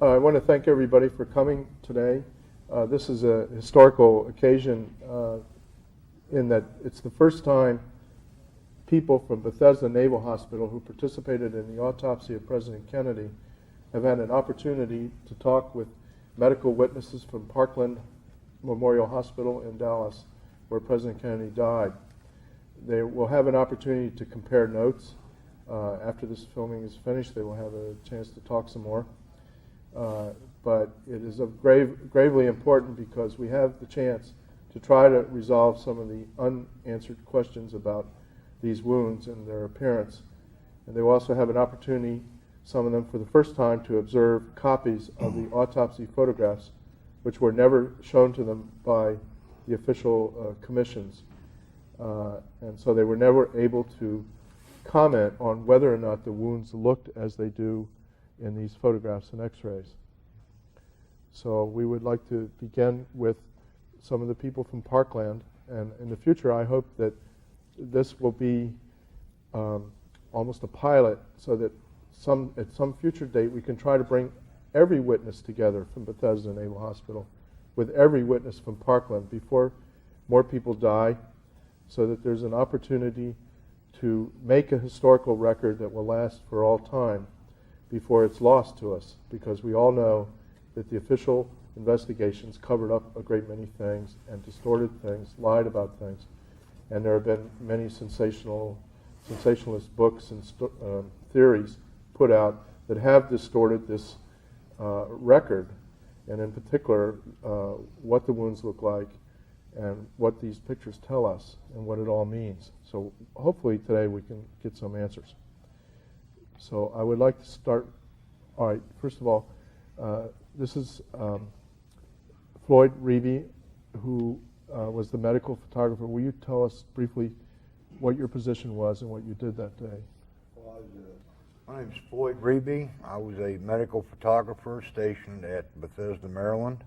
I want to thank everybody for coming today. This is a historical occasion in that it's the first time people from Bethesda Naval Hospital who participated in the autopsy of President Kennedy have had an opportunity to talk with medical witnesses from Parkland Memorial Hospital in Dallas, where President Kennedy died. They will have an opportunity to compare notes. After this filming is finished, they will have a chance to talk some more. But it is gravely important because we have the chance to try to resolve some of the unanswered questions about these wounds and their appearance. And they will also have an opportunity, some of them for the first time, to observe copies of the autopsy photographs, which were never shown to them by the official commissions. And so they were never able to comment on whether or not the wounds looked as they do in these photographs and x-rays. So we would like to begin with some of the people from Parkland, and in the future I hope that this will be almost a pilot so that at some future date we can try to bring every witness together from Bethesda Naval Hospital with every witness from Parkland before more people die, so that there's an opportunity to make a historical record that will last for all time before it's lost to us, because we all know that the official investigations covered up a great many things and distorted things, lied about things, and there have been many sensationalist books and theories put out that have distorted this record, and in particular what the wounds look like and what these pictures tell us and what it all means. So hopefully today we can get some answers. So I would like to start. All right, first of all, this is FLOYD REIBE, who was the medical photographer. Will you tell us briefly what your position was and what you did that day? Well, my name is FLOYD REIBE. I was a medical photographer stationed at Bethesda, Maryland.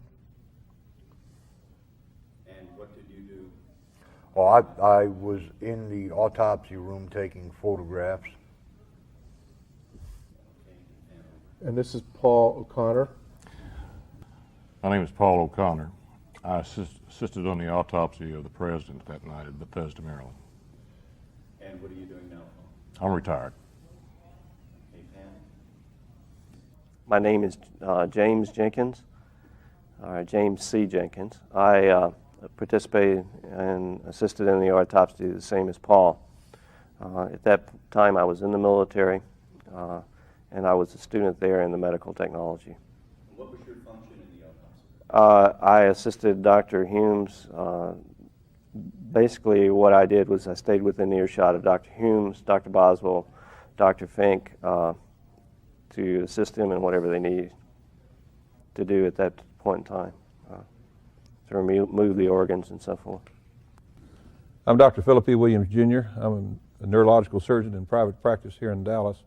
And what did you do? Well, I was in the autopsy room taking photographs. And this is Paul O'Connor. My name is Paul O'Connor. I assisted on the autopsy of the president that night at Bethesda, Maryland. And what are you doing now? I'm retired. Hey, Pam? My name is James Jenkins, James C. Jenkins. I participated and assisted in the autopsy the same as Paul. At that time I was in the military, and I was a student there in the medical technology. What was your function in the autopsy? I assisted Dr. Humes. Basically what I did was I stayed within earshot of Dr. Humes, Dr. Boswell, Dr. Fink, to assist them in whatever they needed to do at that point in time, to remove the organs and so forth. I'm Dr. Philip Williams, Jr. I'm a neurological surgeon in private practice here in Dallas.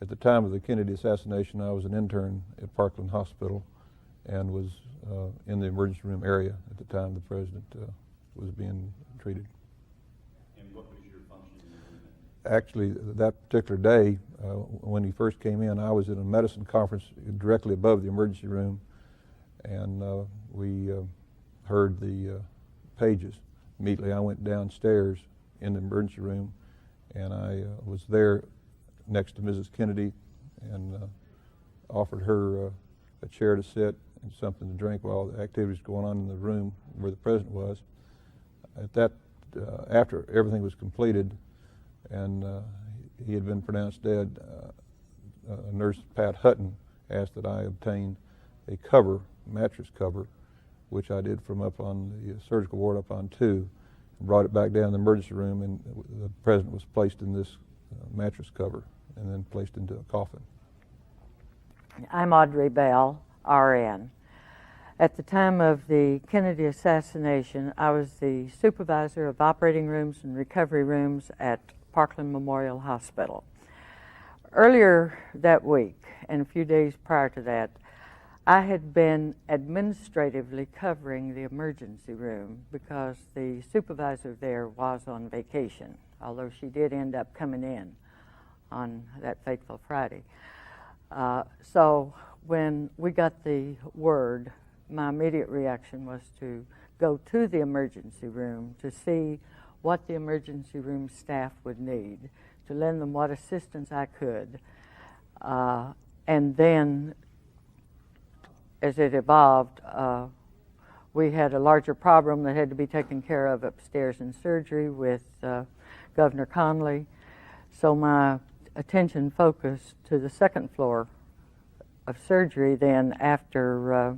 At the time of the Kennedy assassination, I was an intern at Parkland Hospital and was in the emergency room area at the time the president was being treated. And what was your function in the room? Actually, that particular day, when he first came in, I was at a medicine conference directly above the emergency room, and we heard the pages. Immediately I went downstairs in the emergency room, and I was there next to Mrs. Kennedy and offered her a chair to sit and something to drink while the activities going on in the room where the president was. At that, after everything was completed and he had been pronounced dead, Nurse Pat Hutton asked that I obtain a cover, mattress cover, which I did from up on the surgical ward up on 2, and brought it back down to the emergency room, and the president was placed in this mattress cover and then placed into a coffin. I'm AUDREY BELL, RN. At the time of the Kennedy assassination, I was the supervisor of operating rooms and recovery rooms at Parkland Memorial Hospital. Earlier that week, and a few days prior to that, I had been administratively covering the emergency room because the supervisor there was on vacation, although she did end up coming in on that fateful Friday. So when we got the word, my immediate reaction was to go to the emergency room to see what the emergency room staff would need, to lend them what assistance I could. And then, as it evolved, we had a larger problem that had to be taken care of upstairs in surgery with Governor Conley. So my attention focused to the second floor of surgery then after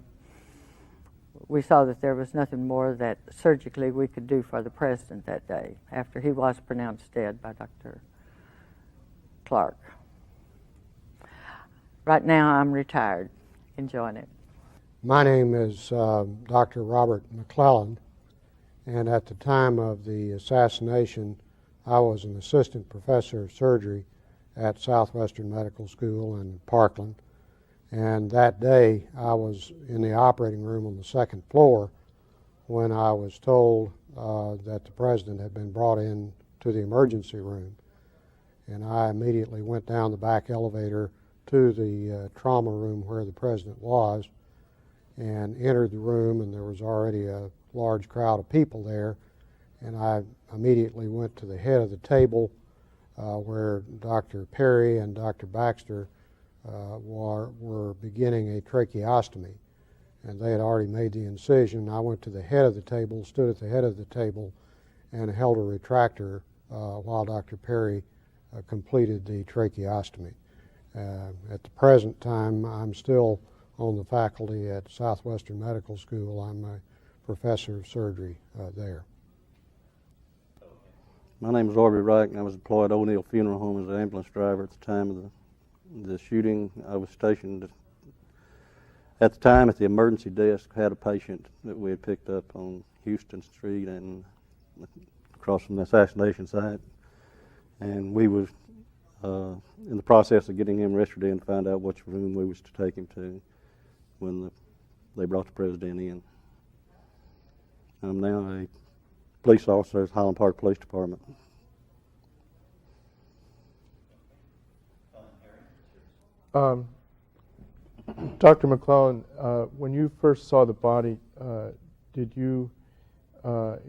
we saw that there was nothing more that surgically we could do for the president that day, after he was pronounced dead by Dr. Clark. Right now I'm retired, enjoying it. My name is Dr. Robert McClelland, and at the time of the assassination, I was an assistant professor of surgery at Southwestern Medical School in Parkland. And that day, I was in the operating room on the second floor when I was told that the president had been brought in to the emergency room. And I immediately went down the back elevator to the trauma room where the president was and entered the room, and there was already a large crowd of people there. And I immediately went to the head of the table where Dr. Perry and Dr. Baxter were beginning a tracheostomy, and they had already made the incision. I went to the head of the table, stood at the head of the table, and held a retractor while Dr. Perry completed the tracheostomy. At the present time, I'm still on the faculty at Southwestern Medical School. I'm a professor of surgery there. My name is Aubrey Rike, and I was employed at O'Neill Funeral Home as an ambulance driver at the time of the shooting. I was stationed at the time at the emergency desk, had a patient that we had picked up on Houston Street and across from the assassination site. And we was in the process of getting him rested in to find out which room we was to take him to when they brought the president in. I'm now a police officer at Highland Park Police Department. Dr. McClelland, when you first saw the body, did you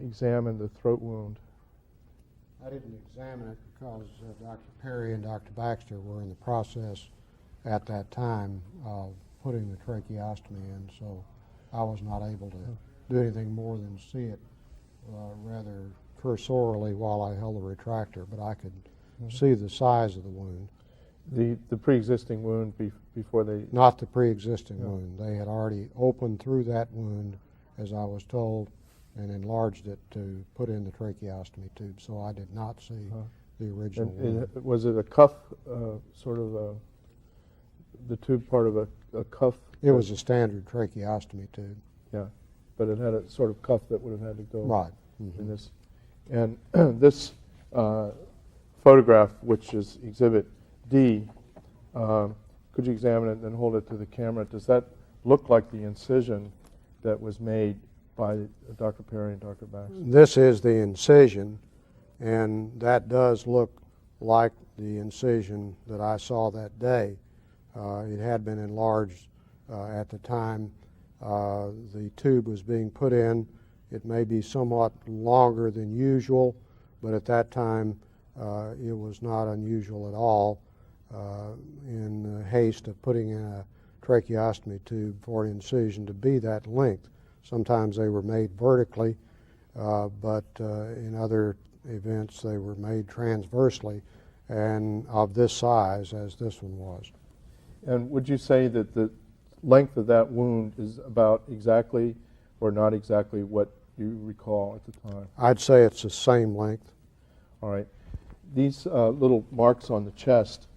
examine the throat wound? I didn't examine it because Dr. Perry and Dr. Baxter were in the process at that time of putting the tracheostomy in, so I was not able to do anything more than see it rather cursorily while I held the retractor, but I could see the size of the wound. The pre-existing wound before they... Not the pre-existing wound. They had already opened through that wound, as I was told, and enlarged it to put in the tracheostomy tube, so I did not see the original wound. Was it a cuff, sort of the tube part of a cuff? It was a standard tracheostomy tube. Yeah, but it had a sort of cuff that would have had to go right in this. And this photograph, which is Exhibit D, could you examine it and hold it to the camera? Does that look like the incision that was made by Dr. Perry and Dr. Baxter? This is the incision, and that does look like the incision that I saw that day. It had been enlarged at the time the tube was being put in. It may be somewhat longer than usual, but at that time it was not unusual at all in haste of putting in a tracheostomy tube for an incision to be that length. Sometimes they were made vertically, but in other events they were made transversely and of this size as this one was. And would you say that the length of that wound is about exactly or not exactly what you recall at the time? I'd say it's the same length. All right. These little marks on the chest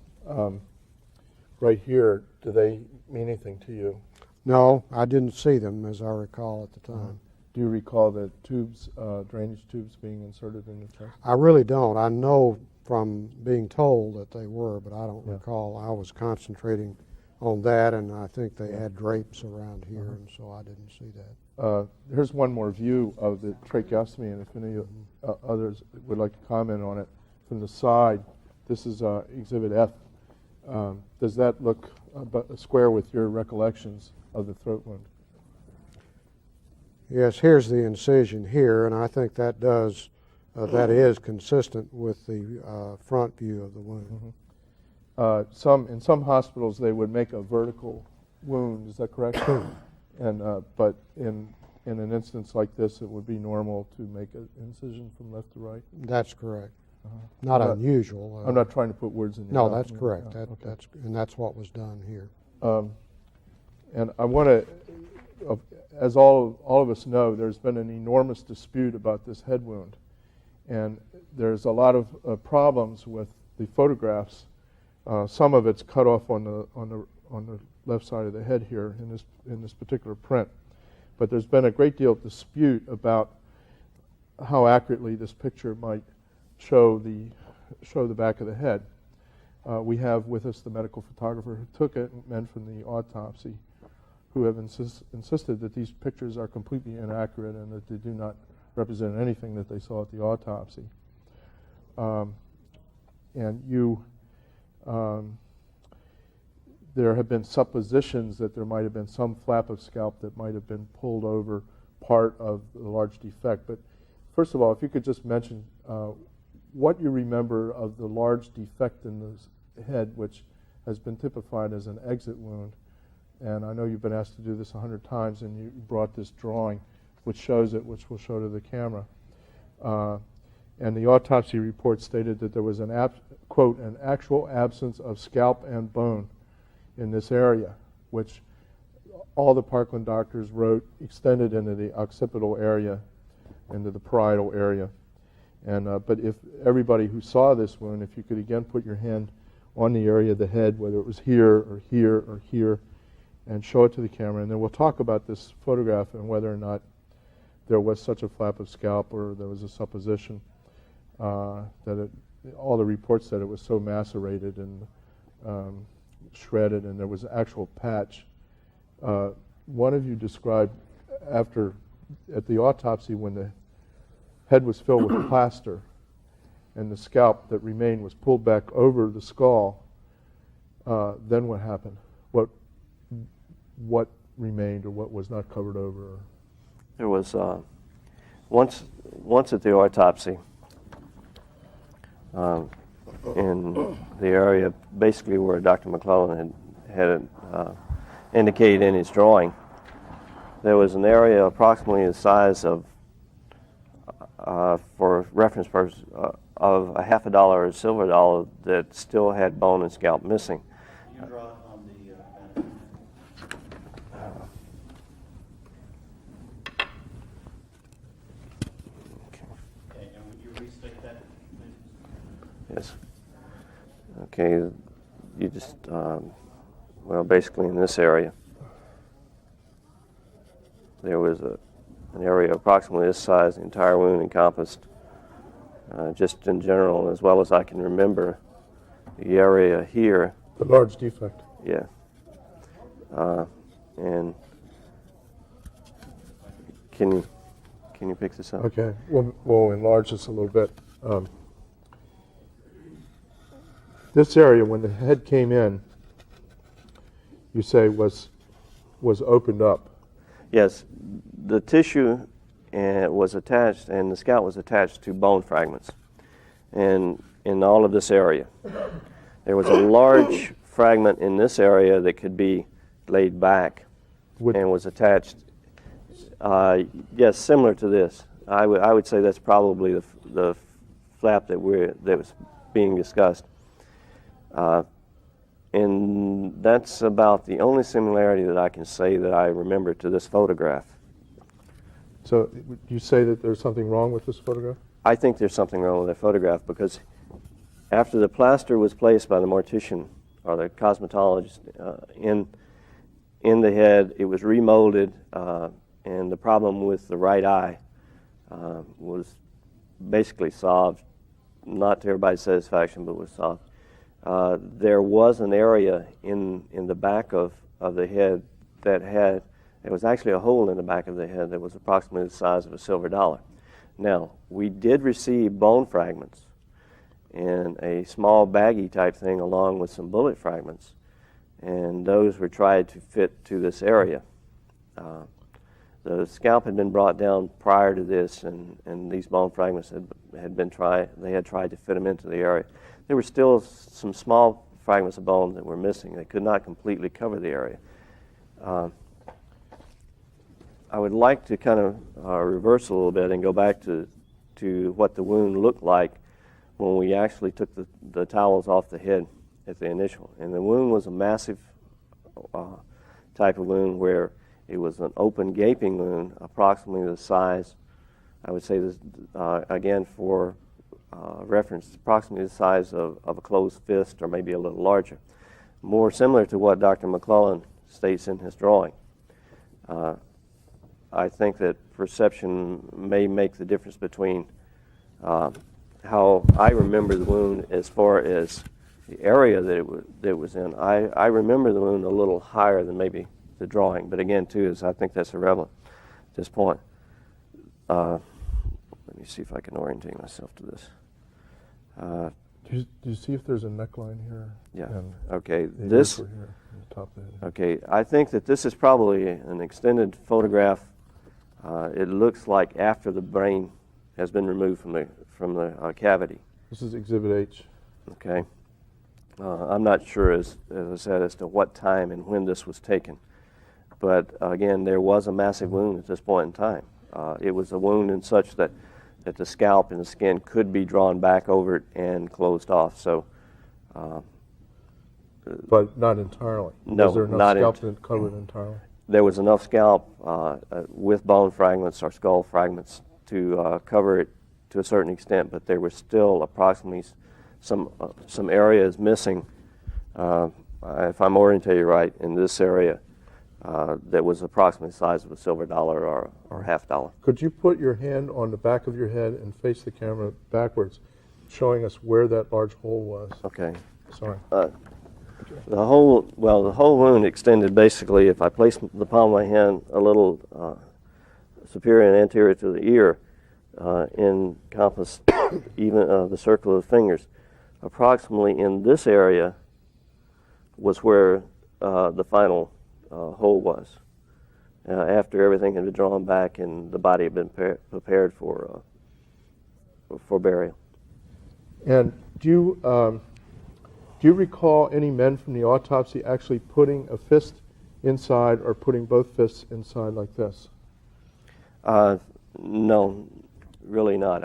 right here, do they mean anything to you? No, I didn't see them as I recall at the time. Do you recall the tubes, drainage tubes being inserted in the chest? I really don't. I know from being told that they were, but I don't recall. I was concentrating on that, and I think they had drapes around here, and so I didn't see that. Here's one more view of the tracheostomy, and if any others would like to comment on it. From the side, this is Exhibit F. Does that look square with your recollections of the throat wound. Yes, here's the incision here, and I think that does that is consistent with the front view of the wound. Mm-hmm. In some hospitals they would make a vertical wound. Is that correct? But in an instance like this, it would be normal to make an incision from left to right. That's correct. Not unusual. I'm not trying to put words in your No, mouth. that's correct. Okay. That's what was done here. And I want to, as all of us know, there's been an enormous dispute about this head wound, and there's a lot of problems with the photographs. Some of it's cut off on the left side of the head here in this particular print, but there's been a great deal of dispute about how accurately this picture might show the back of the head. We have with us the medical photographer who took it, men from the autopsy, who have insisted that these pictures are completely inaccurate and that they do not represent anything that they saw at the autopsy. There have been suppositions that there might have been some flap of scalp that might have been pulled over part of the large defect. But first of all, if you could just mention what you remember of the large defect in the head, which has been typified as an exit wound. And I know you've been asked to do this 100 times, and you brought this drawing which shows it, which we'll show to the camera. And the autopsy report stated that there was quote, an actual absence of scalp and bone in this area, which all the Parkland doctors wrote extended into the occipital area, into the parietal area. And but if everybody who saw this wound, if you could again put your hand on the area of the head, whether it was here or here or here, and show it to the camera, and then we'll talk about this photograph and whether or not there was such a flap of scalp or there was a supposition that all the reports said it was so macerated and shredded, and there was an actual patch. One of you described at the autopsy when the head was filled with plaster and the scalp that remained was pulled back over the skull. Then what happened? What remained or what was not covered over? There was once at the autopsy in the area basically where Dr. McClelland had indicated in his drawing, there was an area approximately the size of, for reference purposes, of a $50 or a silver dollar that still had bone and scalp missing. Can you draw it on the Okay, and would you restate that, please? Yes. Okay, you just, well, basically in this area, there was an area approximately this size, the entire wound encompassed, just in general, as well as I can remember, the area here. The large defect. Yeah. And can you pick this up? Okay, we'll enlarge this a little bit. This area, when the head came in, you say was opened up. Yes, the tissue was attached, and the scalp was attached to bone fragments, and in all of this area. There was a large fragment in this area that could be laid back and was attached. Yes, similar to this. I would say that's probably the flap that was being discussed. And that's about the only similarity that I can say that I remember to this photograph. So you say that there's something wrong with this photograph? I think there's something wrong with that photograph because after the plaster was placed by the mortician or the cosmetologist in the head, it was remolded, and the problem with the right eye was basically solved, not to everybody's satisfaction, but was solved. There was an area in the back of the head that there was actually a hole in the back of the head that was approximately the size of a silver dollar. Now, we did receive bone fragments in a small baggie type thing along with some bullet fragments. and those were tried to fit to this area. The scalp had been brought down prior to this, and these bone fragments had tried to fit them into the area. There were still some small fragments of bone that were missing. They could not completely cover the area. I would like to kind of reverse a little bit and go back to what the wound looked like when we actually took the towels off the head at the initial. And the wound was a massive type of wound where it was an open gaping wound, approximately the size, I would say this, again for reference, approximately the size of a closed fist or maybe a little larger. More similar to what Dr. McClelland states in his drawing. I think that perception may make the difference between how I remember the wound as far as the area that it was in. I remember the wound a little higher than maybe the drawing, but again, too, I think that's irrelevant at this point. Let me see if I can orientate myself to this. Do you see if there's a neckline here? Yeah. And Okay. the This. ears were here, on the top of the head. Okay. I think that this is probably an extended photograph. It looks like after the brain has been removed from the cavity. This is Exhibit H. Okay. I'm not sure, as I said, as to what time and when this was taken. But again, there was a massive wound at this point in time. It was a wound in such that the scalp and the skin could be drawn back over it and closed off. So, But not entirely. No, Was there enough not scalp to cover it entirely? there was enough scalp with bone fragments or skull fragments to cover it to a certain extent, but there was still approximately some areas missing. If I'm orientated right, in this area, that was approximately the size of a silver dollar or half dollar. Could you put your hand on the back of your head and face the camera backwards, showing us where that large hole was? Okay. Sorry. The whole wound extended basically, if I place the palm of my hand a little superior and anterior to the ear, encompass even the circle of the fingers. Approximately in this area was where the final hole was, after everything had been drawn back and the body had been prepared for burial. And do you recall any men from the autopsy actually putting a fist inside or putting both fists inside like this? No, really not.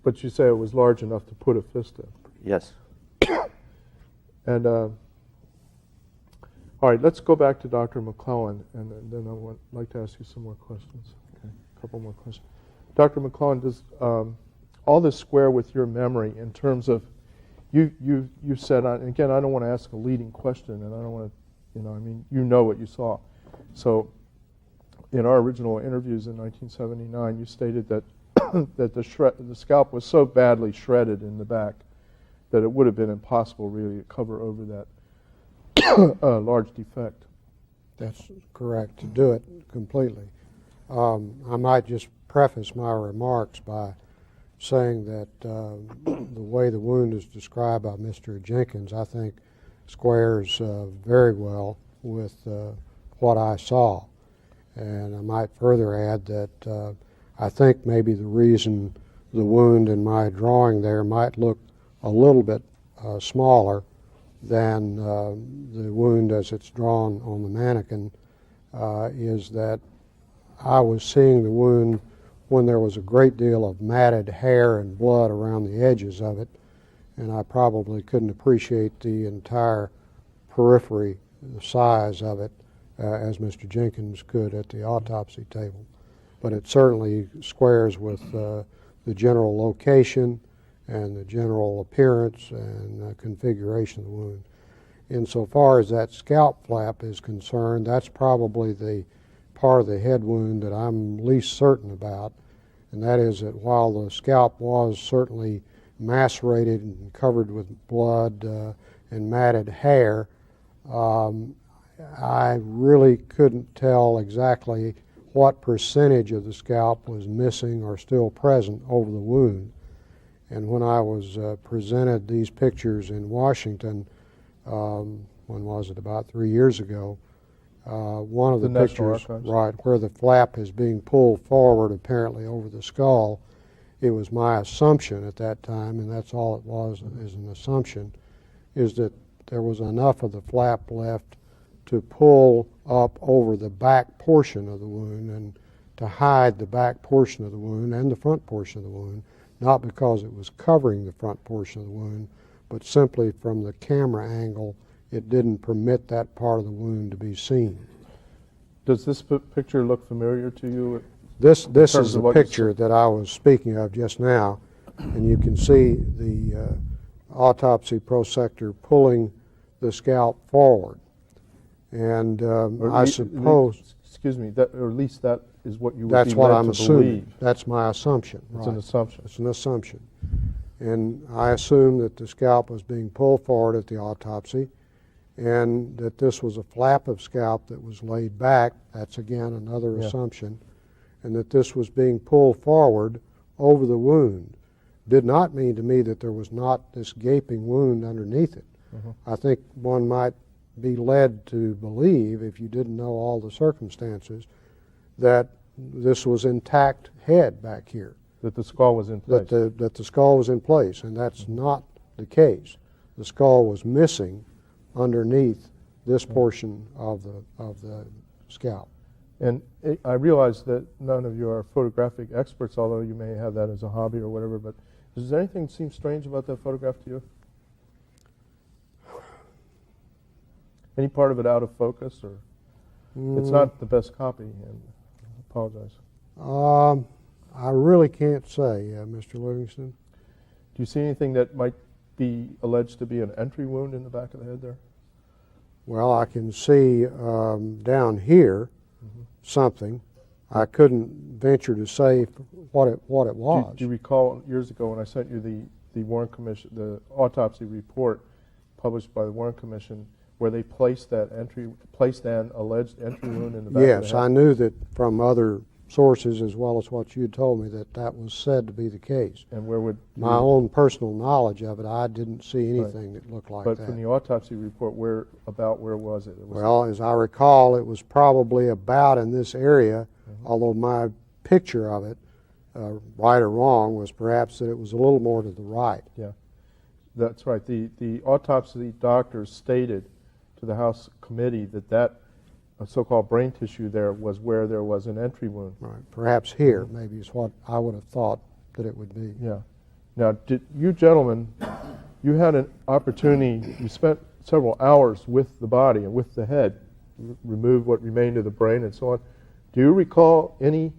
But you say it was large enough to put a fist in. Yes. And all right, let's go back to Dr. McClelland, and then I would like to ask you some more questions. Okay, a couple more questions. Dr. McClelland, does all this square with your memory in terms of you said, and again, I don't want to ask a leading question, and I don't want to, you know what you saw. So in our original interviews in 1979, you stated that that the scalp was so badly shredded in the back that it would have been impossible really to cover over that large defect. That's correct, to do it completely. I might just preface my remarks by saying that the way the wound is described by Mr. Jenkins, I think squares very well with what I saw. And I might further add that I think maybe the reason the wound in my drawing there might look a little bit smaller than the wound as it's drawn on the mannequin is that I was seeing the wound when there was a great deal of matted hair and blood around the edges of it, and I probably couldn't appreciate the entire periphery, the size of it, as Mr. Jenkins could at the autopsy table. But it certainly squares with the general location and the general appearance and configuration of the wound. Insofar as that scalp flap is concerned, that's probably the part of the head wound that I'm least certain about, and that is that while the scalp was certainly macerated and covered with blood and matted hair, I really couldn't tell exactly what percentage of the scalp was missing or still present over the wound. And when I was presented these pictures in Washington, when when was it, about 3 years ago, one of the National pictures, Archives. right, where the flap is being pulled forward apparently over the skull, it was my assumption at that time, and that's all it was, is an assumption, is that there was enough of the flap left to pull up over the back portion of the wound and to hide the back portion of the wound and the front portion of the wound, not because it was covering the front portion of the wound, but simply from the camera angle, it didn't permit that part of the wound to be seen. Does this picture look familiar to you? This terms is of the what you picture that I was speaking of just now, and you can see the autopsy prosector pulling the scalp forward. And I suppose Excuse me, that, or at least that is what you would that's be what led I'm to assuming. believe. That's my assumption. It's right. an assumption. It's an assumption. And I assume that the scalp was being pulled forward at the autopsy, and that this was a flap of scalp that was laid back. That's again another assumption. And that this was being pulled forward over the wound. Did not mean to me that there was not this gaping wound underneath it. I think one might be led to believe, if you didn't know all the circumstances, that this was intact head back here. That the skull was in place. That the skull was in place, and that's not the case. The skull was missing underneath this portion of the scalp. And I realize that none of you are photographic experts, although you may have that as a hobby or whatever, but does anything seem strange about that photograph to you? Any part of it out of focus, or it's not the best copy, and I apologize. I really can't say, Mr. Livingston. Do you see anything that might be alleged to be an entry wound in the back of the head there? Well, I can see down here something. I couldn't venture to say what it was. Do you recall years ago when I sent you the Warren Commission, the autopsy report published by the Warren Commission, where they placed an alleged entry wound in the back of the head? Yes, I knew that from other sources as well as what you had told me that was said to be the case. And where would my own personal knowledge of it, I didn't see anything that looked like that. But from the autopsy report, where was it? Well, as I recall, it was probably about in this area, although my picture of it, right or wrong, was perhaps that it was a little more to the right. Yeah, that's right. The autopsy doctors stated to the House committee that so-called brain tissue there was where there was an entry wound. Right. Perhaps here, maybe is what I would have thought that it would be. Yeah. Now, did you gentlemen, you had an opportunity, you spent several hours with the body and with the head, removed what remained of the brain and so on. Do you recall any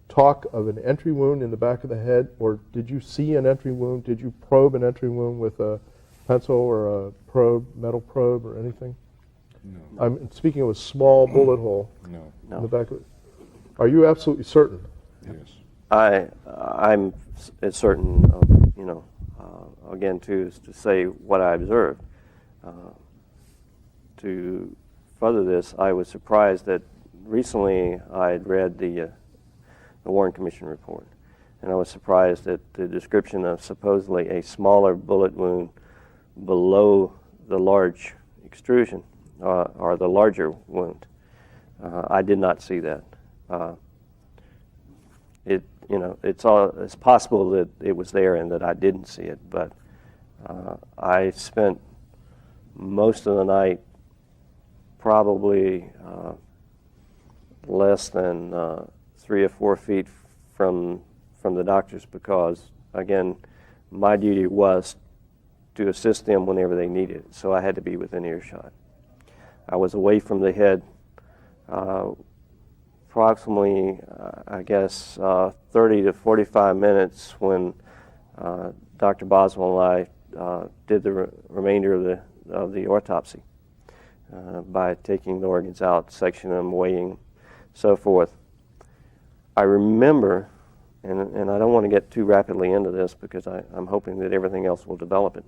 talk of an entry wound in the back of the head, or did you see an entry wound? Did you probe an entry wound with a pencil or a probe, metal probe or anything? No. I'm speaking of a small bullet hole in the back of it. Are you absolutely certain? Yes. I'm certain of, again, to say what I observed. To further this, I was surprised that recently I had read the Warren Commission report, and I was surprised at the description of supposedly a smaller bullet wound below the large extrusion, or the larger wound. I did not see that. It's possible that it was there and that I didn't see it, but I spent most of the night probably less than 3 or 4 feet from the doctors, because again, my duty was to assist them whenever they needed it, so I had to be within earshot. I was away from the head approximately, 30 to 45 minutes when Dr. Boswell and I did the remainder of the autopsy by taking the organs out, sectioning them, weighing, so forth. I remember, and I don't want to get too rapidly into this because I'm hoping that everything else will develop it,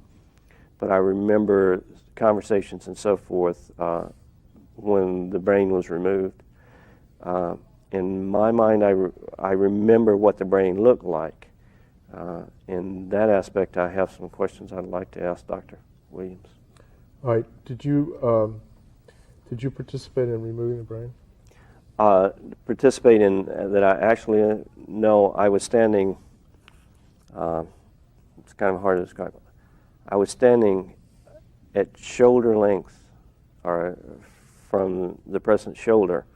but I remember conversations and so forth when the brain was removed. In my mind, I remember what the brain looked like. In that aspect, I have some questions I'd like to ask Dr. Williams. All right. Did you participate in removing the brain? Participate in that I actually no, I was standing, it's kind of hard to describe. I was standing at shoulder length, or from the president's shoulder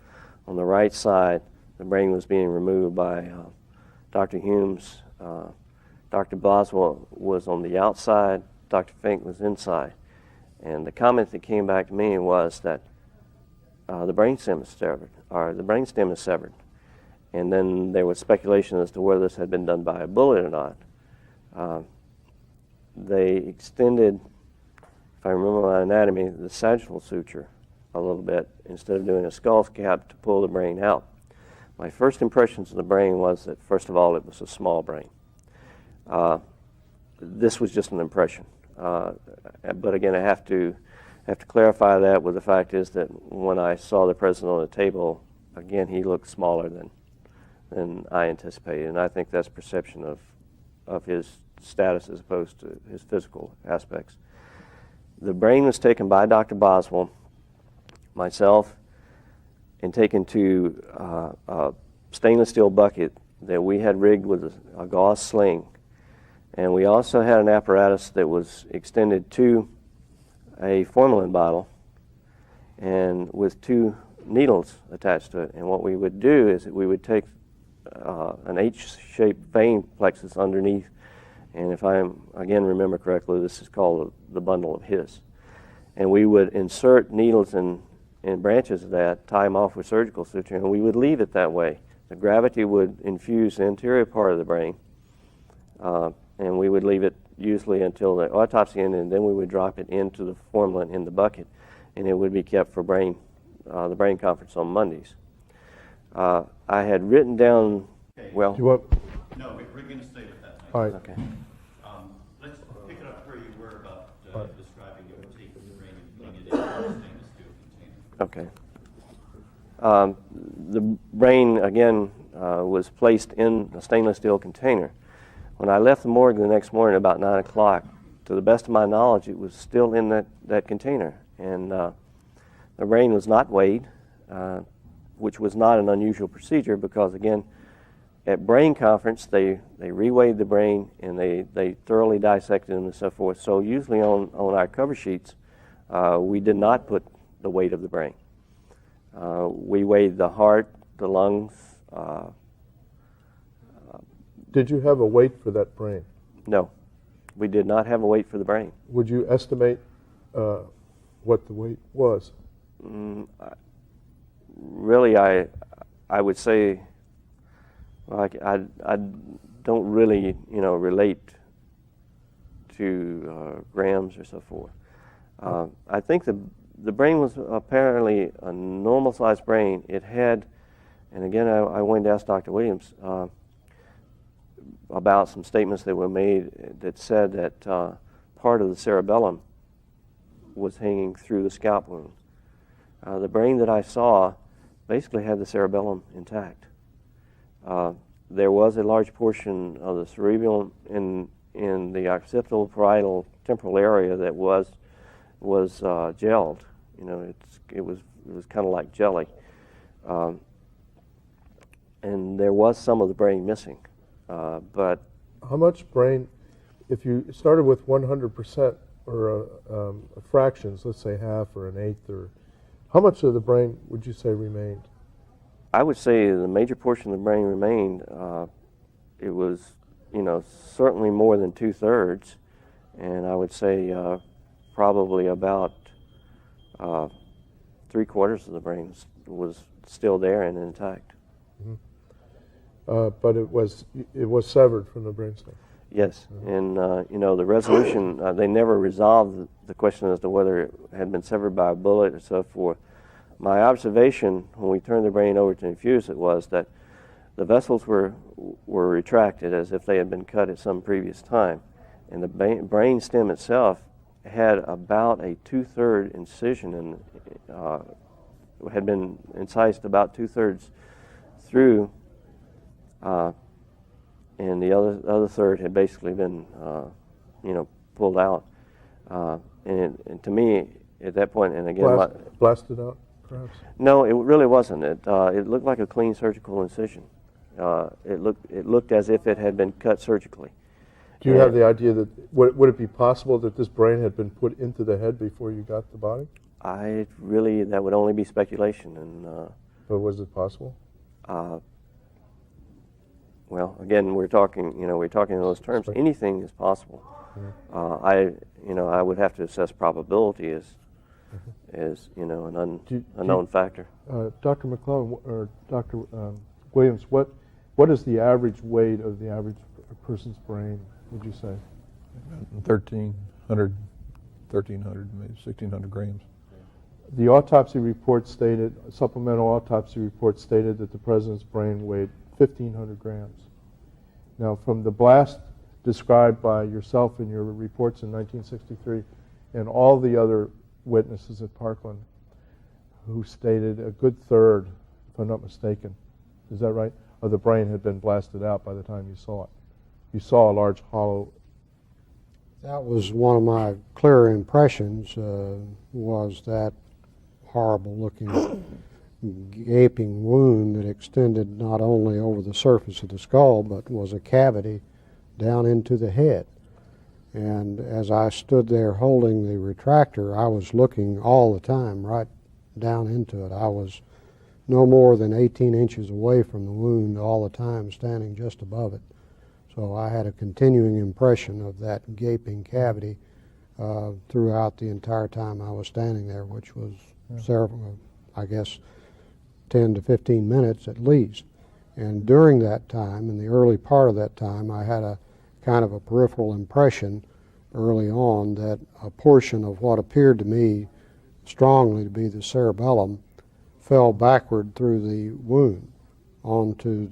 on the right side. The brain was being removed by Dr. Humes. Dr. Boswell was on the outside, Dr. Fink was inside. And the comment that came back to me was that the brainstem is severed, or the brainstem is severed. And then there was speculation as to whether this had been done by a bullet or not. They extended, if I remember my anatomy, the sagittal suture a little bit instead of doing a skull cap to pull the brain out. My first impressions of the brain was that, first of all, it was a small brain. This was just an impression. But again, I have to clarify that with the fact is that when I saw the president on the table, again, he looked smaller than I anticipated, and I think that's perception of his status as opposed to his physical aspects. The brain was taken by Dr. Boswell, myself, and taken to a stainless steel bucket that we had rigged with a gauze sling. And we also had an apparatus that was extended to a formalin bottle and with 2 needles attached to it. And what we would do is that we would take an H-shaped vein plexus underneath, and if I again remember correctly, this is called the bundle of His. And we would insert needles in branches of that, tie them off with surgical suture, and we would leave it that way. The gravity would infuse the anterior part of the brain, and we would leave it usually until the autopsy ended, and then we would drop it into the formalin in the bucket, and it would be kept for the brain conference on Mondays. I had written down, well... Do you want... No, we're going to stay with that. All right. Okay. Let's pick it up where you were about describing your tape of the brain and putting it in a stainless steel container. Okay. The brain, again, was placed in a stainless steel container. When I left the morgue the next morning about 9 o'clock, to the best of my knowledge, it was still in that container. And the brain was not weighed, which was not an unusual procedure because, again, at brain conference, they reweighed the brain and they thoroughly dissected them and so forth. So usually on our cover sheets, we did not put the weight of the brain. We weighed the heart, the lungs. Did you have a weight for that brain? No, we did not have a weight for the brain. Would you estimate what the weight was? Really, I would say, well, I don't really, relate to grams or so forth. I think the brain was apparently a normal-sized brain. It had, and again, I went to ask Dr. Williams about some statements that were made that said that part of the cerebellum was hanging through the scalp wound. The brain that I saw basically had the cerebellum intact. There was a large portion of the cerebellum in the occipital parietal temporal area that was gelled. It was kind of like jelly, and there was some of the brain missing. But how much brain, if you started with 100% or fractions, let's say half or an eighth, or how much of the brain would you say remained? I would say the major portion of the brain remained. It was, certainly more than 2/3, and I would say probably about 3/4 of the brain was still there and intact. Mm-hmm. But it was severed from the brainstem. Yes, and the resolution, they never resolved the question as to whether it had been severed by a bullet or so forth. My observation when we turned the brain over to infuse it was that the vessels were retracted as if they had been cut at some previous time, and the brain stem itself had about a 2/3 incision and had been incised about 2/3 through. And the other third had basically been, pulled out. And to me, at that point, and again, Blasted out, perhaps? no, it really wasn't. It looked like a clean surgical incision. It looked as if it had been cut surgically. Do you have the idea that, would it be possible that this brain had been put into the head before you got the body? That would only be speculation. And But was it possible? well, again, we're talking in those terms. Anything is possible. I would have to assess probability as an unknown factor. Dr. McClelland or Dr. Williams, what is the average weight of the average person's brain, would you say? 1,300, maybe 1,600 grams. The autopsy report stated, supplemental autopsy report stated that the president's brain weighed 1,500 grams. Now, from the blast described by yourself in your reports in 1963 and all the other witnesses at Parkland who stated a good third, if I'm not mistaken, is that right, of the brain had been blasted out by the time you saw it. You saw a large hollow. That was one of my clear impressions, was that horrible-looking gaping wound that extended not only over the surface of the skull, but was a cavity down into the head. And as I stood there holding the retractor, I was looking all the time right down into it. I was no more than 18 inches away from the wound all the time, standing just above it. So I had a continuing impression of that gaping cavity throughout the entire time I was standing there, which was several, I guess, 10 to 15 minutes at least. And during that time, in the early part of that time, I had a kind of a peripheral impression early on that a portion of what appeared to me strongly to be the cerebellum fell backward through the wound onto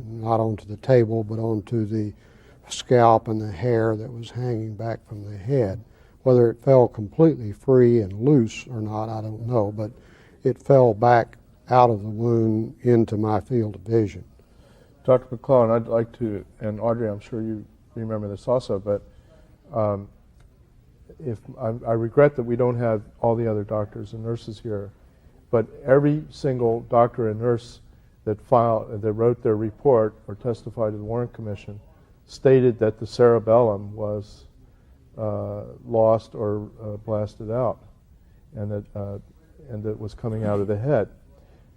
not onto the table, but onto the scalp and the hair that was hanging back from the head. Whether it fell completely free and loose or not, I don't know, but it fell back out of the wound into my field of vision. Dr. McClelland, I'd like to, and Audrey, I'm sure you remember this also, but I regret that we don't have all the other doctors and nurses here, but every single doctor and nurse that wrote their report or testified to the Warren Commission stated that the cerebellum was lost or blasted out, and that was coming out of the head.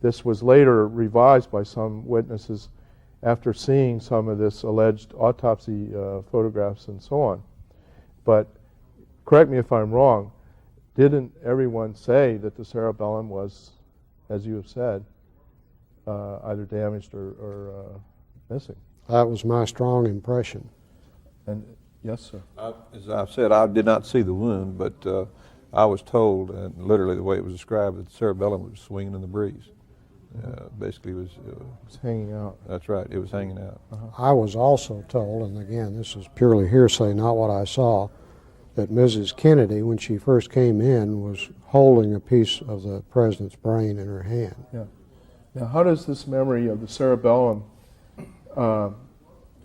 This was later revised by some witnesses after seeing some of this alleged autopsy photographs and so on. But correct me if I'm wrong, didn't everyone say that the cerebellum was, as you have said, either damaged or missing? That was my strong impression. And yes, sir. As I've said, I did not see the wound, but I was told, and literally the way it was described, that the cerebellum was swinging in the breeze. Basically, it was hanging out. That's right. It was hanging out. I was also told, and again, this is purely hearsay, not what I saw, that Mrs. Kennedy, when she first came in, was holding a piece of the president's brain in her hand. Yeah. Now, how does this memory of the cerebellum,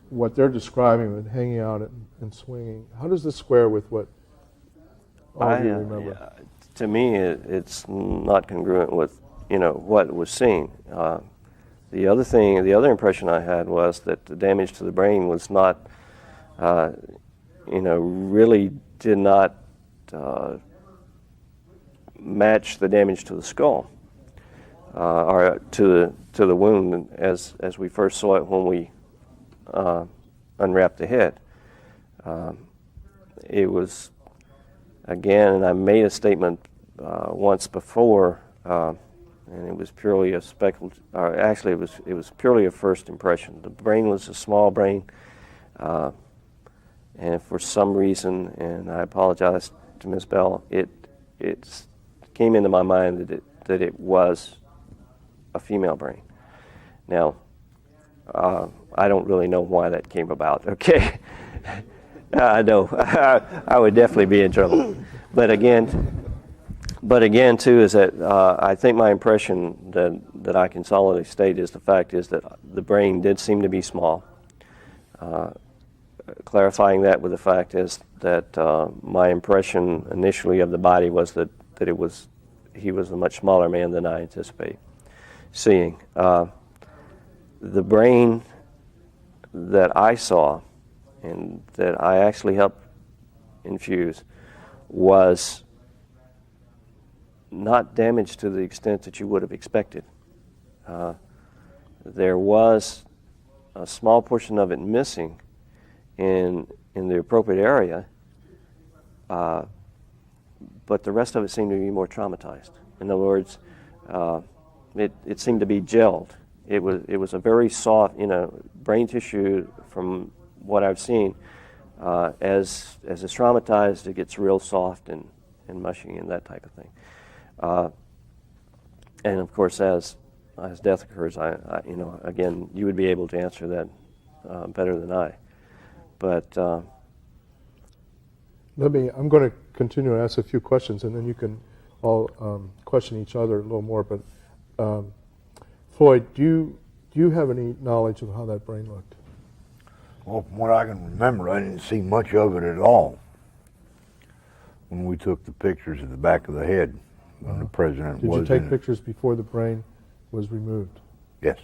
what they're describing with hanging out and swinging, how does this square with what all of you remember? To me, it's not congruent with what was seen. The other impression I had was that the damage to the brain was not, really did not match the damage to the skull or to the wound as we first saw it when we unwrapped the head. It was, again, and I made a statement once before. And it was purely a actually it was purely a first impression. The brain was a small brain, and for some reason, and I apologize to Ms. Bell, it came into my mind that it was a female brain. Now, I don't really know why that came about. Okay, I know I would definitely be in trouble, but again, too, is that I think my impression that I can solidly state is the fact is that the brain did seem to be small. Clarifying that with the fact is that my impression initially of the body was that that he was a much smaller man than I anticipated seeing. The brain that I saw and that I actually helped infuse was not damaged to the extent that you would have expected. There was a small portion of it missing in the appropriate area, but the rest of it seemed to be more traumatized. In other words, it seemed to be gelled. It was a very soft, brain tissue from what I've seen. As it's traumatized, it gets real soft and mushy and that type of thing. And of course, as death occurs, again, you would be able to answer that better than I. But I'm going to continue to ask a few questions, and then you can all question each other a little more. But Floyd, do you have any knowledge of how that brain looked? Well, from what I can remember, I didn't see much of it at all when we took the pictures of the back of the head when the president was in Did you take it. pictures before the brain was removed? Yes.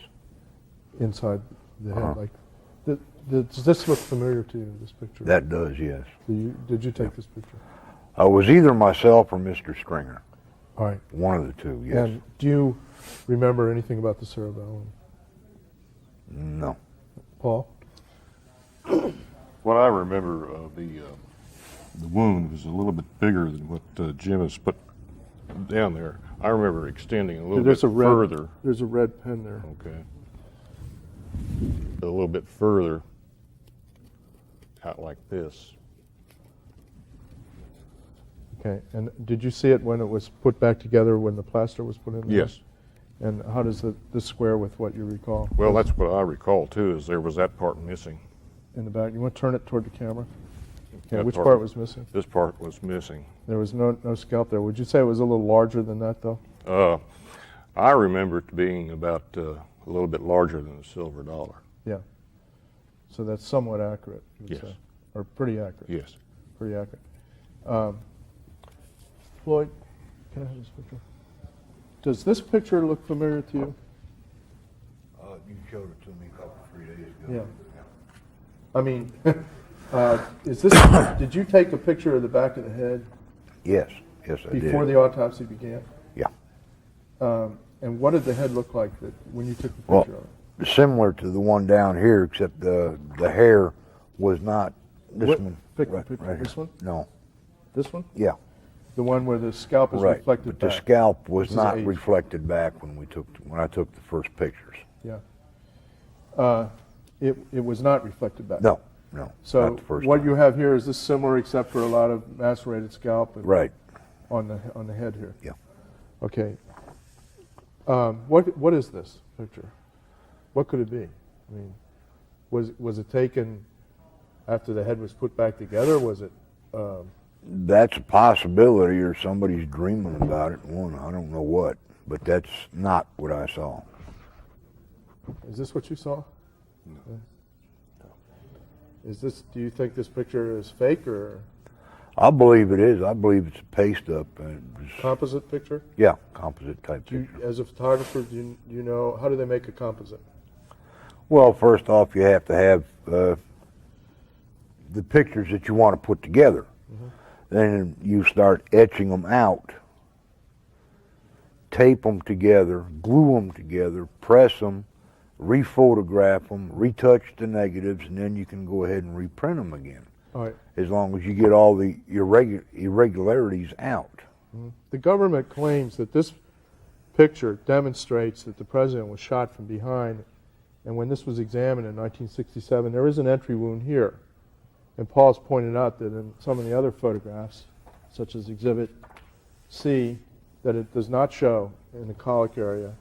Inside the head? Does this look familiar to you, this picture? That does, yes. Did you take this picture? It was either myself or Mr. Stringer. All right. One of the two, yes. And do you remember anything about the cerebellum? No. Paul? What I remember of the wound was a little bit bigger than what Jim has put down there. I remember extending a little bit further. There's a red pen there. Okay. A little bit further, out like this. Okay. And did you see it when it was put back together, when the plaster was put in there? Yes. And how does this square with what you recall? Well, that's what I recall too, is there was that part missing. In the back. You want to turn it toward the camera? Okay. That Which part was missing? This part was missing. There was no scalp there. Would you say it was a little larger than that, though? I remember it being about a little bit larger than a silver dollar. Yeah. So that's somewhat accurate, you would Yes. say. Or pretty accurate. Yes. Pretty accurate. Floyd, can I have this picture? Does this picture look familiar to you? You showed it to me a couple, 3 days ago. Yeah. I mean, did you take a picture of the back of the head? Yes, I did. Before the autopsy began? Yeah. And what did the head look like when you took the Well, picture of it? similar to the one down here, except the hair was not this one. Pick right this here. one? No. This one? Yeah. The one where the scalp is Right. reflected But back. the scalp was This is not age. reflected back when I took the first pictures. Yeah. It was not reflected back. No. So not the first what time. you have here is this similar, except for a lot of macerated scalp Right. on the head here. Yeah. Okay. What is this picture? What could it be? I mean, was it taken after the head was put back together? Was it? That's a possibility, or somebody's dreaming about it. I don't know what, but that's not what I saw. Is this what you saw? No. Is this? Do you think this picture is fake or I believe it is. I believe it's a paste up. composite picture? Yeah, composite type picture. As a photographer, do you know how do they make a composite? Well, first off, you have to have the pictures that you want to put together. Mm-hmm. Then you start etching them out, tape them together, glue them together, press them, rephotograph them, retouch the negatives, and then you can go ahead and reprint them again. All right. As long as you get all the irregularities out. Mm-hmm. The government claims that this picture demonstrates that the president was shot from behind, and when this was examined in 1967, there is an entry wound here. And Paul's pointed out that in some of the other photographs, such as Exhibit C, that it does not show in the colic area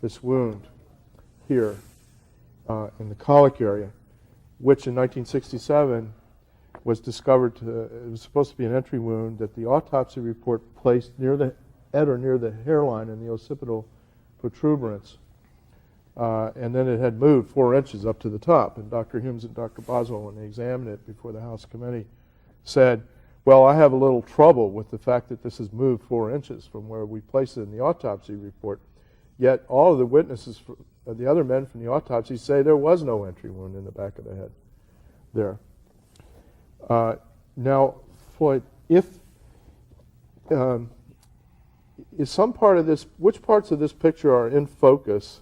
this wound here in the colic area, which in 1967 was discovered it was supposed to be an entry wound that the autopsy report placed near the head or near the hairline in the occipital protuberance. And then it had moved 4 inches up to the top. And Dr. Hims and Dr. Boswell, when they examined it before the House committee, said, Well, I have a little trouble with the fact that this has moved 4 inches from where we placed it in the autopsy report. Yet all of the witnesses, the other men from the autopsy, say there was no entry wound in the back of the head there. Now, Floyd, if is some part of this, which parts of this picture are in focus,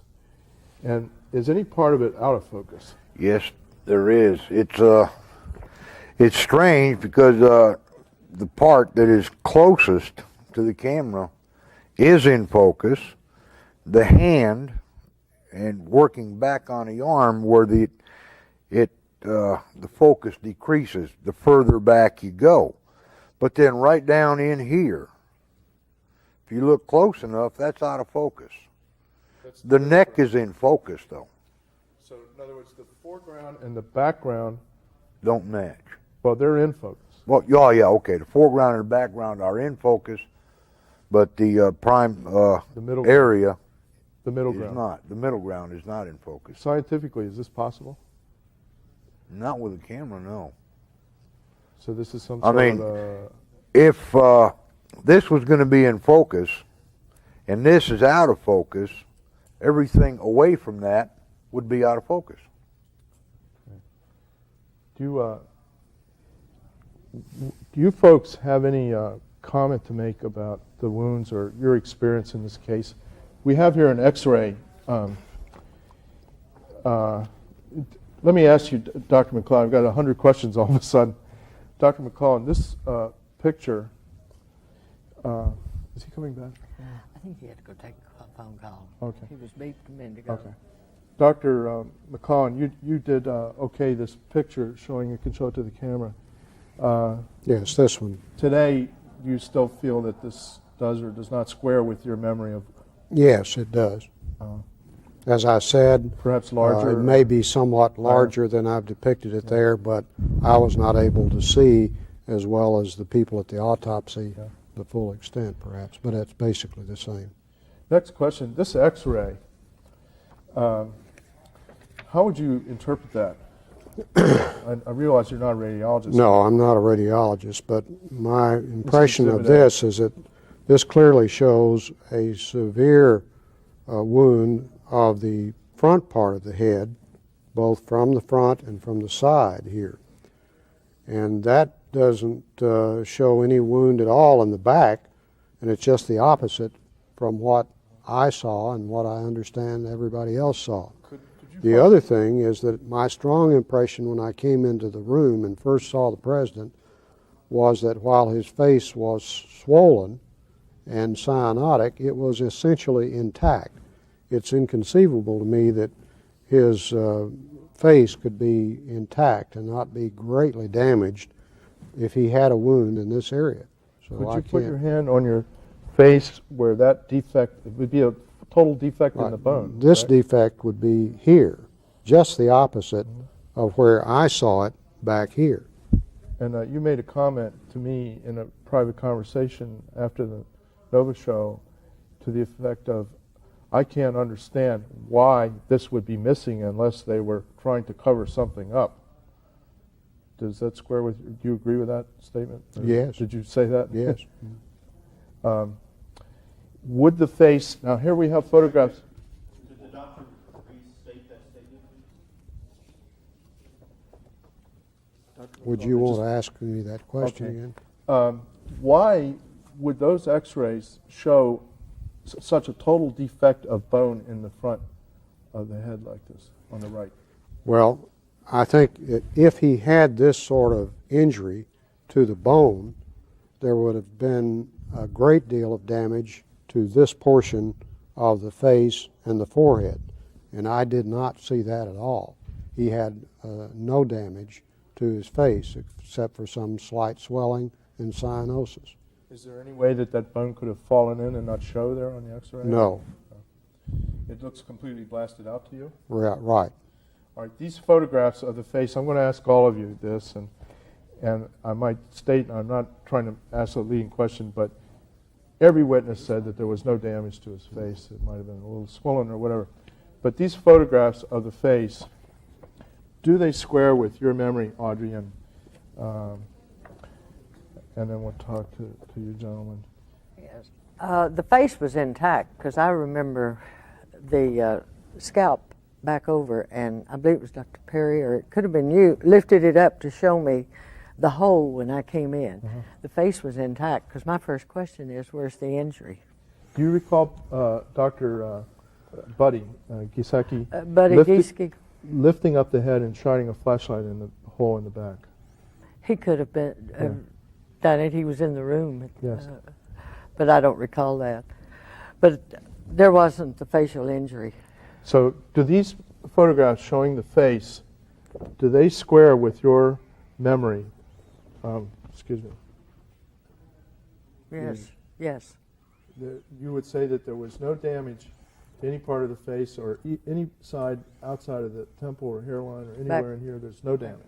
and is any part of it out of focus? Yes, there is. It's strange because the part that is closest to the camera is in focus. The hand and working back on the arm where the focus decreases the further back you go. But then right down in here, if you look close enough, that's out of focus. The neck is in focus though. So in other words, the foreground and the background don't match. Well, they're in focus. Well, yeah, okay. The foreground and the background are in focus, but the prime the middle area the middle is ground. not. The middle ground is not in focus. Scientifically, is this possible? Not with a camera, no. So this is some I sort mean, of a, if this was going to be in focus and this is out of focus, everything away from that would be out of focus. do you folks have any comment to make about the wounds or your experience in this case? We have here an X-ray. Let me ask you, Dr. McClelland, I've got 100 questions all of a sudden. Dr. McClelland, this picture, is he coming back? I think he had to go take a phone call. Okay. He was beeped a minute ago. Okay. Dr. McClelland, you did okay this picture showing, you can show it to the camera. Yes, this one. Today, do you still feel that this does or does not square with your memory of? Yes, it does. As I said, perhaps larger? It may be somewhat larger than I've depicted it there, but I was not able to see, as well as the people at the autopsy, the full extent perhaps, but it's basically the same. Next question, this X-ray, how would you interpret that? I realize you're not a radiologist. No, I'm not a radiologist, but my impression of this is that this clearly shows a severe wound of the front part of the head, both from the front and from the side here. And that doesn't show any wound at all in the back, and it's just the opposite from what I saw and what I understand everybody else saw. The other thing is that my strong impression when I came into the room and first saw the president was that while his face was swollen and cyanotic, it was essentially intact. It's inconceivable to me that his face could be intact and not be greatly damaged if he had a wound in this area. So could you put your hand on your face where that defect, it would be a total defect in the bone? This right? defect would be here, just the opposite of where I saw it back here. And you made a comment to me in a private conversation after the Nova show to the effect of, I can't understand why this would be missing unless they were trying to cover something up. Does that square with, do you agree with that statement? Yes. Did you say that? Yes. Would the face, now here we have photographs. Did the doctor restate that statement? Would you want to ask me that question again? Why would those x-rays show such a total defect of bone in the front of the head like this, on the right? Well, I think that if he had this sort of injury to the bone, there would have been a great deal of damage to this portion of the face and the forehead. And I did not see that at all. He had no damage to his face except for some slight swelling and cyanosis. Is there any way that that bone could have fallen in and not show there on the x-ray? No. It looks completely blasted out to you? Right. All right, these photographs of the face, I'm going to ask all of you this, and I might state, and I'm not trying to ask a leading question, but every witness said that there was no damage to his face. It might have been a little swollen or whatever. But these photographs of the face, do they square with your memory, Audrey? and then we'll talk to you gentlemen. Yes. The face was intact because I remember the scalp back over, and I believe it was Dr. Perry, or it could have been you, lifted it up to show me the hole when I came in. The face was intact because my first question is, where's the injury? Do you recall Dr. Buddy Giseki Buddy Gieseke, lifting up the head and shining a flashlight in the hole in the back? he could have been done it. He was in the room. Yes. But I don't recall that. But there wasn't the facial injury. So do these photographs showing the face, do they square with your memory? Excuse me. Yes, yes. You would say that there was no damage to any part of the face or any side outside of the temple or hairline or anywhere in here, there's no damage?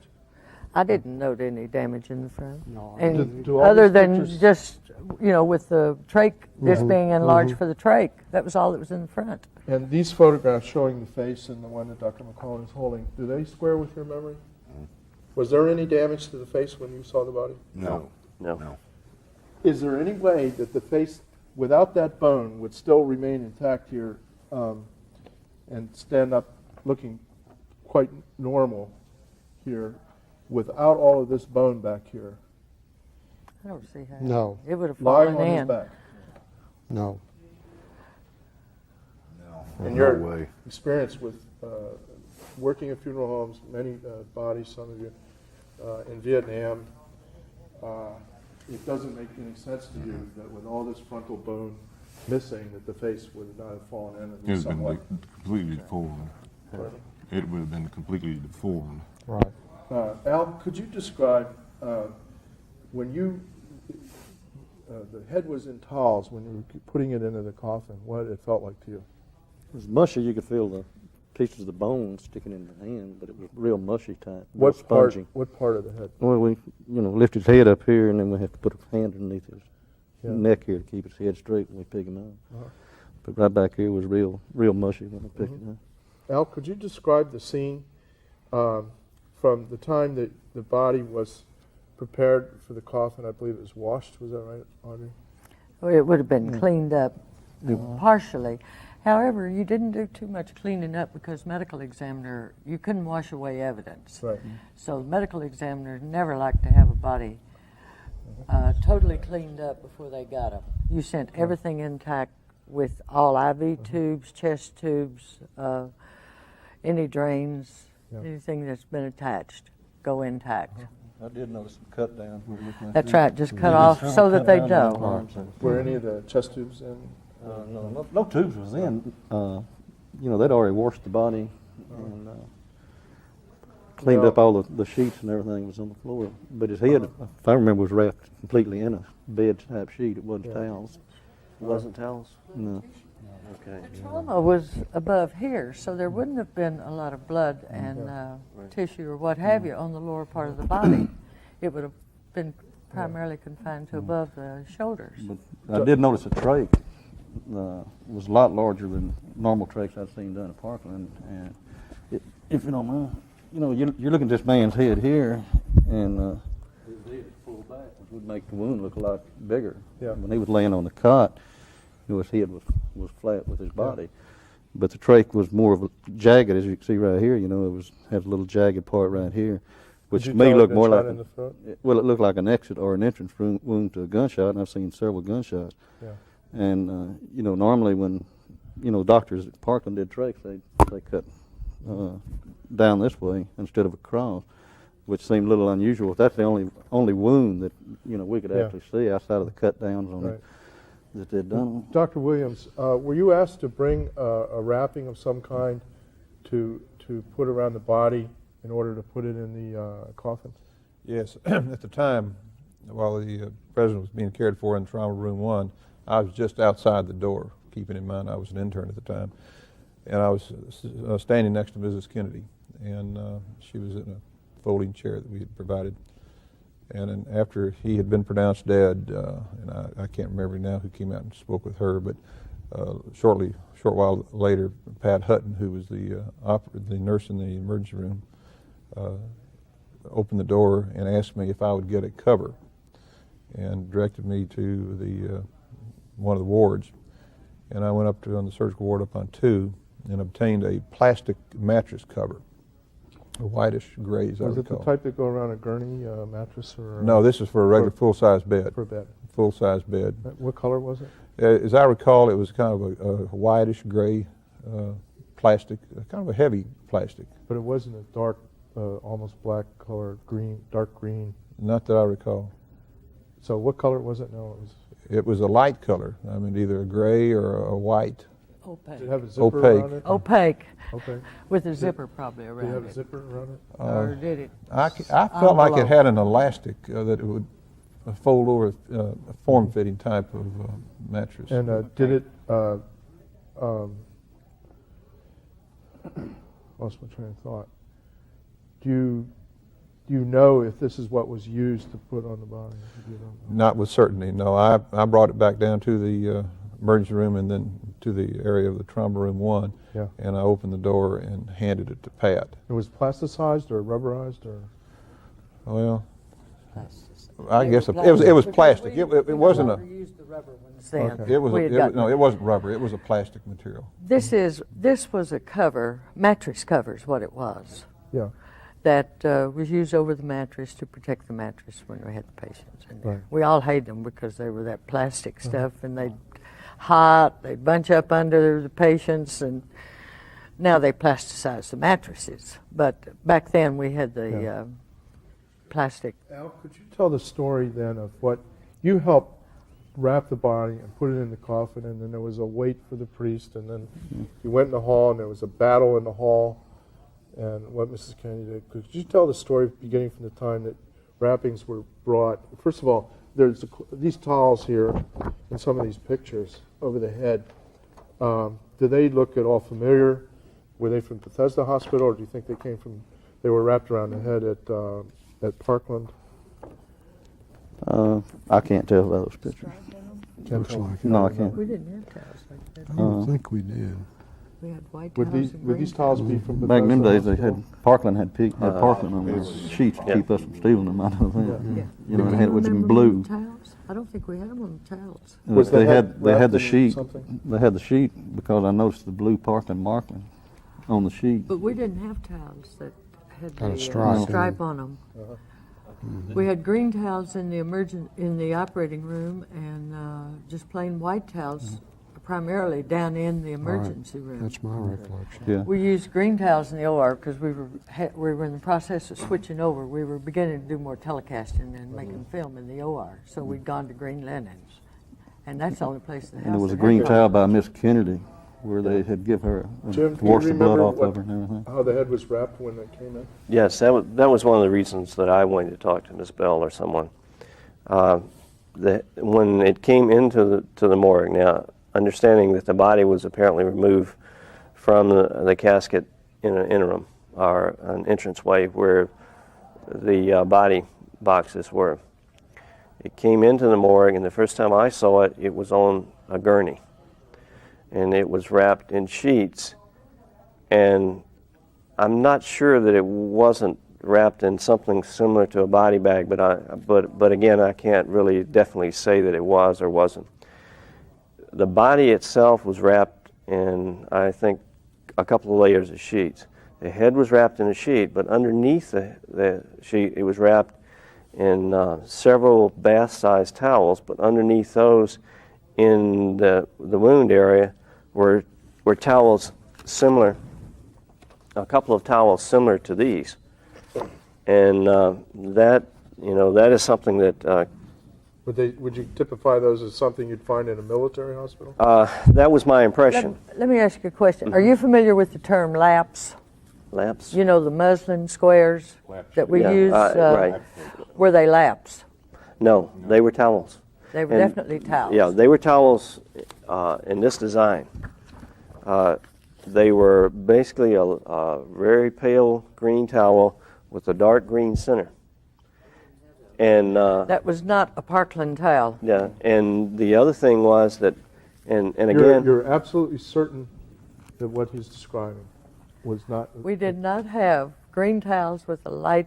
I didn't note any damage in the front. No. And Do all other these than pictures- just, with the trach, this being enlarged for the trach, that was all that was in the front. And these photographs showing the face and the one that Dr. McClellan is holding, do they square with your memory? Was there any damage to the face when you saw the body? No. No. Is there any way that the face, without that bone, would still remain intact here and stand up looking quite normal here without all of this bone back here? I don't see how. No. It would have Lying fallen on his in. back? No. In No your way. experience with working in funeral homes, many bodies, some of you, in Vietnam, it doesn't make any sense to you that with all this frontal bone missing, that the face would not have fallen in at It would least have been somewhat. completely deformed. It would have been completely deformed. Right. Al, could you describe when you, the head was in towels, when you were putting it into the coffin, what it felt like to you? It was mushy. You could feel the pieces of the bone sticking in the hand, but it was real mushy type, real What part, spongy. what part of the head? Well, we, lift his head up here, and then we have to put a hand underneath his neck here to keep his head straight when we pick him up. But right back here was real mushy when I picked it up. Al, could you describe the scene from the time that the body was prepared for the coffin? I believe it was washed. Was that right, Audrey? Well, it would have been cleaned up partially. However, you didn't do too much cleaning up because medical examiner, you couldn't wash away evidence. Right. So the medical examiner never liked to have a body totally cleaned up before they got him. You sent everything intact with all IV tubes, chest tubes, any drains, anything that's been attached, go intact. I did notice some cut down. That's right, just cut off so that they don't. Were any of the chest tubes in? No tubes was in. They'd already washed the body and cleaned up all the sheets and everything was on the floor. But his head, if I remember, was wrapped completely in a bed type sheet. It wasn't towels. It wasn't towels? No. Okay. Trauma was above here, so there wouldn't have been a lot of blood and tissue or what have you on the lower part of the body. It would have been primarily confined to above the shoulders. But I did notice the trach was a lot larger than normal trachs I've seen done in Parkland. And if you don't mind, you're looking at this man's head here, and his head is pulled back, which would make the wound look a lot bigger. Yeah. When he was laying on the cot, his head was flat with his body. But the trach was more of a jagged, as you can see right here. It had a little jagged part right here, which Did to you me tell looked it more got like shot in the throat? it looked like an exit or an entrance wound to a gunshot, and I've seen several gunshots. Yeah. And normally when doctors at Parkland did trachs, they cut down this way instead of across, which seemed a little unusual. That's the only wound that we could actually see outside of the cut downs on it that they'd done. Dr. Williams, were you asked to bring a wrapping of some kind to put around the body in order to put it in the coffin? Yes, at the time, while the president was being cared for in Trauma Room 1, I was just outside the door, keeping in mind I was an intern at the time. And I was standing next to Mrs. Kennedy, and she was in a folding chair that we had provided. And then after he had been pronounced dead, and I can't remember now who came out and spoke with her, but short while later, Pat Hutton, who was the nurse in the emergency room, opened the door and asked me if I would get a cover. and directed me to the one of the wards. And I went up to on the surgical ward up on 2 and obtained a plastic mattress cover, a whitish gray, as I Was it the recall. type that go around a gurney mattress or? No, this is for a regular full-size bed. For a bed. Full-size bed. What color was it? As I recall, it was kind of a whitish gray plastic, kind of a heavy plastic. But it wasn't a dark, almost black color, green, dark green. Not that I recall. So what color was it? No, It was a light color. I mean, either a gray or a white. Opaque. Did it have a zipper Opaque. around it? Opaque. Okay. With a zipper probably Did it around have a it. zipper around it? Or did it? I felt like it Envelope. had an elastic that it would fold over a form-fitting type of mattress. And did it? Lost my train of thought. Do you know if this is what was used to put on the body? You don't know. Not with certainty, no. I brought it back down to the emergency room and then to the area of the trauma room 1, Yeah. and I opened the door and handed it to Pat. It was plasticized or rubberized or? Well, I guess it was plastic. It wasn't a. Used the rubber ones then. Okay. It was We had gotten- no, it wasn't rubber. It was a plastic material. This was a cover, mattress cover is what it was, Yeah. that was used over the mattress to protect the mattress when we had the patients in there. Right. We all hated them because they were that plastic stuff, and they'd bunch up under the patients, and now they plasticize the mattresses. But back then we had the plastic. Al, could you tell the story then of what you helped wrap the body and put it in the coffin, and then there was a wait for the priest, and then you went in the hall, and there was a battle in the hall, and what Mrs. Kennedy did. Could you tell the story beginning from the time that wrappings were brought? First of all, there's these towels here and some of these pictures over the head. Do they look at all familiar? Were they from Bethesda Hospital, or do you think they were wrapped around the head at Parkland? I can't tell by those pictures. Looks like No, I can't. We didn't have towels like that. I don't think we did. We had white Would towels these, and would green these towels be from Bethesda Back in them days, they Hospital? had Parkland had Parkland on those sheets to keep us from stealing them. I know that. Yeah. You know, Do they had it with remember them them blue. towels? I don't think we had them on the towels. Was the They head had the wrapped in sheet. something? They had the sheet because I noticed the blue Parkland marking on the sheet. But we didn't have towels that had Had a the stripe. stripe on them. We had green towels in the operating room, and just plain white towels, primarily down in the emergency room. That's my recollection. Yeah. We used green towels in the OR because we were in the process of switching over. We were beginning to do more telecasting and making film in the OR, so we'd gone to green linens, and that's the only place in the house. And there was a that green had towel by Miss Kennedy where they had give her Jim, to do you wash the blood remember off of her and everything. how the head was wrapped when it came in? Yes, that was one of the reasons that I wanted to talk to Ms. Bell or someone. When it came into the morgue, now understanding that the body was apparently removed from the casket in an interim or an entranceway where the body boxes were. It came into the morgue, and the first time I saw it, it was on a gurney, and it was wrapped in sheets, and I'm not sure that it wasn't wrapped in something similar to a body bag, but again, I can't really definitely say that it was or wasn't. The body itself was wrapped in, I think, a couple of layers of sheets. The head was wrapped in a sheet, but underneath the sheet, it was wrapped in several bath-sized towels, but underneath those in the wound area were towels similar, a couple of towels similar to these. And that is something that Would you typify those as something you'd find in a military hospital? that was my impression. Let me ask you a question. Are you familiar with the term laps? Laps? You know the muslin squares that we Yeah, use? right. Were they laps? No, they were towels. They were And- definitely towels. Yeah, they were towels in this design. They were basically a very pale green towel with a dark green center. And That was not a Parkland towel. yeah, and the other thing was that, and You're, again, you're absolutely certain that what he's describing was not. We did not have green towels with a light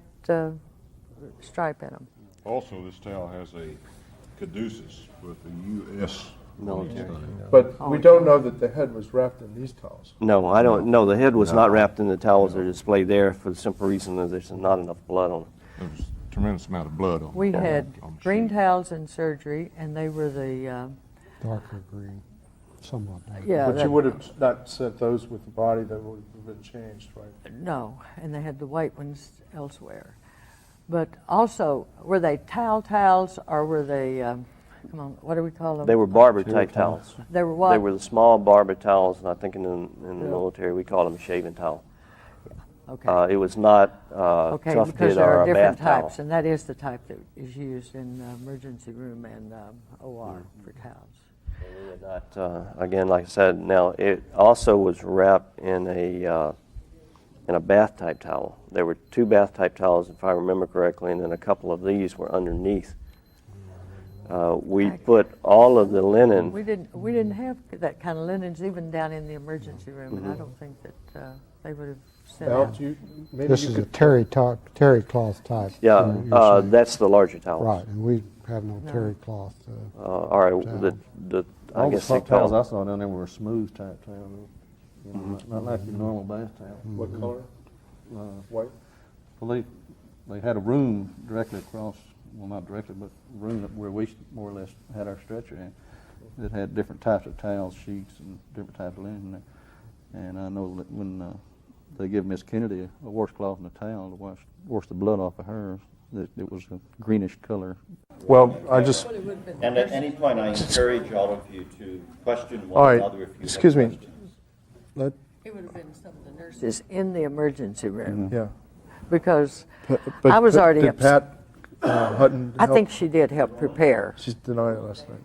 stripe in them. Also, this towel has caduceus with the U.S. Military. But we don't know that the head was wrapped in these towels. No, I don't. No, the head was not wrapped in the towels that are displayed there for the simple reason that there's not enough blood on it. There was a tremendous amount of blood on We on had the green sheet. towels in surgery, and they were the, Darker green, somewhat darker. yeah. But that- you would have not sent those with the body that would have been changed, right? No, and they had the white ones elsewhere. But also, were they towels, or were they, come on, what do we call them? They were barber-type towels. They were what? They were the small barber towels, and I think in the military we call them a shaving towel. Okay. It was not Okay, because tufted there or are a different bath towel. types, and that is the type that is used in the emergency room and OR for towels. We had not, again, like I said, now it also was wrapped in a bath type towel. There were 2 bath type towels, if I remember correctly, and then a couple of these were underneath. We put all of the linen. We didn't have that kind of linens even down in the emergency room, and I Mm-hmm. don't think that they would have sent Al, out. maybe This you is a could, terry cloth type. Yeah, you're saying. that's the larger towels. Right, and we have no terry cloth. All right, I All the guess they towels call I saw down there were a smooth type towel, you know, not like your normal bath towel. what color? White? Well, they had a room directly across, well, not directly, but a room where we more or less had our stretcher in. It had different types of towels, sheets, and different types of linen in there. And I know that when they give Miss Kennedy a washcloth and a towel to wash the blood off of hers, that it was a greenish color. Well, I just, And at any point, I encourage all of you to question all one right, another if you have excuse me. questions. Let, It would have been some of the nurses in the emergency room, yeah. because But- I was but already did upset. Pat Hutton I help? think she did help prepare. She denied it last night.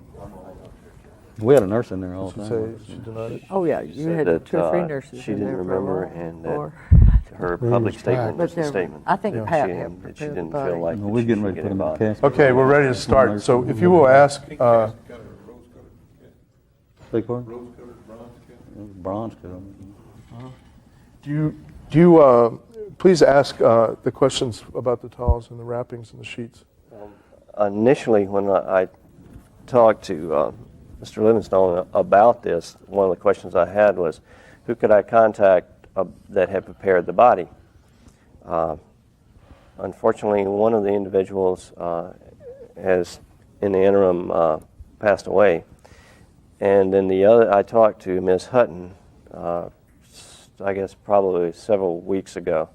We had a nurse in there all She the say time. she denied it. Oh, yeah, you said had that, 2 or 3 nurses she in didn't there for a remember while, and that or- her public statement But was the there- statement. I think Yeah. Pat She- helped that she prepare the didn't body. feel like No, that we're she getting should ready to get put them in the involved. casket. Okay, we're ready to start. So if you will ask, Beg pardon? Bronze color. do you please ask the questions about the towels and the wrappings and the sheets. Initially, when I talked to Mr. Livingstone about this, one of the questions I had was, who could I contact that had prepared the body? Unfortunately, one of the individuals has, in the interim, passed away. And then the other, I talked to Ms. Hutton, I guess probably several weeks ago,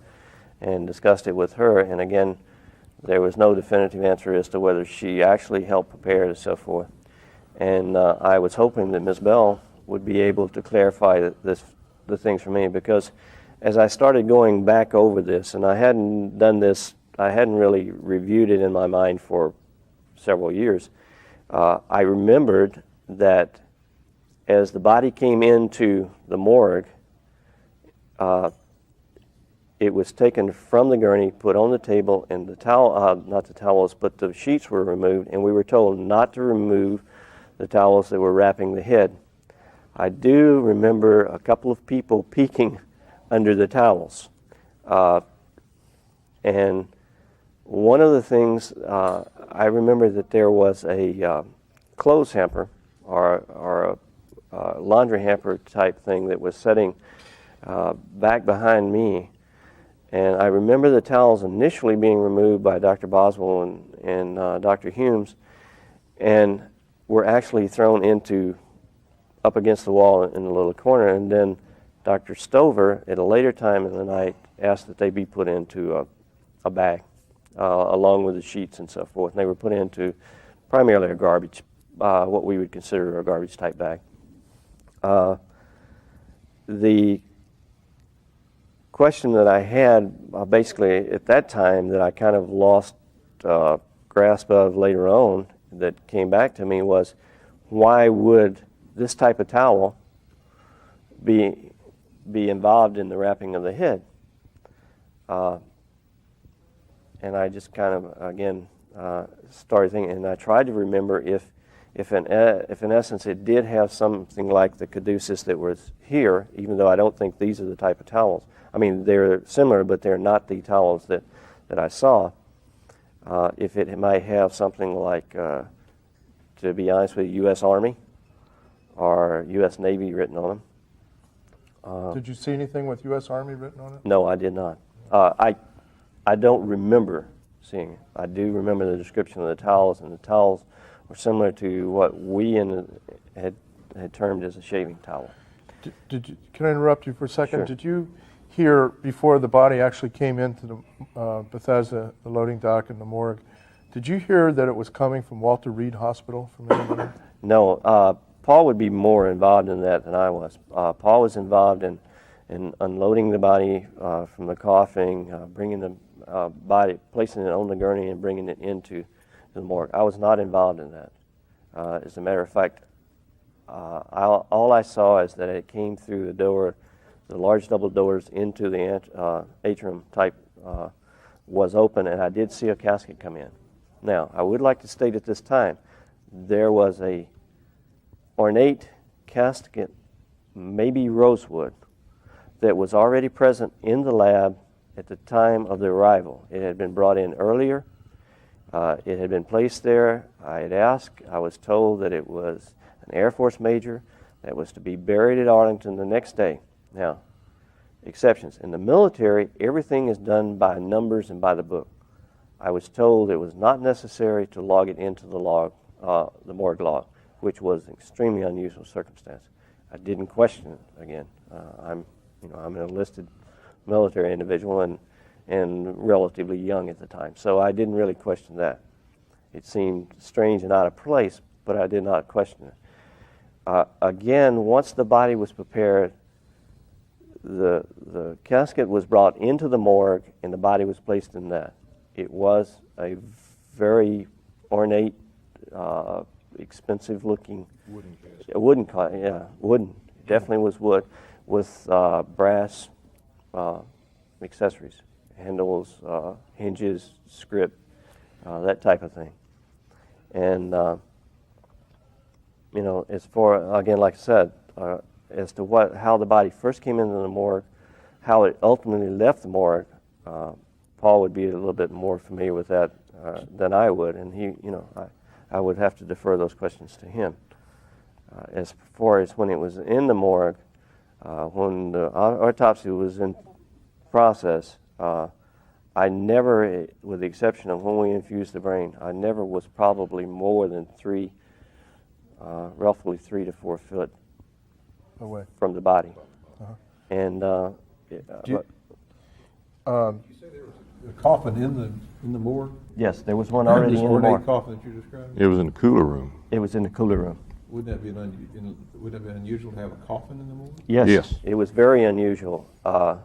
and discussed it with her. And again, there was no definitive answer as to whether she actually helped prepare it and so forth. And I was hoping that Ms. Bell would be able to clarify the things for me, because as I started going back over this, and I hadn't done this, I hadn't really reviewed it in my mind for several years, I remembered that as the body came into the morgue, it was taken from the gurney, put on the table, and the towel, not the towels, but the sheets were removed, and we were told not to remove the towels that were wrapping the head. I do remember a couple of people peeking under the towels. And one of the things, I remember that there was a clothes hamper or a laundry hamper type thing that was sitting back behind me. And I remember the towels initially being removed by Dr. Boswell and Dr. Humes, and were actually thrown up against the wall in the little corner. And then Dr. Stover, at a later time in the night, asked that they be put into a bag, along with the sheets and so forth. And they were put into primarily a garbage, what we would consider a garbage type bag. The question that I had basically at that time that I kind of lost grasp of later on that came back to me was, why would this type of towel be involved in the wrapping of the head? And I just kind of, again, started thinking, and I tried to remember if in essence it did have something like the caduceus that was here, even though I don't think these are the type of towels. I mean, they're similar, but they're not the towels that I saw. If it might have something like to be honest with you, U.S. Army or U.S. Navy written on them. Did you see anything with U.S. Army written on it? No, I did not. I don't remember seeing it. I do remember the description of the towels, and the towels were similar to what we had termed as a shaving towel. Can I interrupt you for a second? Sure. Did you hear, before the body actually came into the Bethesda, the loading dock and the morgue, did you hear that it was coming from Walter Reed Hospital from anybody? No, Paul would be more involved in that than I was. Paul was involved in unloading the body from the coffin, bringing the body, placing it on the gurney and bringing it into the morgue. I was not involved in that. As a matter of fact, all I saw is that it came through the door, the large double doors into the atrium type was open, and I did see a casket come in. Now, I would like to state at this time, there was a ornate casket, maybe rosewood, that was already present in the lab at the time of the arrival. It had been brought in earlier. It had been placed there. I had asked. I was told that it was an Air Force major that was to be buried at Arlington the next day. Now, exceptions. In the military, everything is done by numbers and by the book. I was told it was not necessary to log it into the log, the morgue log, which was an extremely unusual circumstance. I didn't question it again. I'm an enlisted military individual and relatively young at the time, so I didn't really question that. It seemed strange and out of place, but I did not question it. Again, once the body was prepared, the casket was brought into the morgue and the body was placed in that. It was a very ornate, expensive-looking Wooden casket. Wooden. Definitely was wood with brass accessories, handles, hinges, script, that type of thing. And as far, again, like I said, as to how the body first came into the morgue, how it ultimately left the morgue, Paul would be a little bit more familiar with that than I would, and I would have to defer those questions to him. As far as when it was in the morgue, when the autopsy was in process, I never, with the exception of when we infused the brain, I never was probably more than roughly 3 to 4 foot away from the body. Uh-huh. And Did you say there was a coffin in the morgue? yes, there was one already This in the ornate morgue. coffin that you described? It was in the cooler room. It was in the cooler room. Wouldn't that be unusual to have a coffin in the morgue? Yes. It was very unusual. But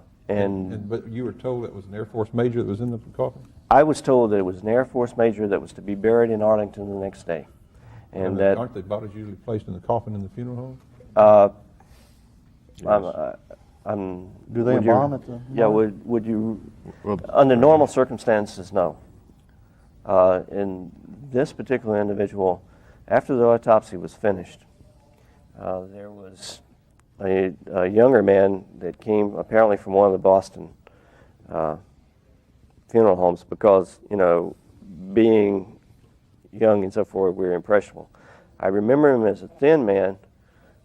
you were told it was an Air Force major that was in the coffin? I was told that it was an Air Force major that was to be buried in Arlington the next day. And that, aren't the bodies usually placed in the coffin in the funeral home? Do they embalm at the Yeah, would you, Well, under normal circumstances, no. In this particular individual, after the autopsy was finished, there was a younger man that came apparently from one of the Boston funeral homes because, being young and so forth, we were impressionable. I remember him as a thin man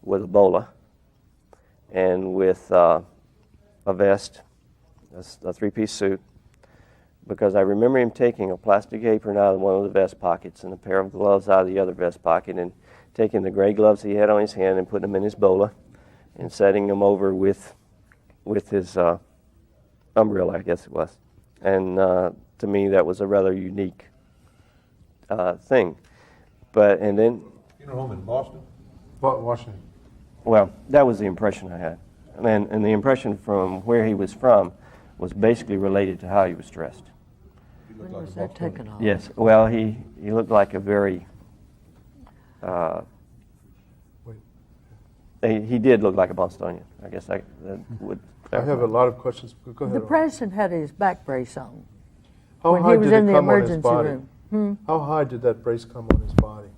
with a bola and with a vest, a three-piece suit, because I remember him taking a plastic apron out of one of the vest pockets and a pair of gloves out of the other vest pocket and taking the gray gloves he had on his hand and putting them in his bola and setting them over with his umbrella, I guess it was. And to me, that was a rather unique thing. And then... Funeral home in Boston? Washington. Well, that was the impression I had. And the impression from where he was from was basically related to how he was dressed. When was that taken off? Yes, well, he looked like a very... he did look like a Bostonian. I guess that would... I have a lot of questions. Go ahead. The president had his back brace on How when high he was did in it the come on his emergency body? room. How high did that brace come on his body?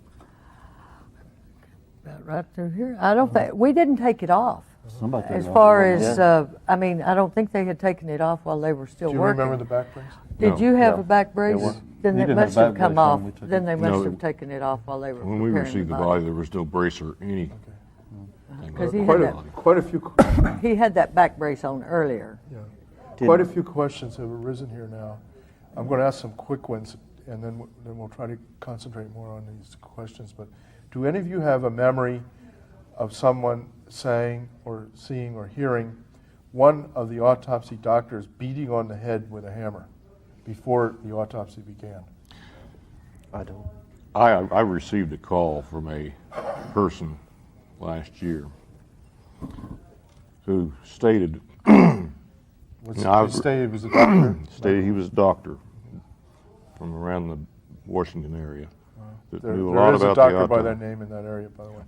About right through here. I don't think we didn't take it off. Somebody took As it off far the wall. as, I mean, I don't think they had taken it off while they were still Do you working. remember the back brace? Did you have No. a back brace? was. Then He it didn't have must a have back come brace on, off. we took Then it. they must No. have taken it off while they were When we preparing received the body, there was no brace or any. Because he Quite had a, quite a few, He had that back brace on earlier. yeah. Did- Quite a few questions have arisen here now. I'm going to ask some quick ones, and then we'll try to concentrate more on these questions. But do any of you have a memory of someone saying or seeing or hearing one of the autopsy doctors beating on the head with a hammer before the autopsy began? I don't. I received a call from a person last year who stated Was, No, I've- they stated it was a doctor? stated he was a doctor from around the Washington area that There, knew a there lot is a about doctor the by autopsy, that name in that area, by the way.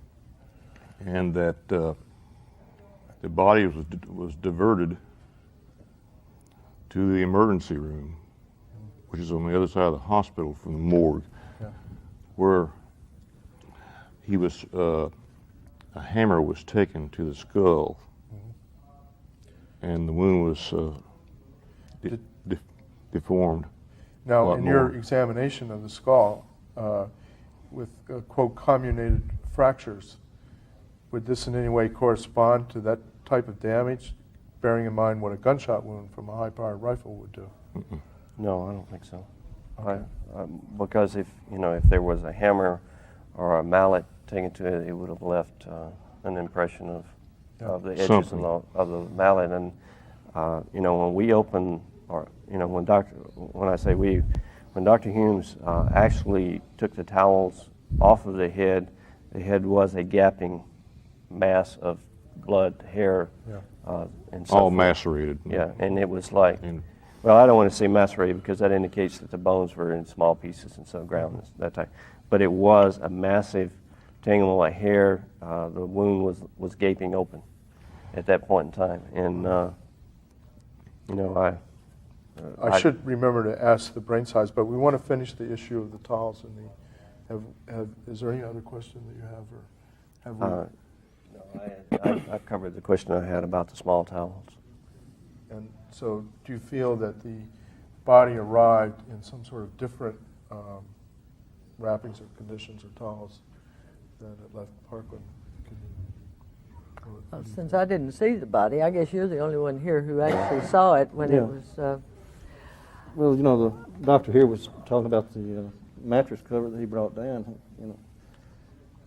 and that the body was diverted to the emergency room, which is on the other side of the hospital from the morgue, Yeah. where he was a hammer was taken to the skull, and the wound was deformed. Now, lot in your more. examination of the skull, with quote comminuted fractures, would this in any way correspond to that type of damage, bearing in mind what a gunshot wound from a high-powered rifle would do? No, I don't think so. Okay. Because if there was a hammer or a mallet taken to it, it would have left an impression of the edges Something. of the mallet. And when we open, or when I say we, when Dr. Humes actually took the towels off of the head was a gaping mass of blood, hair, Yeah. and so All forth. macerated. Yeah, and it was like, And well, I don't want to say macerated because that indicates that the bones were in small pieces and so ground that type. But it was a massive tangle of hair. The wound was gaping open at that point in time, and I should remember to ask the brain size, but we want to finish the issue of the towels and the. Is there any other question that you have, or have we? No, I covered the question I had about the small towels. And so, do you feel that the body arrived in some sort of different wrappings or conditions or towels than it left Parkland? Well, since I didn't see the body, I guess you're the only one here who actually saw it when Yeah. it was. Well, the doctor here was talking about the mattress cover that he brought down.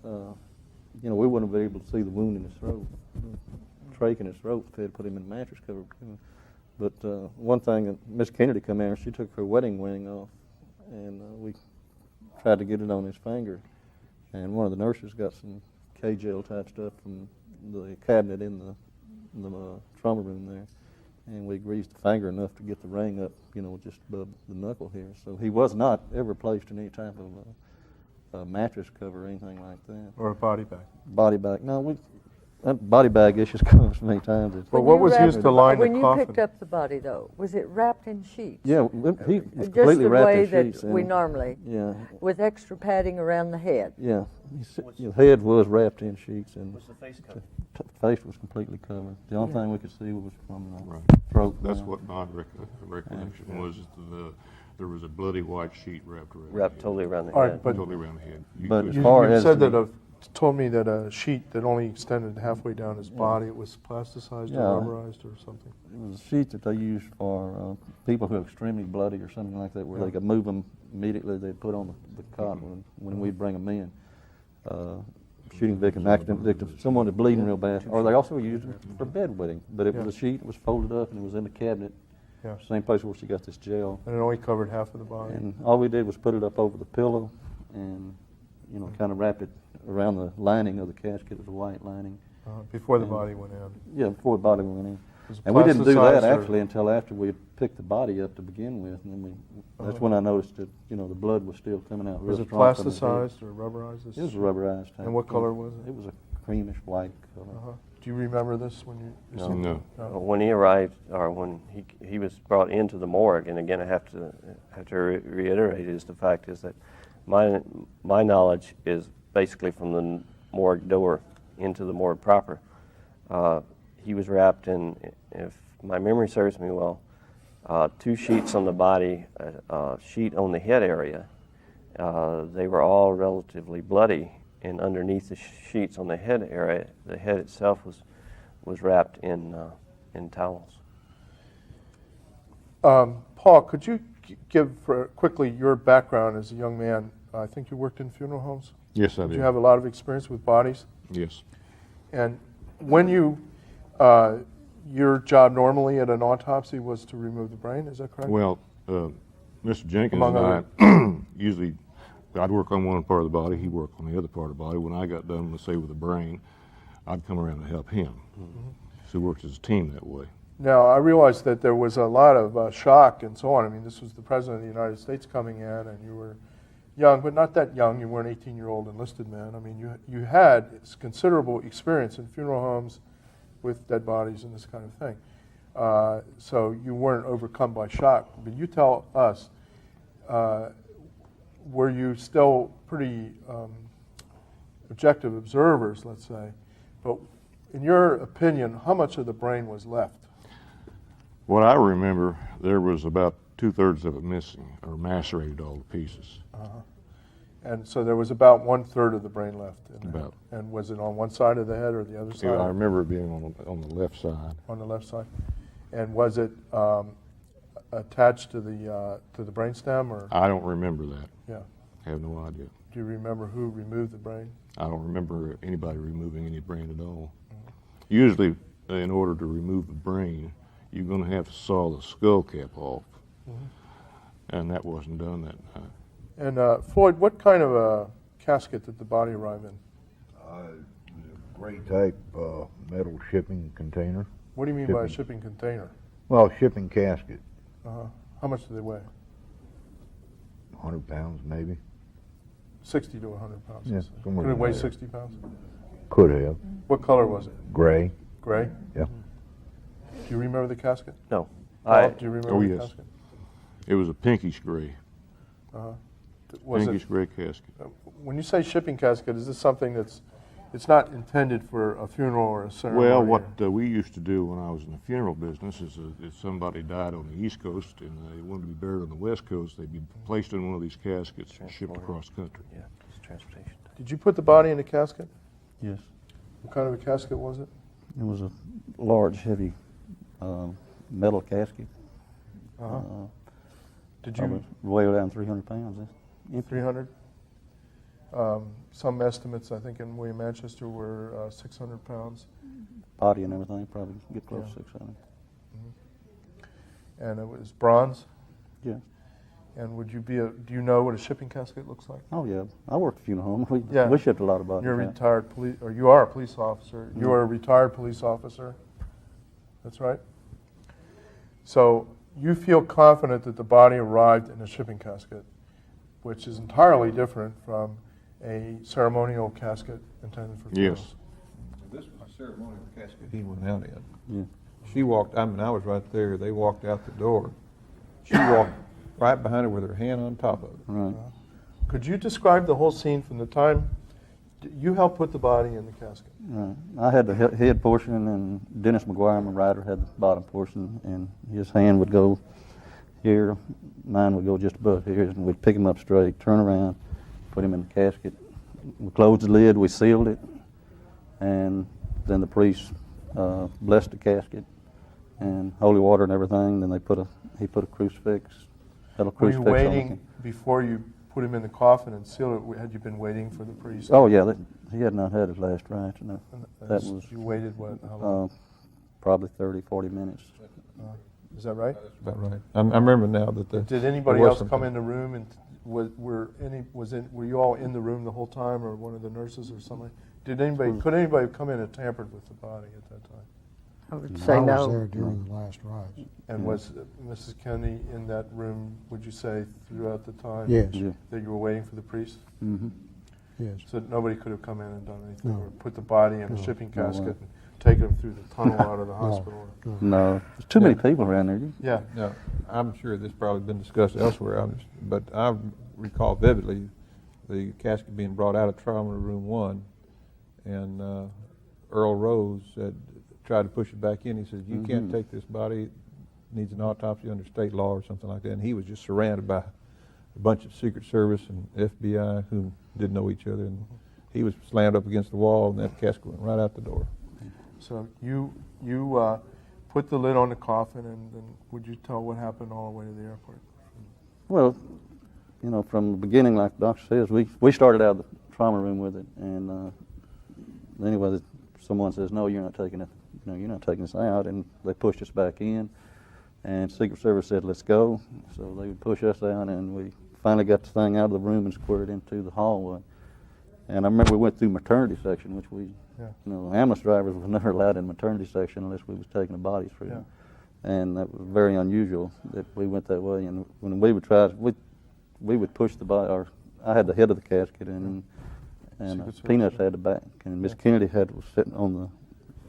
We wouldn't have been able to see the wound in his throat, trach in his throat if they had put him in a mattress cover. But one thing, Miss Kennedy come in, she took her wedding ring off, and we tried to get it on his finger. And one of the nurses got some K-gel type stuff from the cabinet in the trauma room there, and we greased the finger enough to get the ring up, just above the knuckle here. So he was not ever placed in any type of a mattress cover or anything like that. Or a body bag? Body bag. No, that body bag issue's come so many times. But When what you was wrapped used to line the When you coffin? picked up the body, though, was it wrapped in sheets? Yeah, he was Just completely the wrapped way in that sheets. we and- normally, Yeah, with extra padding around the head. yeah. His head was wrapped in sheets, and Was the face covered? face was completely covered. The only thing we could see was from the Right. throat. That's down. what my recollection was. Is there was a bloody white sheet wrapped around. Wrapped the totally head. around the All right, head. but Totally around the head. But could- as far you as said the- that told me that a sheet that only extended halfway down his body, it was plasticized Yeah. or rubberized or something. It was a sheet that they used for people who are extremely bloody or something like that, where they could move them immediately. They'd put on the cot when we'd bring them in. Shooting victims, accident victims, someone that's bleeding real bad. Or they also used it for bedwetting, but it was a sheet, it was folded up, and it was in the cabinet, Yeah. same place where she got this gel. And it only covered half of the body. And all we did was put it up over the pillow and, kind of wrap it around the lining of the casket. It was a white lining. Before the and- body went in. Yeah, before the body went in. Was it And we didn't do that plasticized or- actually until after we had picked the body up to begin with, and then that's when I noticed that, the blood was still coming out real Was it strong from his head. plasticized or rubberized? It was a rubberized type. And what color was it? It was a creamish white color. Do you remember this when you? No. received it? Well, when he arrived, or when he was brought into the morgue, and again I have to reiterate is the fact is that my knowledge is basically from the morgue door into the morgue proper. he was wrapped in, if my memory serves me well, 2 sheets on the body, a sheet on the head area. They were all relatively bloody, and underneath the sheets on the head area, the head itself was wrapped in towels. Paul, could you give quickly your background as a young man? I think you worked in funeral homes. Yes, I Did did. you have a lot of experience with bodies? Yes. And when you, your job normally at an autopsy was to remove the brain, is that correct? Well, Mr. Jenkins Among and I usually, I'd work on one part of the body, he'd work on the other part of the body. When I got done, let's say, with the brain, I'd come around and help him. So we worked as a team that way. Now, I realized that there was a lot of shock and so on. I mean, this was the President of the United States coming in, and you were young, but not that young. You were an 18-year-old enlisted man. I mean, you had considerable experience in funeral homes with dead bodies and this kind of thing. So you weren't overcome by shock. But you tell us, were you still pretty objective observers, let's say, but in your opinion, how much of the brain was left? What I remember, there was about 2/3 of it missing, or macerated all the pieces. And so there was about 1/3 of the brain left. About. And was it on one side of the head or the other side? Yeah, I remember it being on the left side. On the left side. And was it attached to the brainstem, or? I don't remember that. Yeah. I have no idea. Do you remember who removed the brain? I don't remember anybody removing any brain at all. Usually, in order to remove the brain, you're going to have to saw the skull cap off. And that wasn't done that night. And Floyd, what kind of a casket did the body arrive in? Gray type metal shipping container. What do you mean by a shipping container? Well, shipping casket. How much do they weigh? 100 pounds maybe. 60 to 100 pounds. Yeah, somewhere Could it in weigh there. 60 pounds? Could have. What color was it? Gray. Gray? Yeah. Do you remember the casket? No. Paul, do you remember Oh, the yes. casket? It was a pinkish gray. Was Pinkish it, gray casket. when you say shipping casket, is this something it's not intended for a funeral or a ceremony? Well, what we used to do when I was in the funeral business is if somebody died on the East Coast and they wanted to be buried on the West Coast, they'd be placed in one of these caskets and shipped across country. Yeah, it's transportation. Did you put the body in a casket? Yes. What kind of a casket was it? It was a large, heavy metal casket. Did Probably you, weigh down 300 pounds. Empty. 300? Some estimates, I think, in William Manchester were 600 pounds. Body and everything, probably get close Yeah. to 600. And it was bronze? Yeah. And would you do you know what a shipping casket looks like? Oh, yeah. I worked at a funeral home. Yeah. We shipped a lot of bodies. You're a out. retired police, or you are a police officer. You are a retired police officer. That's right. So you feel confident that the body arrived in a shipping casket, which is entirely different from a ceremonial casket intended for funerals. Yes. This was a ceremonial casket he went out in. Yeah. She walked, I mean, I was right there. They walked out the door. She walked right behind her with her hand on top of it. Right. Could you describe the whole scene from the time you helped put the body in the casket? Right. I had the head portion, and Dennis McGuire, my writer, had the bottom portion, and his hand would go here, mine would go just above here, and we'd pick him up straight, turn around, put him in the casket. We closed the lid, we sealed it, and then the priest blessed the casket and holy water and everything. Then he put a crucifix, had a Were crucifix you on waiting it. before you put him in the coffin and sealed it? Had you been waiting for the priest? Oh yeah, he had not had his last rites. No. That was You waited what? How long? probably 30, 40 minutes. Is that right? That's about right. I remember now that the. Did anybody there else was come something. in the room, and were you all in the room the whole time, or one of the nurses or somebody? Could anybody have come in and tampered with the body at that time? I would I say was no. there during the last rites. And was Mrs. Kennedy in that room, would you say, throughout the time Yes, Yeah. that you were waiting for the priest? Mm-hmm. yes. So nobody could have come in and done anything, No. or put the body in a No. shipping No way. casket and taken him through the tunnel out of the hospital? No, there's too many people around there. Yeah. No, I'm sure this probably been discussed elsewhere, but I recall vividly the casket being brought out of trauma room 1, and Earl Rose said, tried to push it back in. He said, "You can't take this body. It needs an autopsy under state law or something like that." And he was just surrounded by a bunch of Secret Service and FBI who didn't know each other, and he was slammed up against the wall, and that casket went right out the door. So you put the lid on the coffin, and then would you tell what happened all the way to the airport? Well, you know, from the beginning, like the doctor says, we started out of the trauma room with it, and anyway, someone says, "No, you're not taking it. You know, you're not taking this out," and they pushed us back in, and Secret Service said, "Let's go." So they would push us out, and we finally got the thing out of the room and squirted into the hallway. And I remember we went through maternity section, which we, you know, ambulance drivers were never allowed in maternity section unless we was taking the bodies through. Yeah. And that was very unusual that we went that way. And when we would try, we would push the body, or I had the head of the casket, and Peanuts had the back, and Miss Kennedy was sitting on the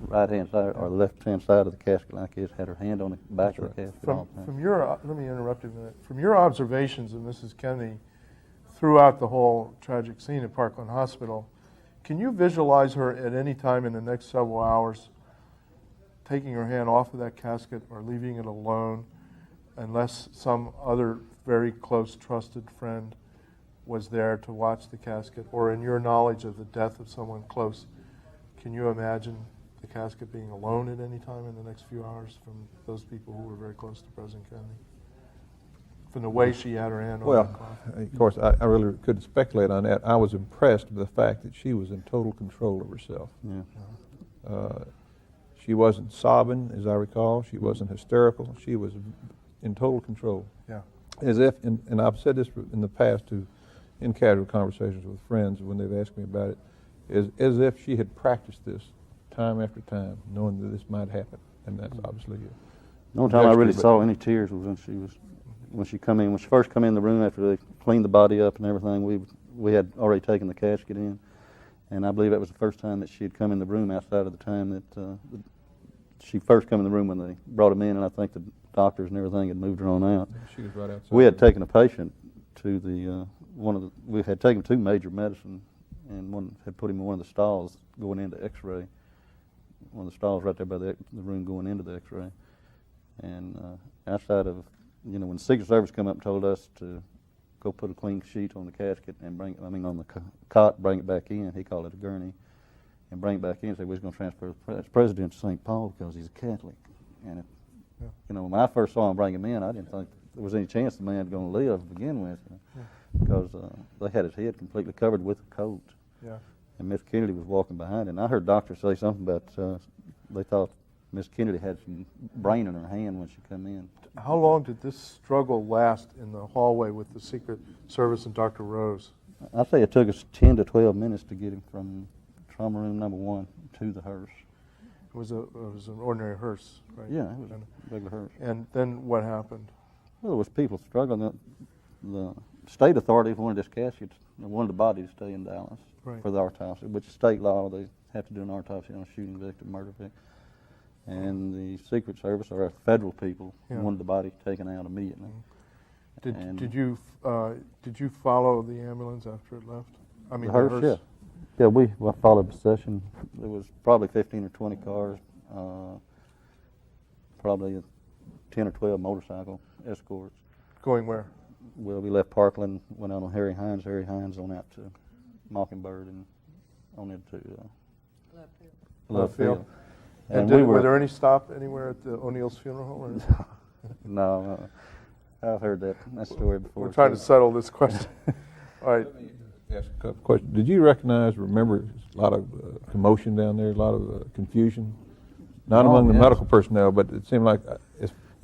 right-hand side or the left-hand side of the casket like this, had her hand on the back of the casket. From your, let me interrupt you a minute. From your observations of Mrs. Kennedy throughout the whole tragic scene at Parkland Hospital, can you visualize her at any time in the next several hours taking her hand off of that casket or leaving it alone unless some other very close, trusted friend was there to watch the casket? Or in your knowledge of the death of someone close, can you imagine the casket being alone at any time in the next few hours from those people who were very close to President Kennedy? From the way she had her hand on that coffin. Of course, I really couldn't speculate on that. I was impressed with the fact that she was in total control of herself. Yeah. She wasn't sobbing, as I recall. She wasn't hysterical. She was in total control. Yeah. As if, and I've said this in the past in casual conversations with friends when they've asked me about it, as if she had practiced this time after time, knowing that this might happen, and that's obviously it. The only time I really saw any tears was when she first come in the room after they cleaned the body up and everything. We had already taken the casket in, and I believe that was the first time that she had come in the room outside of the time that she first come in the room when they brought him in, and I think the doctors and everything had moved her on out. She was right outside. We had taken a patient to the we had taken 2 major medicine, and one had put him in one of the stalls going into X-ray. One of the stalls right there by the room going into the X-ray, and outside of, you know, when the Secret Service come up and told us to go put a clean sheet on the casket and on the cot, bring it back in. He called it a gurney, and bring it back in and say we was going to transfer the president to St. Paul because he's a Catholic. And you know, when I first saw him bring him in, I didn't think there was any chance the man was going to live to begin with, because they had his head completely covered with a coat. Yeah. And Miss Kennedy was walking behind, and I heard doctors say something about they thought Miss Kennedy had some brain in her hand when she come in. How long did this struggle last in the hallway with the Secret Service and Dr. Rose? I say it took us 10 to 12 minutes to get him from trauma room number 1 to the hearse. It was an ordinary hearse, right? Yeah, it was a regular hearse. And then what happened? Well, there was people struggling. The state authorities wanted this casket, wanted the body to stay in Dallas for the autopsy, which is state law. They have to do an autopsy on a shooting victim, murder victim. And the Secret Service, or federal people, wanted the body taken out immediately. Did you follow the ambulance after it left? I mean, the hearse. Yeah, we followed the procession. There was probably 15 or 20 cars, probably 10 or 12 motorcycle escorts. Going where? Well, we left Parkland, went out on Harry Hines on out to Mockingbird, and on into Love Field. And were there any stop anywhere at the O'Neill's funeral home? Or? No, I've heard that story before. We're trying to settle this question. All right. Let me ask a couple questions. Did you remember a lot of commotion down there, a lot of confusion? Not among the medical personnel, but it seemed like,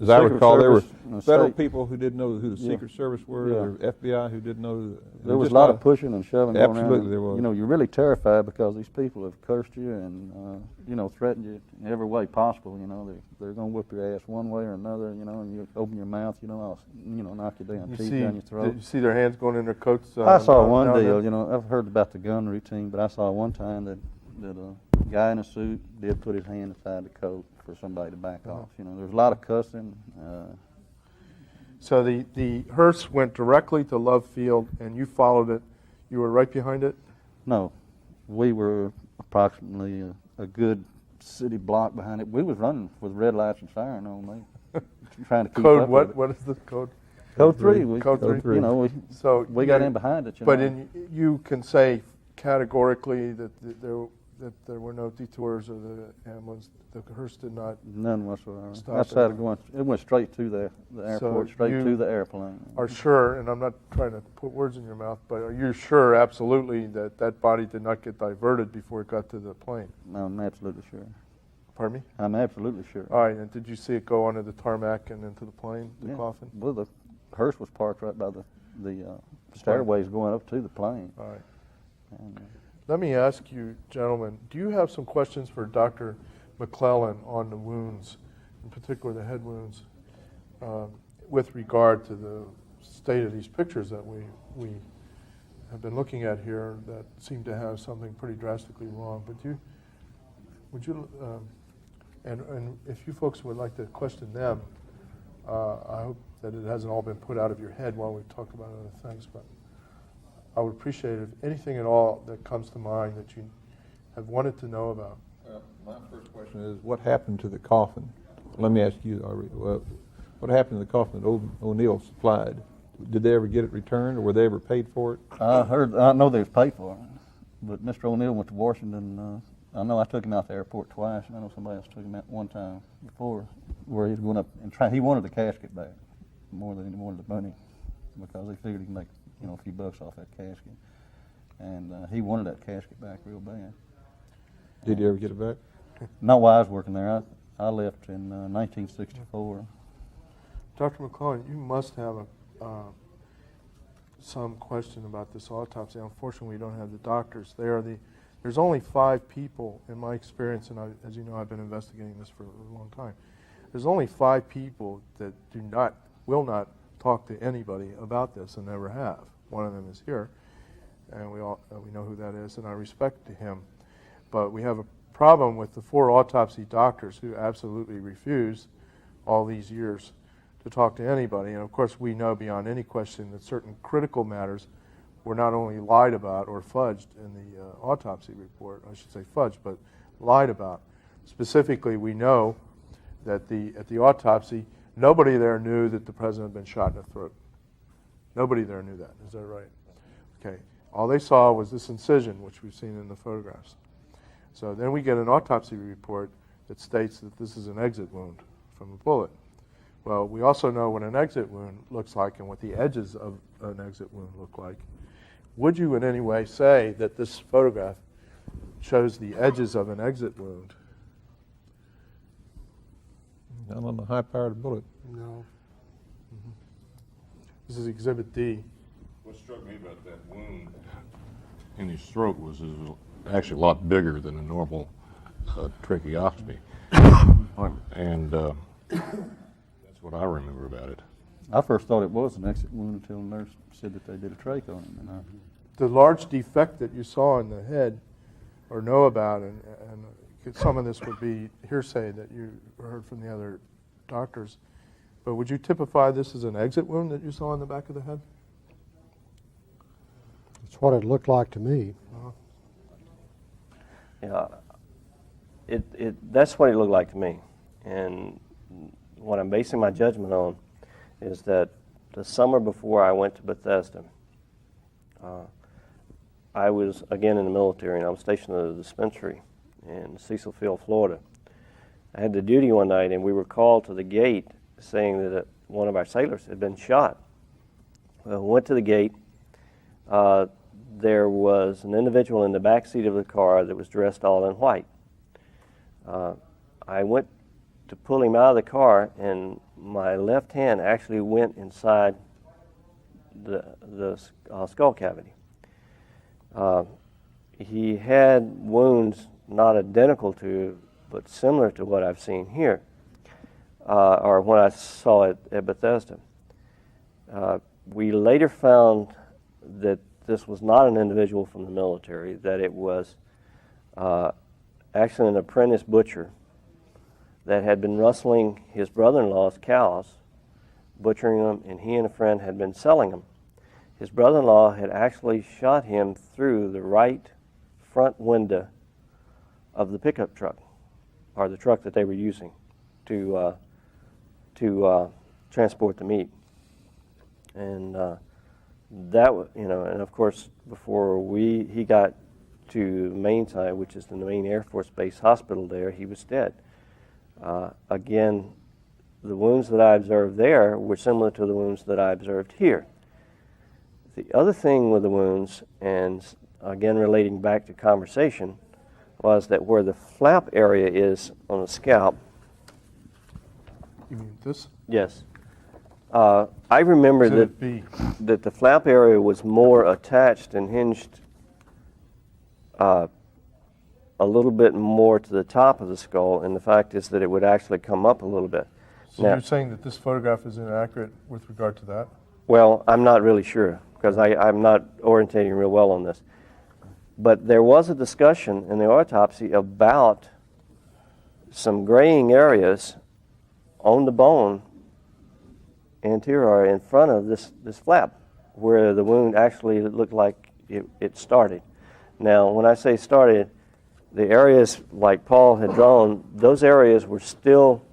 as I recall, there were federal people who didn't know who the Secret Service were, or FBI who didn't know. There was a lot of pushing and shoving going on. Absolutely, there was. You know, you're really terrified because these people have cursed you and, you know, threatened you in every way possible. You know, they're going to whip your ass one way or another, you know, and you open your mouth, you know, I'll knock you down, teeth down your throat. Did you see their hands going in their coats? I saw one deal, you know, I've heard about the gun routine, but I saw one time that a guy in a suit did put his hand inside the coat for somebody to back off. You know, there's a lot of cussing. So the hearse went directly to Love Field, and you followed it. You were right behind it? No, we were approximately a good city block behind it. We was running with red lights and siren on me, trying to keep Code up what? with it. What is the code? Code 3. We, Code 3. You know, So we got in behind it. You But know. you can say categorically that there were no detours or the ambulance, the hearse did not. None whatsoever. Stop Outside it. of going, it went straight to the airport, straight you to the airplane. Are sure, and I'm not trying to put words in your mouth, but are you sure absolutely that that body did not get diverted before it got to the plane? I'm absolutely sure. Pardon me? I'm absolutely sure. All right, and did you see it go onto the tarmac and into the plane, the coffin? Well, the hearse was parked right by the stairways going up to the plane. All right. And, Let me ask you, gentlemen, do you have some questions for Dr. McClelland on the wounds, in particular the head wounds, with regard to the state of these pictures that we have been looking at here that seem to have something pretty drastically wrong? But would you, and if you folks would like to question them, I hope that it hasn't all been put out of your head while we talk about other things, but I would appreciate if anything at all that comes to mind that you have wanted to know about. My first question is, what happened to the coffin? Let me ask you, what happened to the coffin that O'Neill supplied? Did they ever get it returned, or were they ever paid for it? I know they was paid for it, but Mr. O'Neill went to Washington. I know I took him out to the airport twice, and I know somebody else took him out one time before, where he was going up and try. He wanted the casket back more than he wanted the money, because he figured he could make a few bucks off that casket, and he wanted that casket back real bad. Did he ever get it back? Not while I was working there. I left in 1964. Dr. McClelland, you must have some question about this autopsy. Unfortunately, we don't have the doctors. There's only 5 people in my experience, and as you know, I've been investigating this for a long time. There's only 5 people that will not talk to anybody about this and never have. One of them is here, and we know who that is, and I respect him. But we have a problem with the 4 autopsy doctors who absolutely refuse all these years to talk to anybody. And of course, we know beyond any question that certain critical matters were not only lied about or fudged in the autopsy report, I should say fudged, but lied about. Specifically, we know that at the autopsy, nobody there knew that the president had been shot in the throat. Nobody there knew that. Is that right? Okay. All they saw was this incision, which we've seen in the photographs. So then we get an autopsy report that states that this is an exit wound from a bullet. Well, we also know what an exit wound looks like and what the edges of an exit wound look like. Would you in any way say that this photograph shows the edges of an exit wound? Not on the high-powered bullet. No. This is Exhibit D. What struck me about that wound in his throat was it was actually a lot bigger than a normal tracheostomy. And that's what I remember about it. I first thought it was an exit wound until the nurse said that they did a trach on him. And The large defect that you saw in the head or know about, and some of this would be hearsay that you heard from the other doctors, but would you typify this as an exit wound that you saw in the back of the head? It's what it looked like to me. Yeah, that's what it looked like to me. And what I'm basing my judgment on is that the summer before I went to Bethesda, I was again in the military, and I was stationed at a dispensary in Cecil Field, Florida. I had the duty one night, and we were called to the gate saying that one of our sailors had been shot. Well, we went to the gate. There was an individual in the back seat of the car that was dressed all in white. I went to pull him out of the car, and my left hand actually went inside the skull cavity. He had wounds not identical to, but similar to what I've seen here, or when I saw it at Bethesda. We later found that this was not an individual from the military, that it was actually an apprentice butcher that had been rustling his brother-in-law's cows, butchering them, and he and a friend had been selling them. His brother-in-law had actually shot him through the right front window of the pickup truck. or the truck that they were using to transport the meat. And and of course, before he got to Maine side, which is the Maine Air Force Base Hospital there, he was dead. Again, the wounds that I observed there were similar to the wounds that I observed here. The other thing with the wounds, and again relating back to conversation, was that where the flap area is on the scalp. You mean this? Yes. I remember that the flap area was more attached and hinged a little bit more to the top of the skull, and the fact is that it would actually come up a little bit. So now, you're saying that this photograph is inaccurate with regard to that? Well, I'm not really sure, because I'm not orientating real well on this. But there was a discussion in the autopsy about some graying areas on the bone anterior in front of this flap, where the wound actually looked like it started. Now, when I say started, the areas like Paul had drawn, those areas were still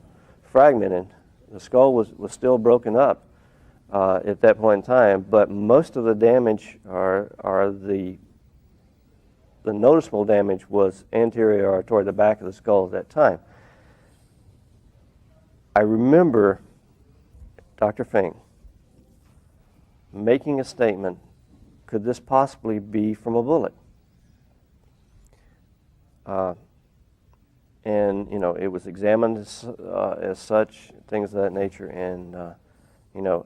fragmented. The skull was still broken up at that point in time, but most of the damage the noticeable damage was anterior or toward the back of the skull at that time. I remember Dr. Fink making a statement, could this possibly be from a bullet? And, it was examined as such, things of that nature. And,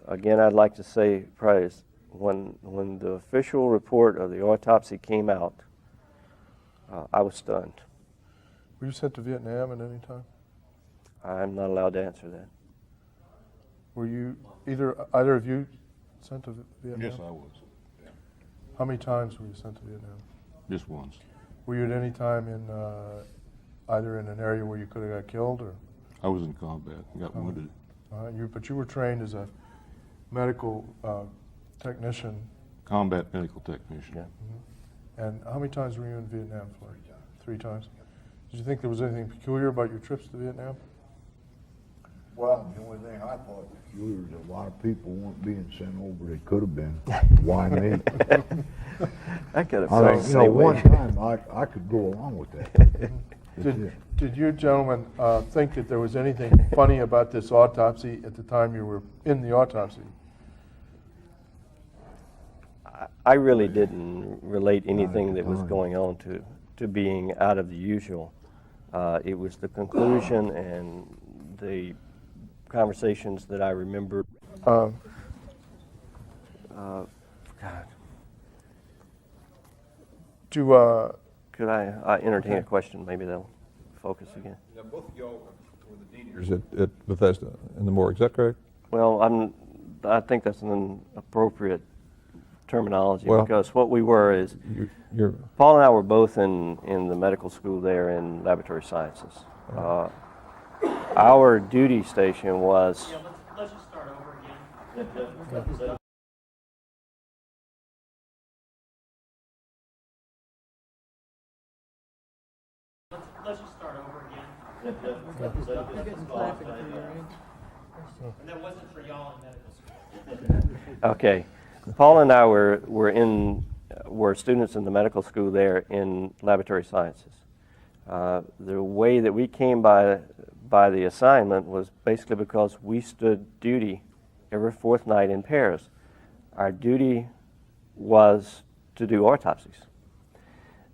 again, I'd like to say, praise, when the official report of the autopsy came out, I was stunned. Were you sent to Vietnam at any time? I'm not allowed to answer that. Were you, either of you sent to Vietnam? Yes, I was. Yeah. How many times were you sent to Vietnam? Just once. Were you at any time in either in an area where you could have got killed, or? I was in combat and got wounded. But you were trained as a medical technician. Combat medical technician. Yeah. Mm-hmm. And how many times were you in Vietnam for? 3 times. Did you think there was anything peculiar about your trips to Vietnam? Well, the only thing I thought peculiar is a lot of people weren't being sent over. They could have been. Why me? I could have I felt mean, the same way. one time I could go along with that. Did you gentlemen think that there was anything funny about this autopsy at the time you were in the autopsy? I really didn't relate anything that was going on to being out of the usual. It was the conclusion and the conversations that I remember. God. Could I entertain a question? Maybe that'll focus again. Now, both of y'all were the DNRs at Bethesda in the morgue. Is that correct? Well, I think that's an appropriate terminology, Well, because what we were is Paul and I were both in the medical school there in laboratory sciences. Our duty station was. Yeah, let's just start over again. Let's just start over again. And that wasn't for y'all in medical school. Okay, Paul and I were students in the medical school there in laboratory sciences. The way that we came by the assignment was basically because we stood duty every 4th night in pairs. Our duty was to do autopsies,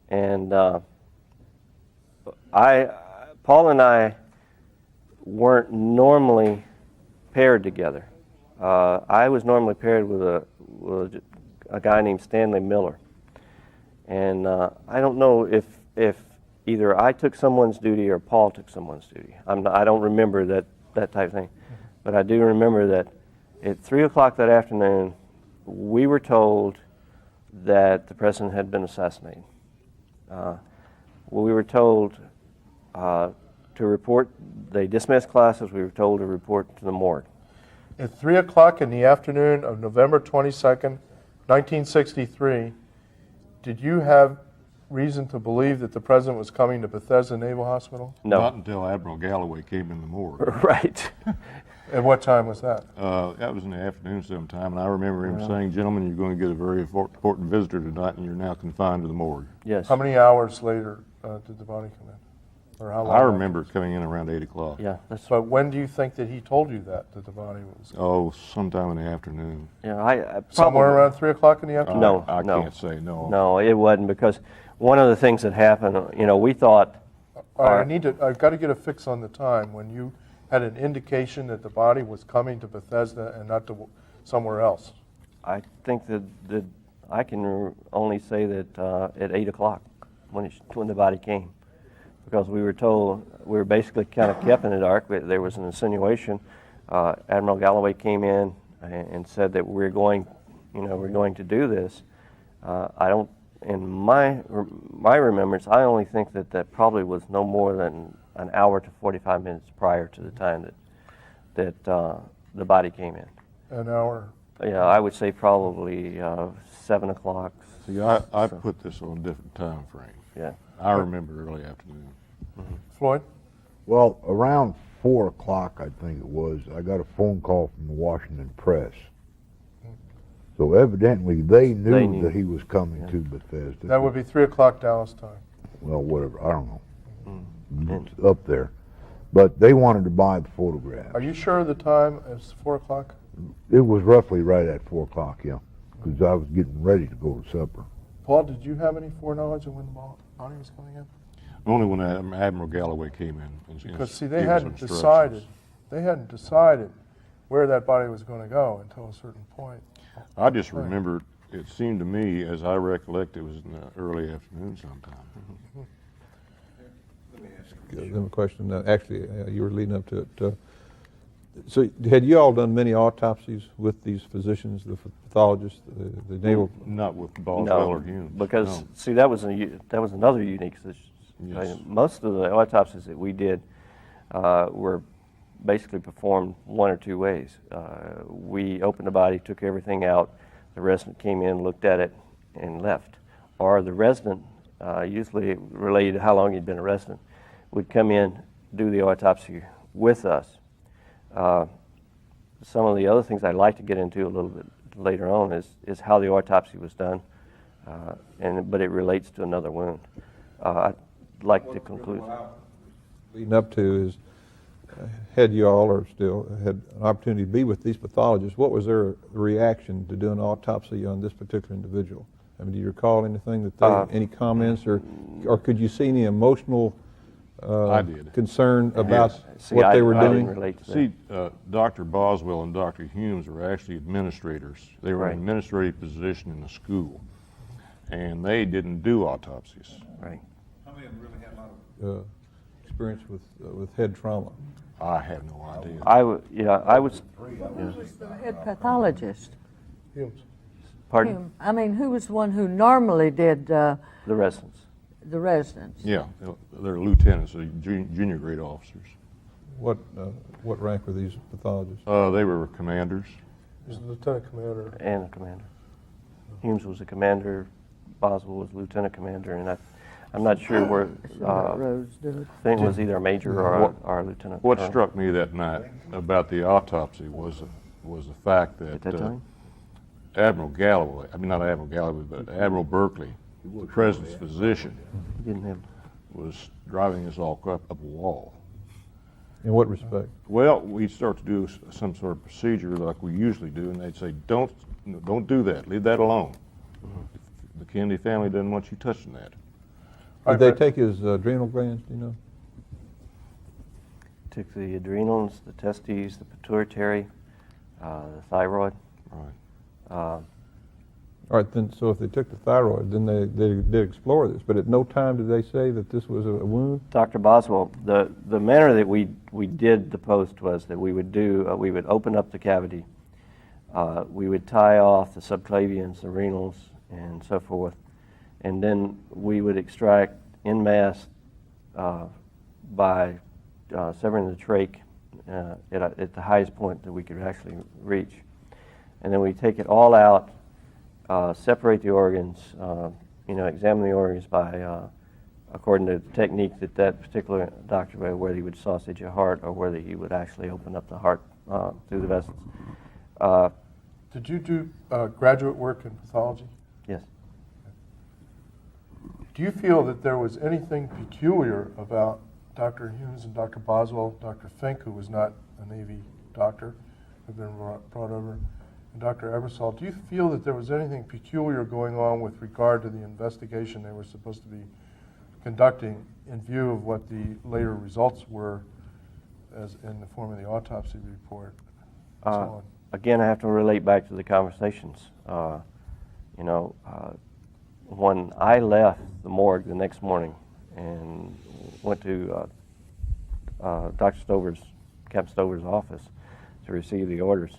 and Paul and I weren't normally paired together. I was normally paired with a guy named Stanley Miller, and I don't know if either I took someone's duty or Paul took someone's duty. I don't remember that type of thing, but I do remember that at 3 o'clock that afternoon, we were told that the president had been assassinated. We were told to report. They dismissed classes. We were told to report to the morgue. At 3 o'clock in the afternoon of November 22nd, 1963, did you have reason to believe that the president was coming to Bethesda Naval Hospital? No. Not until Admiral Galloway came in the morgue. Right. And what time was that? That was in the afternoon sometime, and I remember him saying, "Gentlemen, you're going to get a very important visitor tonight, and you're now confined to the morgue." Yes. How many hours later did the body come in? Or how long? I remember it coming in around 8 o'clock. Yeah. That's. But when do you think that he told you that the body was? Oh, sometime in the afternoon. Yeah. I probably, Somewhere around 3 o'clock in the afternoon? No, I no. can't say no. No, it wasn't, because one of the things that happened, we thought. All right, I've got to get a fix on the time when you had an indication that the body was coming to Bethesda and not to somewhere else. I think that I can only say that at 8 o'clock when the body came, because we were told, we were basically kind of kept in the dark. There was an insinuation. Admiral Galloway came in and said that we're going to do this. I don't, in my remembrance, I only think that probably was no more than an hour to 45 minutes prior to the time that the body came in. An hour? Yeah, I would say probably 7 o'clock. See, I put this on a different time frame. Yeah. I remember early afternoon. Floyd? Well, around 4 o'clock, I think it was, I got a phone call from the Washington Press. So evidently they knew that he was coming to Bethesda. That would be 3 o'clock Dallas time. Well, whatever, I don't know. It's up there. But they wanted to buy the photographs. Are you sure of the time? It's 4 o'clock? It was roughly right at 4 o'clock, yeah, because I was getting ready to go to supper. Paul, did you have any foreknowledge of when the body was coming in? Only when Admiral Galloway came in. Because see, they hadn't decided where that body was going to go until a certain point. I just remember, it seemed to me, as I recollect, it was in the early afternoon sometime. Let me ask you a question. Actually, you were leading up to it. So had you all done many autopsies with these physicians, the pathologists, the naval? Not with Boswell or Humes. Because see, that was another unique situation. Yes. Most of the autopsies that we did were basically performed one or two ways. We opened the body, took everything out, the resident came in, looked at it, and left. Or the resident, usually related to how long he'd been a resident, would come in, do the autopsy with us. Some of the other things I'd like to get into a little bit later on is how the autopsy was done, but it relates to another wound. I'd like to conclude. Leading up to is, had you all or still had an opportunity to be with these pathologists, what was their reaction to doing an autopsy on this particular individual? I mean, do you recall anything that they, any comments, or could you see any emotional I did. concern about See, what they were I doing? didn't relate to that. See, Dr. Boswell and Dr. Humes were actually administrators. They were in Right. an administrative position in the school, and they didn't do autopsies. Right. How many of them really had a lot of experience with head trauma? I have no idea. I was. Who was the head pathologist? Humes. Pardon? Him. I mean, who was the one who normally did The residents. the residents? Yeah, they're lieutenants, junior grade officers. What rank were these pathologists? They were commanders. He was the lieutenant commander. And a commander. Humes was a commander, Boswell was lieutenant commander, and I'm not sure where, Rose did it. I think it was either a major or a lieutenant. What colonel. struck me that night about the autopsy was the fact At that that time? Admiral Galloway, I mean not Admiral Galloway, but Admiral Berkeley, the president's physician, He didn't have. was driving us all up a wall. In what respect? Well, we'd start to do some sort of procedure like we usually do, and they'd say, don't do that, leave that alone. The Kennedy family doesn't want you touching that. Did they take his adrenal glands, do you know? Took the adrenals, the testes, the pituitary, the thyroid. Right. All right, then, so if they took the thyroid, then they did explore this, but at no time did they say that this was a wound? Dr. Boswell, the manner that we did the post was that we would we would open up the cavity, we would tie off the subclavians, the renals, and so forth, and then we would extract en masse by severing the trach at the highest point that we could actually reach. And then we take it all out, separate the organs, examine the organs by, according to the technique that that particular doctor would, whether he would sausage a heart or whether he would actually open up the heart through the vessels. Did you do graduate work in pathology? Yes. Do you feel that there was anything peculiar about Dr. Humes and Dr. Boswell, Dr. Fink, who was not a Navy doctor, had been brought over, and Dr. Ebersol? Do you feel that there was anything peculiar going on with regard to the investigation they were supposed to be conducting in view of what the later results were as in the form of the autopsy report? And so on? Again, I have to relate back to the conversations. When I left the morgue the next morning and went to Dr. Stover's, Captain Stover's office to receive the orders,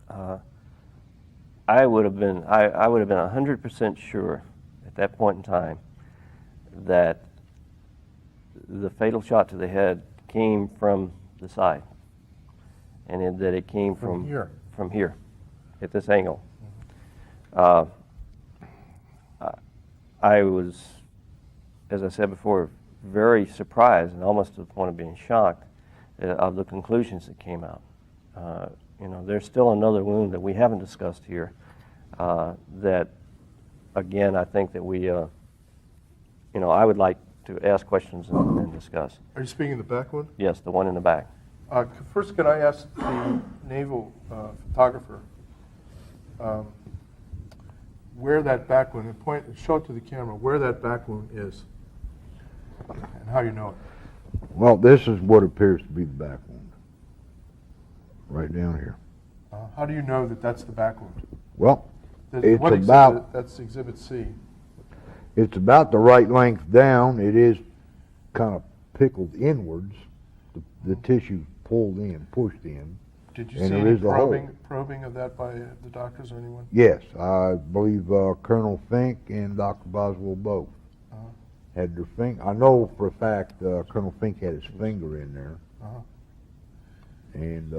I would have been 100% sure at that point in time that the fatal shot to the head came from the side, and that it came from here, at this angle. I was, as I said before, very surprised and almost to the point of being shocked of the conclusions that came out. There's still another wound that we haven't discussed here that, again, I think that we, I would like to ask questions and discuss. Are you speaking of the back one? Yes, the one in the back. First, can I ask the naval photographer where that back wound, show it to the camera, where that back wound is and how you know it? Well, this is what appears to be the back wound, right down here. How do you know that that's the back wound? Well, that's Exhibit C. It's about the right length down. It is kind of pickled inwards. The tissue pulled in, pushed in. Did you see any probing of that by the doctors or anyone? Yes, I believe Colonel Fink and Dr. Boswell both had their finger. I know for a fact Colonel Fink had his finger in there. And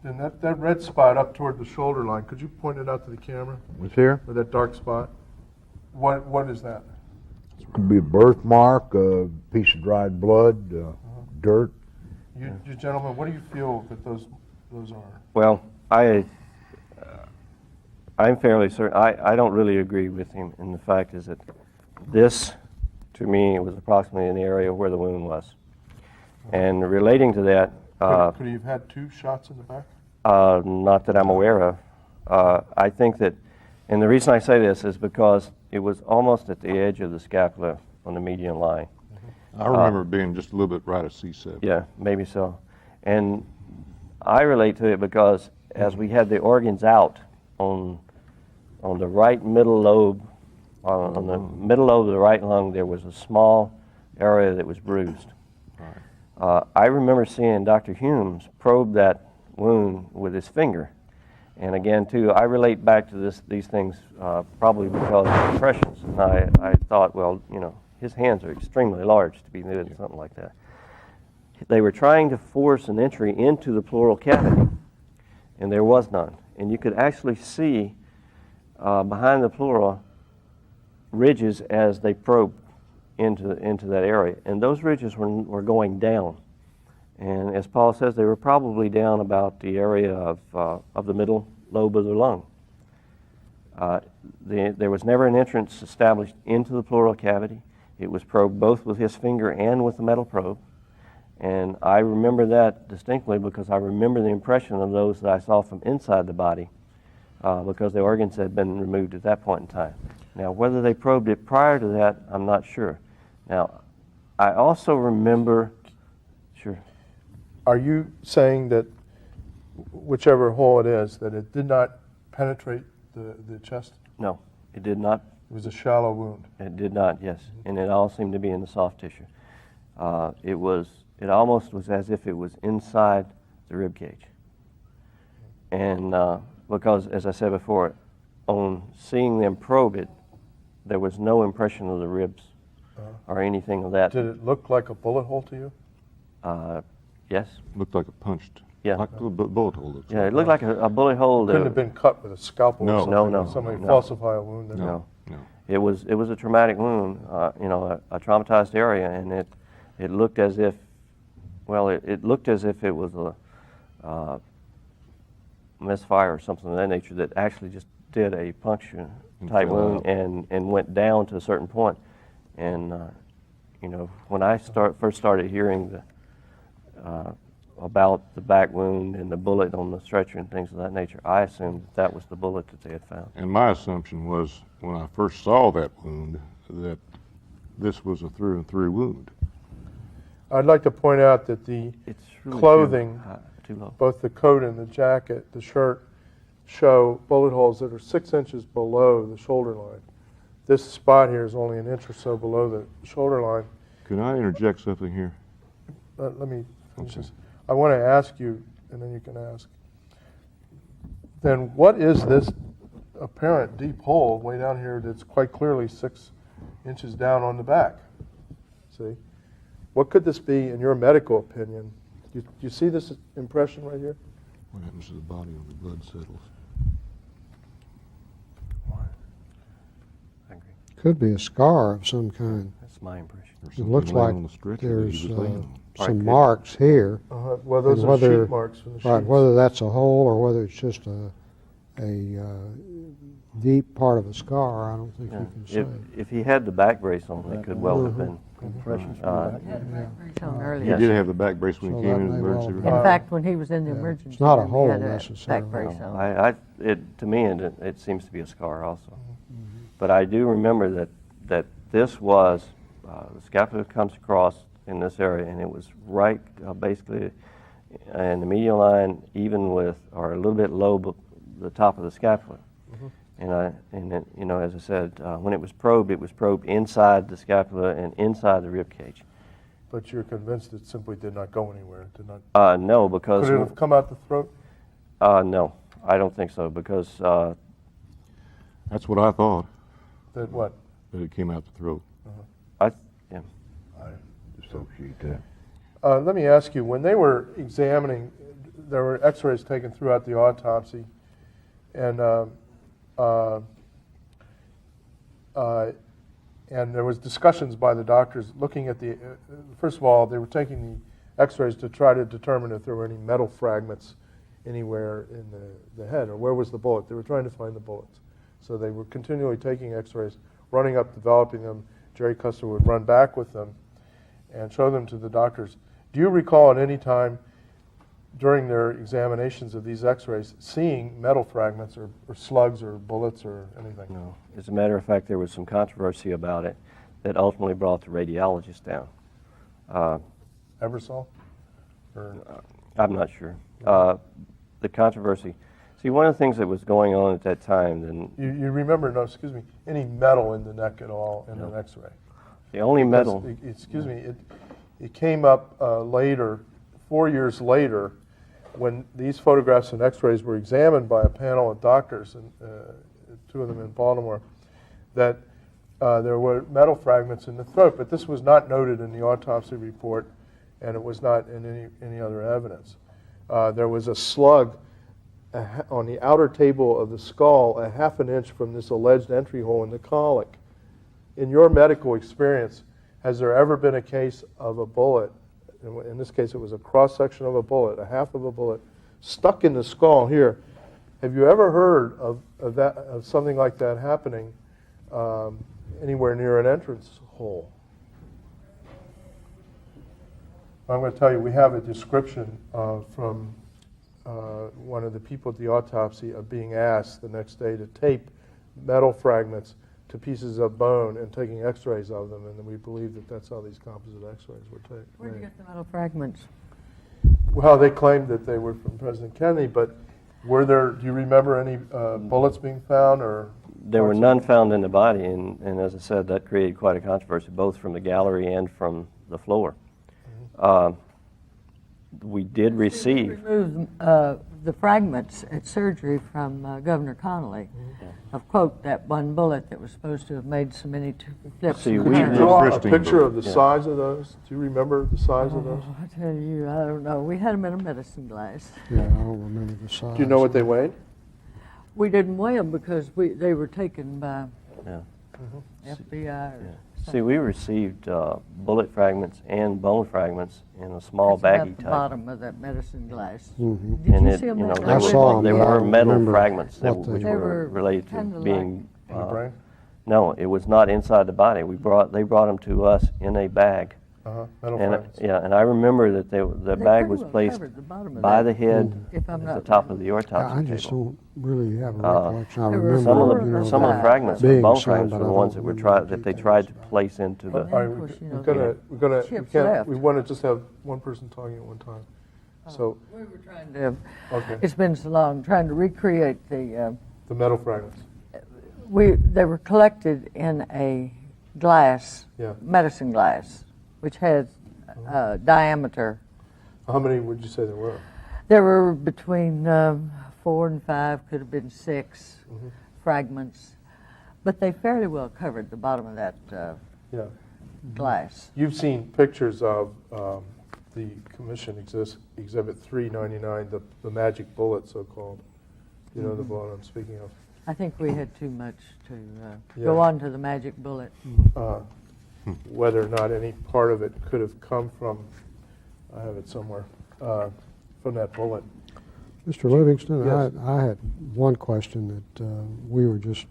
then that red spot up toward the shoulder line, could you point it out to the camera? What's here? Or that dark spot? What is that? It could be a birthmark, a piece of dried blood, dirt. You gentlemen, what do you feel that those are? Well, I'm fairly certain. I don't really agree with him in the fact is that this, to me, was approximately in the area where the wound was. And relating to that... could he have had two shots in the back? Not that I'm aware of. I think that, and the reason I say this is because it was almost at the edge of the scapula on the median line. I remember it being just a little bit right of C7. Yeah, maybe so. And I relate to it because as we had the organs out on the right middle lobe, on the middle lobe of the right lung, there was a small area that was bruised. I remember seeing Dr. Humes probe that wound with his finger. And again, too, I relate back to these things probably because of impressions. And I thought, well, his hands are extremely large to be doing something like that. They were trying to force an entry into the pleural cavity, and there was none. And you could actually see behind the pleura ridges as they probed into that area. And those ridges were going down. And as Paul says, they were probably down about the area of the middle lobe of the lung. There was never an entrance established into the pleural cavity. It was probed both with his finger and with the metal probe. And I remember that distinctly because I remember the impression of those that I saw from inside the body because the organs had been removed at that point in time. Now, whether they probed it prior to that, I'm not sure. Now, I also remember, sure. Are you saying that whichever hole it is, that it did not penetrate the chest? No, it did not. It was a shallow wound. It did not, yes. And it all seemed to be in the soft tissue. It almost was as if it was inside the rib cage. And because, as I said before, on seeing them probe it, there was no impression of the ribs or anything of that. Did it look like a bullet hole to you? Yes. Looked like a punched, yeah. like a bullet hole. Yeah, it looked like a bullet hole. Couldn't have been cut with a scalpel No. or something. No. Somebody No. falsify a wound. No. it was a traumatic wound, you know, a traumatized area, and it looked as if, well, it looked as if it was a misfire or something of that nature that actually just did a puncture type wound and went down to a certain point. And you know, when I first started hearing about the back wound and the bullet on the stretcher and things of that nature, I assumed that was the bullet that they had found. And my assumption was, when I first saw that wound, that this was a through-and-through wound. I'd like to point out that the It's really clothing, too low. both the coat and the jacket, the shirt, show bullet holes that are 6 inches below the shoulder line. This spot here is only an inch or so below the shoulder line. Can I interject something here? Let me finish this. I want to ask you, and then you can ask. Then what is this apparent deep hole way down here that's quite clearly 6 inches down on the back? See? What could this be in your medical opinion? Do you see this impression right here? What happens to the body when the blood settles? I agree. Could be a scar of some kind. That's my impression. It looks like there's some Right. marks here. Well, those And are whether- sheet marks from the Right, sheets. whether that's a hole or whether it's just a deep part of a scar, I don't think Yeah. you can say. If he had the back brace on, it could well have been. Impressions from Uh, that. Shown He earlier. did have the back brace when So he came that in the may well emergency be. room. In fact, when he was in the Yeah. emergency It's not a room, hole he had a necessarily. back brace No, on. to me, it seems to be a scar also. But I do remember that this was, the scapula comes across in this area, and it was right basically in the medial line, even with, or a little bit low the top of the scapula. And it, you know, as I said, when it was probed inside the scapula and inside the rib cage. But you're convinced it simply did not go anywhere. It did not. No, because Could it have come out the throat? no, I don't think so, because That's what I thought, That what? that it came out the throat. yeah. Associate that. Let me ask you, when they were examining, there were x-rays taken throughout the autopsy, and there was discussions by the doctors looking at the, first of all, they were taking the x-rays to try to determine if there were any metal fragments anywhere in the head, or where was the bullet. They were trying to find the bullets. So they were continually taking x-rays, running up, developing them. Jerry Custer would run back with them and show them to the doctors. Do you recall at any time during their examinations of these x-rays seeing metal fragments or slugs or bullets or anything? No. As a matter of fact, there was some controversy about it that ultimately brought the radiologist down. Ever saw? Or I'm not sure. The controversy. See, one of the things that was going on at that time, then you remember, no, excuse me, any metal in the neck at all in an x-ray? the only metal. Excuse me, it came up later, 4 years later, when these photographs and x-rays were examined by a panel of doctors, and two of them in Baltimore, that there were metal fragments in the throat, but this was not noted in the autopsy report, and it was not in any other evidence. There was a slug on the outer table of the skull, a half an inch from this alleged entry hole in the colic. In your medical experience, has there ever been a case of a bullet, in this case it was a cross-section of a bullet, a half of a bullet, stuck in the skull here? Have you ever heard of something like that happening anywhere near an entrance hole? I'm going to tell you, we have a description from one of the people at the autopsy of being asked the next day to tape metal fragments to pieces of bone and taking x-rays of them, and we believe that that's how these composite x-rays were taken. Where did you get the metal fragments? Well, they claimed that they were from President Kennedy, but were there, do you remember any bullets being found? Or There were none found in the body, and as I said, that created quite a controversy, both from the gallery and from the floor. We did receive. Removed the fragments at surgery from Governor Connolly of, quote, that one bullet that was supposed to have made so many flips. See, in we the Did you hand. draw a Interesting picture book. of the Yeah. size of those? Do you remember the size of those? I tell you, I don't know. We had them in a medicine glass. Yeah, I don't remember the size. Do you know what they weighed? We didn't weigh them because they were taken by Yeah. FBI or See, we received bullet fragments and bone fragments in a small That's baggie about the type. bottom of that medicine glass. Mhm. Did And you it, see them? you know, that there I way? saw 'em, there but I were don't metal remember fragments that, what they which They were were related to kinda being. In the brain? No, it was not inside the body. They brought them to us in a bag. Metal And, fragments. yeah, and I remember that the They bag pretty was well placed covered the bottom of by that, the head if I'm at the not top wrong. of the autopsy I just table. don't really have a recollection. I There were remember, Some of four the, you know, some of the five. fragments, the being bone some, fragments, but were I the ones don't that remember the that they details tried to about it. place into the. And All then, right, of course, you know, we're gonna, we chips can't, left. we want to just have one person talking at one time. So, We were trying to, okay, it's been so long, trying to recreate the, the metal fragments. they were collected in a glass, Yeah. medicine glass, which had diameter. How many would you say there were? There were between 4 and 5, could have been 6 fragments, but they fairly well covered the bottom of that Yeah. glass. You've seen pictures of the commission exhibit 399, the magic bullet, so-called. You know the bullet I'm speaking of. I think we had too much to Yeah. go on to the magic bullet. Whether or not any part of it could have come from, I have it somewhere, from that bullet. Mr. Livingston, Yes. I had one question that we were just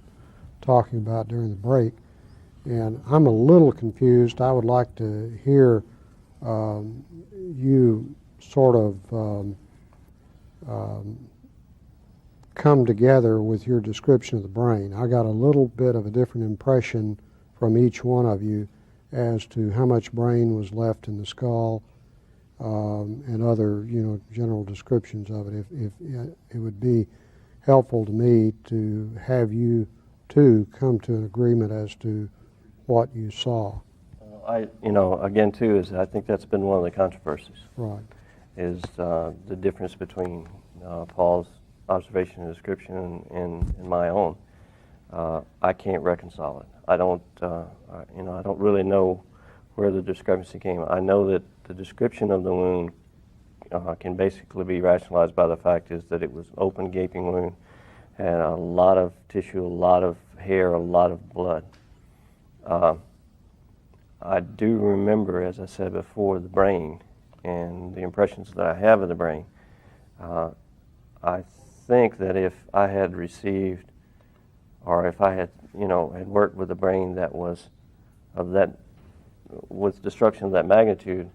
talking about during the break, and I'm a little confused. I would like to hear you sort of come together with your description of the brain. I got a little bit of a different impression from each one of you as to how much brain was left in the skull, and other, you know, general descriptions of it. If it would be helpful to me to have you two come to an agreement as to what you saw. You know, again, too, is I think that's been one of the controversies. Right. Is the difference between Paul's observation and description and my own. I can't reconcile it. I don't, you know, I don't really know where the discrepancy came. I know that the description of the wound can basically be rationalized by the fact is that it was open, gaping wound, had a lot of tissue, a lot of hair, a lot of blood. I do remember, as I said before, the brain and the impressions that I have of the brain. I think that if I had received, or if I had, you know, had worked with a brain that was of that, with destruction of that magnitude,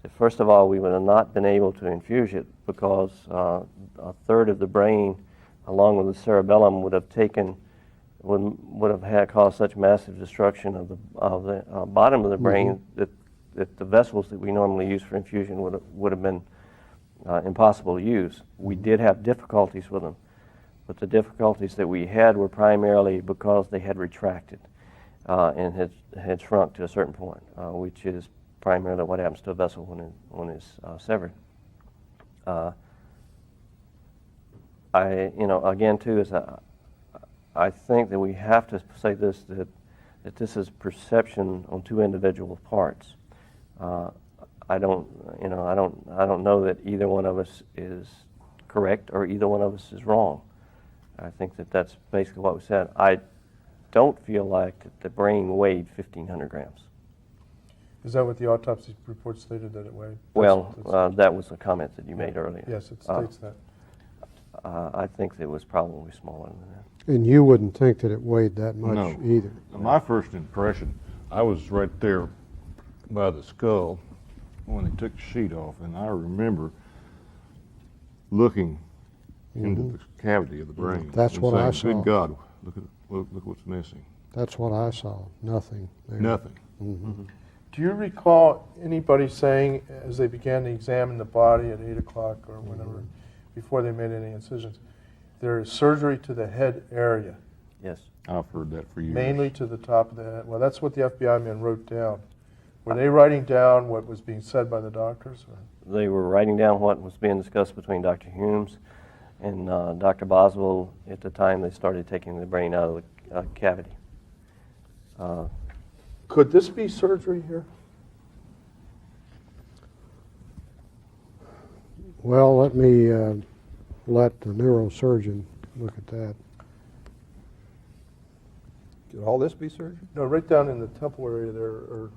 that first of all, we would have not been able to infuse it because a third of the brain, along with the cerebellum, would have taken, would have had caused such massive destruction of the bottom of the brain that the vessels that we normally use for infusion would have been impossible to use. We did have difficulties with them, but the difficulties that we had were primarily because they had retracted and had shrunk to a certain point, which is primarily what happens to a vessel when it's severed. You know, again, too, is I think that we have to say this, that this is perception on two individual parts. I don't know that either one of us is correct or either one of us is wrong. I think that that's basically what we said. I don't feel like that the brain weighed 1,500 grams. Is that what the autopsy report stated that it weighed? Well, that was a comment that you made earlier. Yes, it states that. I think it was probably smaller than that. And you wouldn't think that it weighed that much No. either. My first impression, I was right there by the skull when they took the sheet off, and I remember looking into the cavity of the brain. That's and what I saying, saw. Good God, look what's missing. That's what I saw. Nothing there. Nothing. Do you recall anybody saying, as they began to examine the body at 8 o'clock or whenever, before they made any incisions, there is surgery to the head area, Yes. I've heard that for years. mainly to the top of the head? Well, that's what the FBI men wrote down. Were they writing down what was being said by the doctors? Or? They were writing down what was being discussed between Dr. Humes and Dr. Boswell at the time they started taking the brain out of the cavity. Could this be surgery here? Well, let me let the neurosurgeon look at that. Should all this be surgery? No, right down in the temple area there, or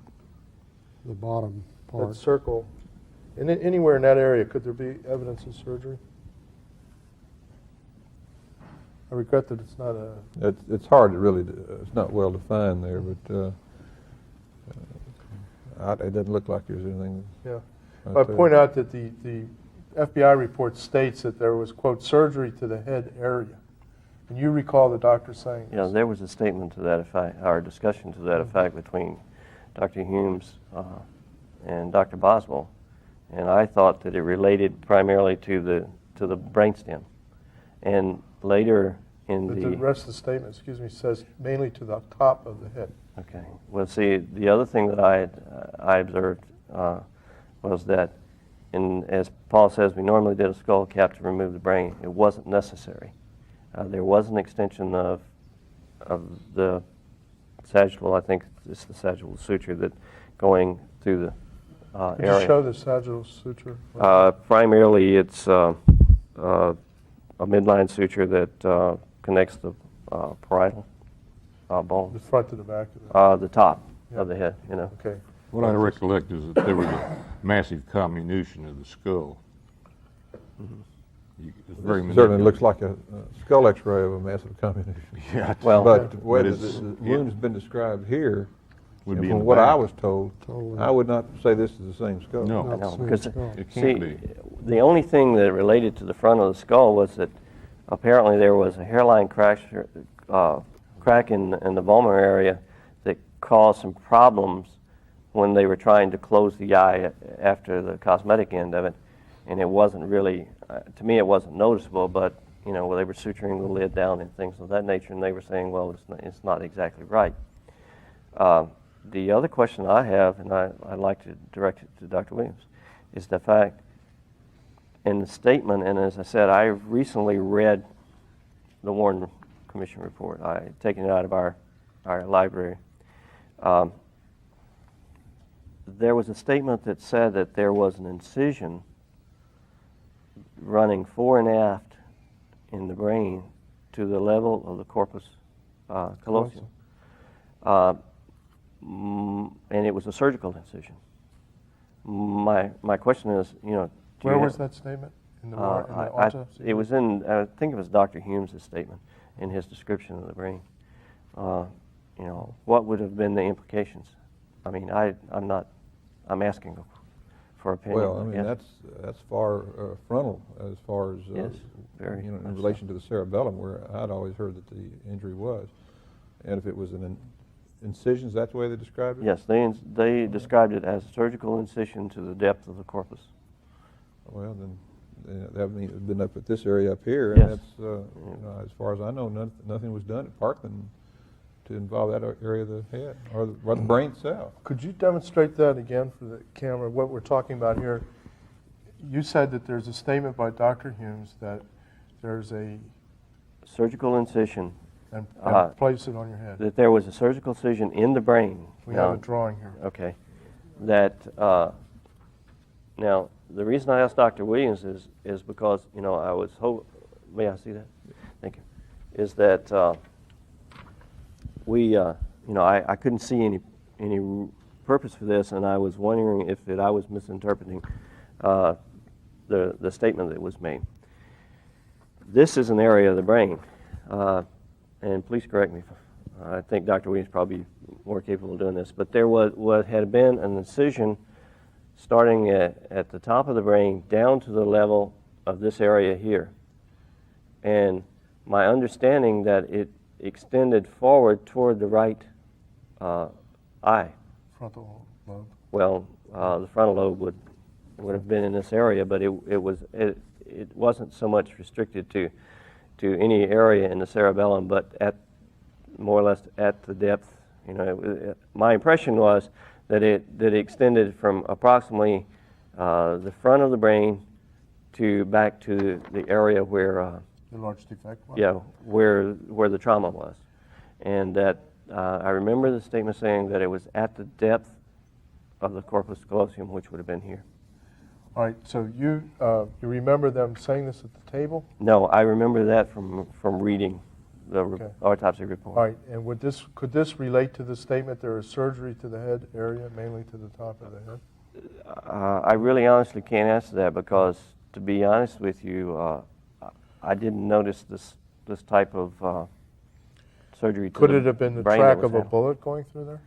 The bottom that part. circle. And anywhere in that area, could there be evidence of surgery? I regret that it's not a... It's hard to really, it's not well defined there, but it doesn't look like there's anything. Yeah. right I there. point out that the FBI report states that there was, quote, surgery to the head area. And you recall the doctor saying Yeah, this? there was a statement to that effect, or a discussion to that effect between Dr. Humes and Dr. Boswell, and I thought that it related primarily to the brainstem. And later in But the rest of the statement, excuse me, says mainly to the top of the head. Okay. Well, see, the other thing that I observed was that, as Paul says, we normally did a skull cap to remove the brain. It wasn't necessary. There was an extension of the sagittal, I think it's the sagittal suture, that going through the Could area. you show the sagittal suture? Primarily, it's a midline suture that connects the parietal bone. The front to the back of it? The top Yeah. of the head, you know. Okay. What I recollect is that there was a massive comminution of the skull. It's very It certainly manipulative. looks like a skull x-ray of a massive comminution. Yeah, Well, But the way but the it's- wound's been described here, Would and be in from the what I back. was told, Totally. I would not say this is the same skull. No. I Not know, the same because skull. It see, can't be. the only thing that related to the front of the skull was that apparently there was a hairline crack in the vomer area that caused some problems when they were trying to close the eye after the cosmetic end of it, and it wasn't really, to me, it wasn't noticeable, but you know, they were suturing the lid down and things of that nature, and they were saying, well, it's not exactly right. The other question I have, and I'd like to direct it to Dr. Williams, is the fact in the statement, and as I said, I recently read the Warren Commission report. I had taken it out of our library. There was a statement that said that there was an incision running fore and aft in the brain to the level of the corpus callosum. And it was a surgical incision. My question is, you know, Where was that statement? In the autopsy? it was in, I think it was Dr. Humes' statement in his description of the brain. You know, what would have been the implications? I mean, I'm asking for opinion. Well, I mean, Yes. that's far frontal as far as, Yes, very you know, in much so. relation to the cerebellum, where I'd always heard that the injury was. And if it was an incision, is that the way they described it? Yes, they described it as a surgical incision to the depth of the corpus. Well, then that means it's been up at this area up here, and Yes. that's, you know, as far as I know, nothing was done at Parkland to involve that area of the head or the brain itself. Could you demonstrate that again for the camera, what we're talking about here? You said that there's a statement by Dr. Humes that there's a, Surgical incision, and Uh, place it on your head. that there was a surgical incision in the brain. We Now- have a drawing here. Okay. That, now, the reason I asked Dr. Williams is because, you know, I was may I see that? Thank you. Is that you know, I couldn't see any purpose for this, and I was wondering if I was misinterpreting the statement that was made. This is an area of the brain, and please correct me. I think Dr. Williams probably more capable of doing this, but there was what had been an incision starting at the top of the brain down to the level of this area here. And my understanding that it extended forward toward the right eye. Frontal lobe. Well, the frontal lobe would have been in this area, but it wasn't so much restricted to any area in the cerebellum, but at more or less at the depth. You know, my impression was that it extended from approximately the front of the brain to back to the area where The large defect one? yeah, where the trauma was, and that I remember the statement saying that it was at the depth of the corpus callosum, which would have been here. All right, so you remember them saying this at the table? No, I remember that from reading autopsy report. All right, and could this relate to the statement there is surgery to the head area, mainly to the top of the head? I really honestly can't answer that because, to be honest with you, I didn't notice this type of surgery to Could the it have been the brain track that was of a handled. bullet going through there?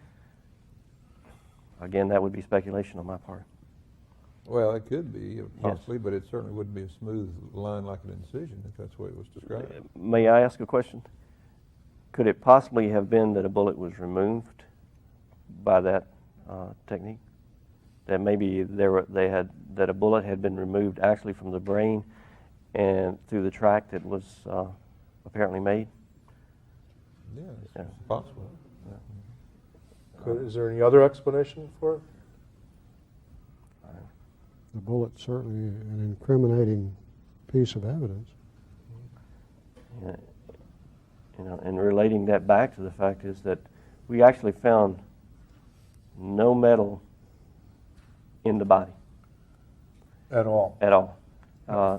Again, that would be speculation on my part. Well, it could be, possibly, but it certainly wouldn't be a smooth line like an incision, if that's the way it was described. May I ask a question? Could it possibly have been that a bullet was removed by that technique? That maybe that a bullet had been removed actually from the brain and through the track that was apparently made? Yeah, it's possible. Is there any other explanation for it? The bullet's certainly an incriminating piece of evidence. Yeah. You know, and relating that back to the fact is that we actually found no metal in the body. At all? At all.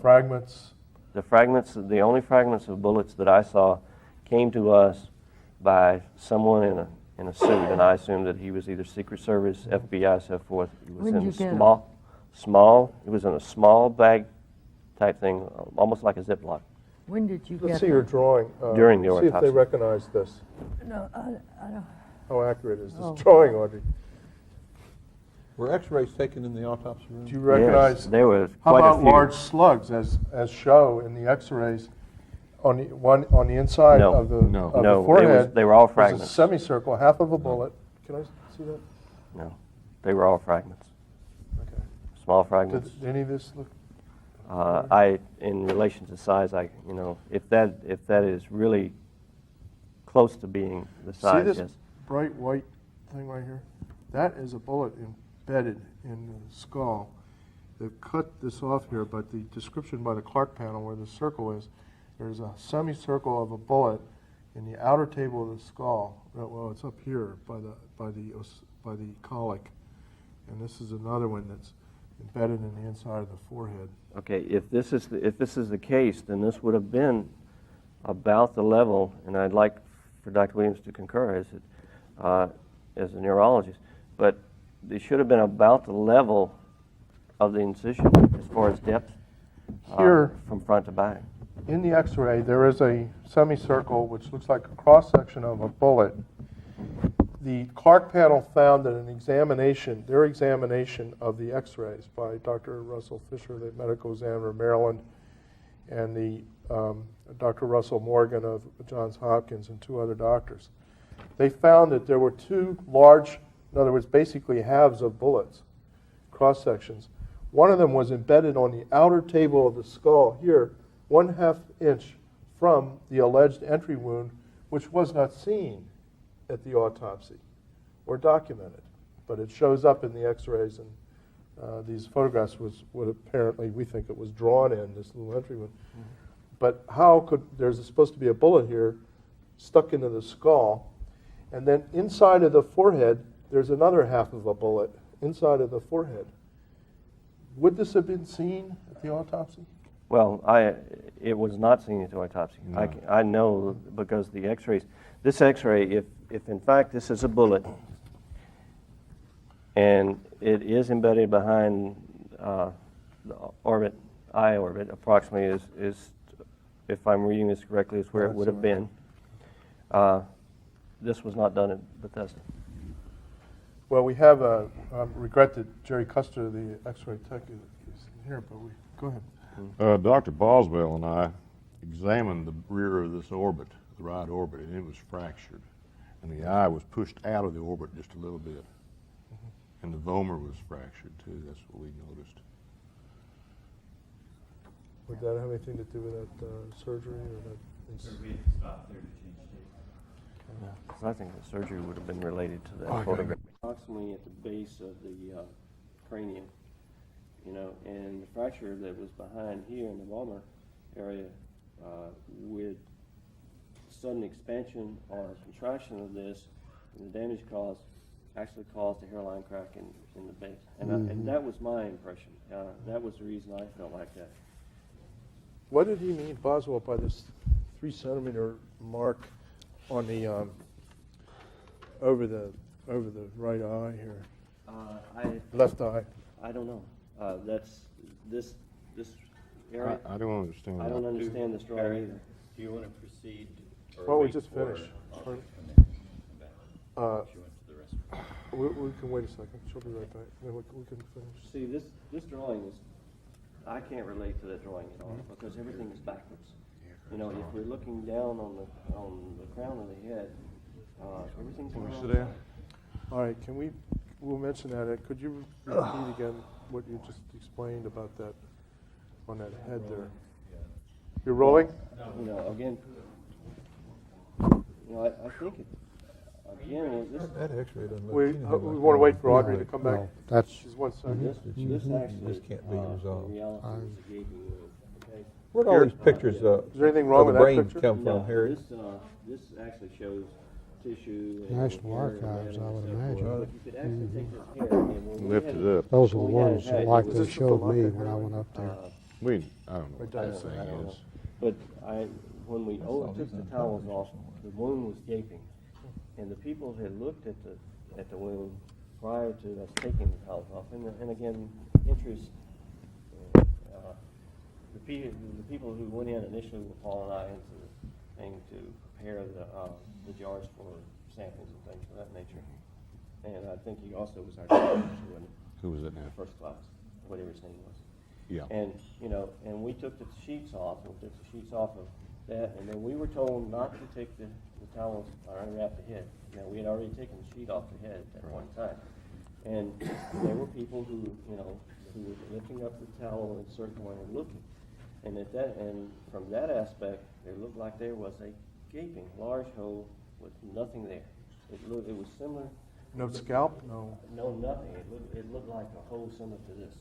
Fragments? The only fragments of bullets that I saw came to us by someone in a suit, and I assumed that he was either Secret Service, FBI, so forth. It was When did you get it was in a small bag type thing, almost like a Ziploc. When did you Let's get see your drawing. During the See if autopsy. they recognize this. No, I don't. How accurate is this Oh. drawing, Audrey? Were x-rays taken in the autopsy room? Do you recognize? Yes, there was How quite a about few. large slugs, as show in the X-rays on the inside No. of the No. of No, the forehead? they were all there's fragments. a semicircle, half of a bullet. Can I see that? No, they were all fragments, Okay. small fragments. Did any of this look? In relation to size, if that is really close to being the size, See this yes. bright white thing right here? That is a bullet embedded in the skull. They've cut this off here, but the description by the Clark panel where the circle is, there's a semicircle of a bullet in the outer table of the skull. Well, it's up here by the colic, and this is another one that's embedded in the inside of the forehead. Okay, if this is the case, then this would have been about the level, and I'd like for Dr. Williams to concur as a neurologist, but it should have been about the level of the incision as far as depth Here, from front to back. in the X-ray, there is a semicircle which looks like a cross-section of a bullet. The Clark panel found that their examination of the X-rays by Dr. Russell Fisher, the medical examiner of Maryland, and the Dr. Russell Morgan of Johns Hopkins and two other doctors, they found that there were two large, in other words, basically halves of bullets, cross-sections. One of them was embedded on the outer table of the skull here, 1/2 inch from the alleged entry wound, which was not seen at the autopsy or documented, but it shows up in the X-rays, and these photographs would apparently, we think it was drawn in this little entry wound. Mm-hmm. But how could there's supposed to be a bullet here stuck into the skull, and then inside of the forehead there's another half of a bullet inside of the forehead. Would this have been seen at the autopsy? Well, it was not seen at the autopsy. No. I know because the X-rays. This X-ray, if in fact this is a bullet, and it is embedded behind the eye orbit, approximately is, if I'm reading this correctly, is where it would have been. This was not done at Bethesda. Well, we have I regret that Jerry Custer, the X-ray tech, is here, but go ahead. Dr. Boswell and I examined the rear of this orbit, the right orbit, and it was fractured. And the eye was pushed out of the orbit just a little bit. Mm-hmm. And the vomer was fractured too, that's what we noticed. Would that have anything to do with that surgery or that? So we had to stop there to change tape. Because I think the surgery would have been related to that Okay. photograph. Approximately at the base of the cranium, and the fracture that was behind here in the vomer area with sudden expansion or contraction of this, and the damage actually caused a hairline crack in the base. And that was my impression. That was the reason I felt like that. What did he mean, Boswell, by this 3 centimeter mark on the over the right eye here, left eye. I don't know. That's this area. I don't understand I that. don't understand this drawing either. Do you want to proceed? or Well, we wait just for- finished. Okay, and then come back? She went to the restroom. We can wait a second. She'll be right back. Then we can finish. See, this drawing is, I can't relate to that drawing at all because everything is backwards. You know, if we're looking down on the crown of the head, everything's Can we wrong sit down? All right, we'll mention that. Could you repeat again what you just explained about that, on that head there? You're rolling? You know, again, I think it, again, That X-ray doesn't look We anything want like to that. wait for Audrey to come back. No, that's, Just 1 second. this actually, This can't be resolved. in reality is a gaping wound, okay? Where'd all these pictures Is there anything wrong of with the that brain picture? come No, from, Harry? this actually shows tissue. and National hair and Archives, I would so forth. imagine. But you could actually take this hair and when we Lift had it up. those are the when we had ones it had, like it they was- showed me when I went up there. I don't know what down that there. thing I don't know. is. But when we took the towels off, the wound was gaping. And the people had looked at the wound prior to us taking the towels off. And again, interest, the people who went in initially were Paul and I into the thing to prepare the jars for samples and things of that nature. And I think he also was our doctor, wasn't Who was it he? now? First class, whatever his name was. Yeah. And, you know, and we took the sheets off, and we took the sheets off of that, and then we were told not to take the towels or unwrap the head. You know, we had already taken the sheet off the head at that point in time. And there were people who, you know, who were lifting up the towel in a certain way and looking. And and from that aspect, it looked like there was a gaping, large hole with nothing there. It was similar. No scalp? No. No, nothing. It looked like a hole similar to this.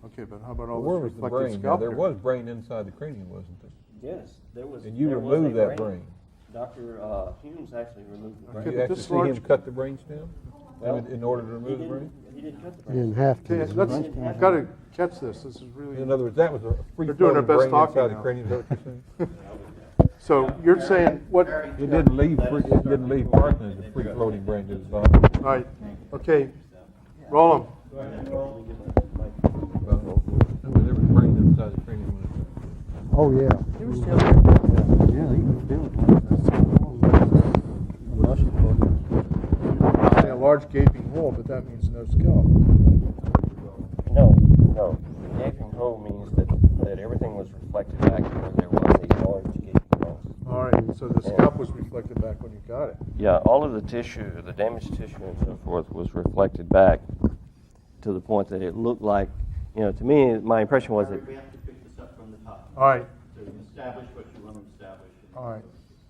Okay, but how about all Where this was the reflected brain? Now, scalp there here? was brain inside the cranium, wasn't there? Yes, there was. And you there was removed a that brain. Dr. Humes actually removed the brain. Okay, You but actually this see large- him cut the brain stem Well, in order to remove the brain? He didn't cut the You brain. didn't have to. Okay, let's, you've got to catch this. This is really. In other words, that was a free They're doing their floating best brain talking inside the now. cranium. Is that what you're saying? So you're saying what? It didn't leave Parkinson as a free floating brain to his body. All right. Okay. Roll them. Well, there was brain inside the cranium. Oh, yeah. He was still there. Yeah, he was feeling Say a large gaping hole, but that means no scalp. No. The gaping hole means that everything was reflected back because there was a large gaping hole. All right. So the scalp was reflected back when you got it. Yeah, all of the tissue, the damaged tissue and so forth was reflected back to the point that it looked like, you know, to me, my impression was that We have to pick this up from the top. All right. To establish what you want to establish. All right.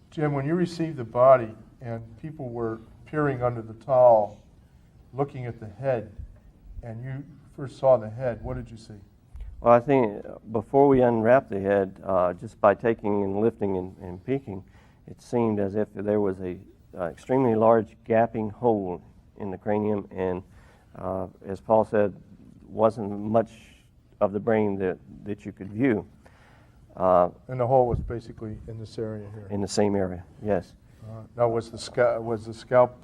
Jim, when you received the body and people were peering under the towel, looking at the head, and you first saw the head, what did you see? well, I think before we unwrapped the head, just by taking and lifting and peeking, it seemed as if there was a extremely large gaping hole in the cranium, and as Paul said, wasn't much of the brain that you could view. And the hole was basically in this area here. In the same area, yes. Now, was the scalp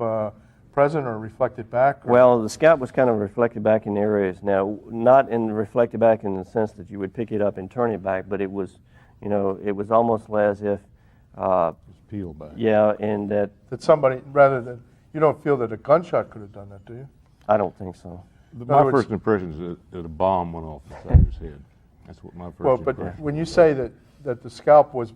present or reflected back? Or? Well, the scalp was kind of reflected back in areas. Now, not in reflected back in the sense that you would pick it up and turn it back, but it was, you know, it was almost as if, It's peeled back. yeah, and that That somebody, rather than, you don't feel that a gunshot could have done that, do you? I don't think so. other My words- first impression is that a bomb went off inside his head. That's what my first Well, but impression. when you say that the scalp was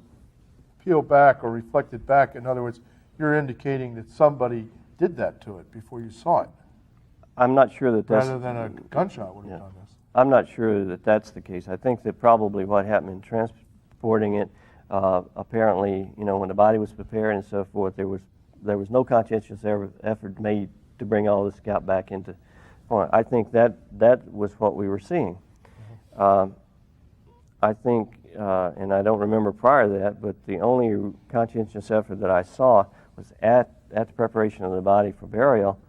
peeled back or reflected back, in other words, you're indicating that somebody did that to it before you saw it, I'm not sure that that's. rather than a gunshot would have Yeah. done this. I'm not sure that that's the case. I think that probably what happened in transporting it, apparently, you know, when the body was prepared and so forth, there was no conscientious effort made to bring all the scalp back into point. I think that was what we were seeing. I think, and I don't remember prior to that, but the only conscientious effort that I saw was at the preparation of the body for burial,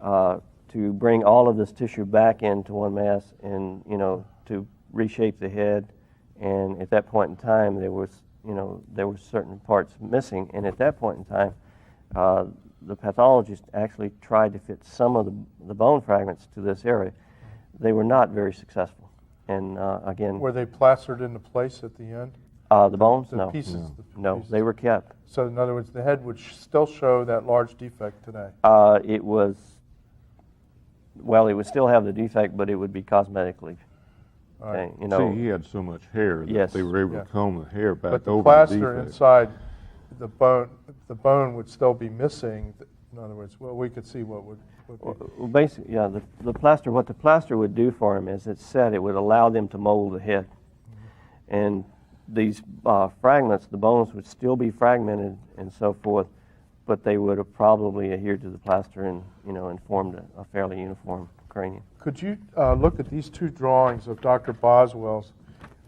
to bring all of this tissue back into one mass and, you know, to reshape the head. And at that point in time, there was there were certain parts missing, and at that point in time, the pathologist actually tried to fit some of the bone fragments to this area. They were not very successful, and again, Were they plastered into place at the end? the bones, The no, pieces? no, The pieces. they were kept. So in other words, the head would still show that large defect today? It was, well, it would still have the defect, but it would be cosmetically. All right. Okay, See, he had so much hair that Yes. they were able Yeah. to comb the hair back But the over plaster the defect. inside the bone would still be missing. In other words, well, we could see what would be. well, basically, yeah, the plaster, what the plaster would do for him is it said it would allow them to mold the head. And these fragments, the bones would still be fragmented and so forth, but they would have probably adhered to the plaster and, and formed a fairly uniform cranium. Could you look at these two drawings of Dr. Boswell's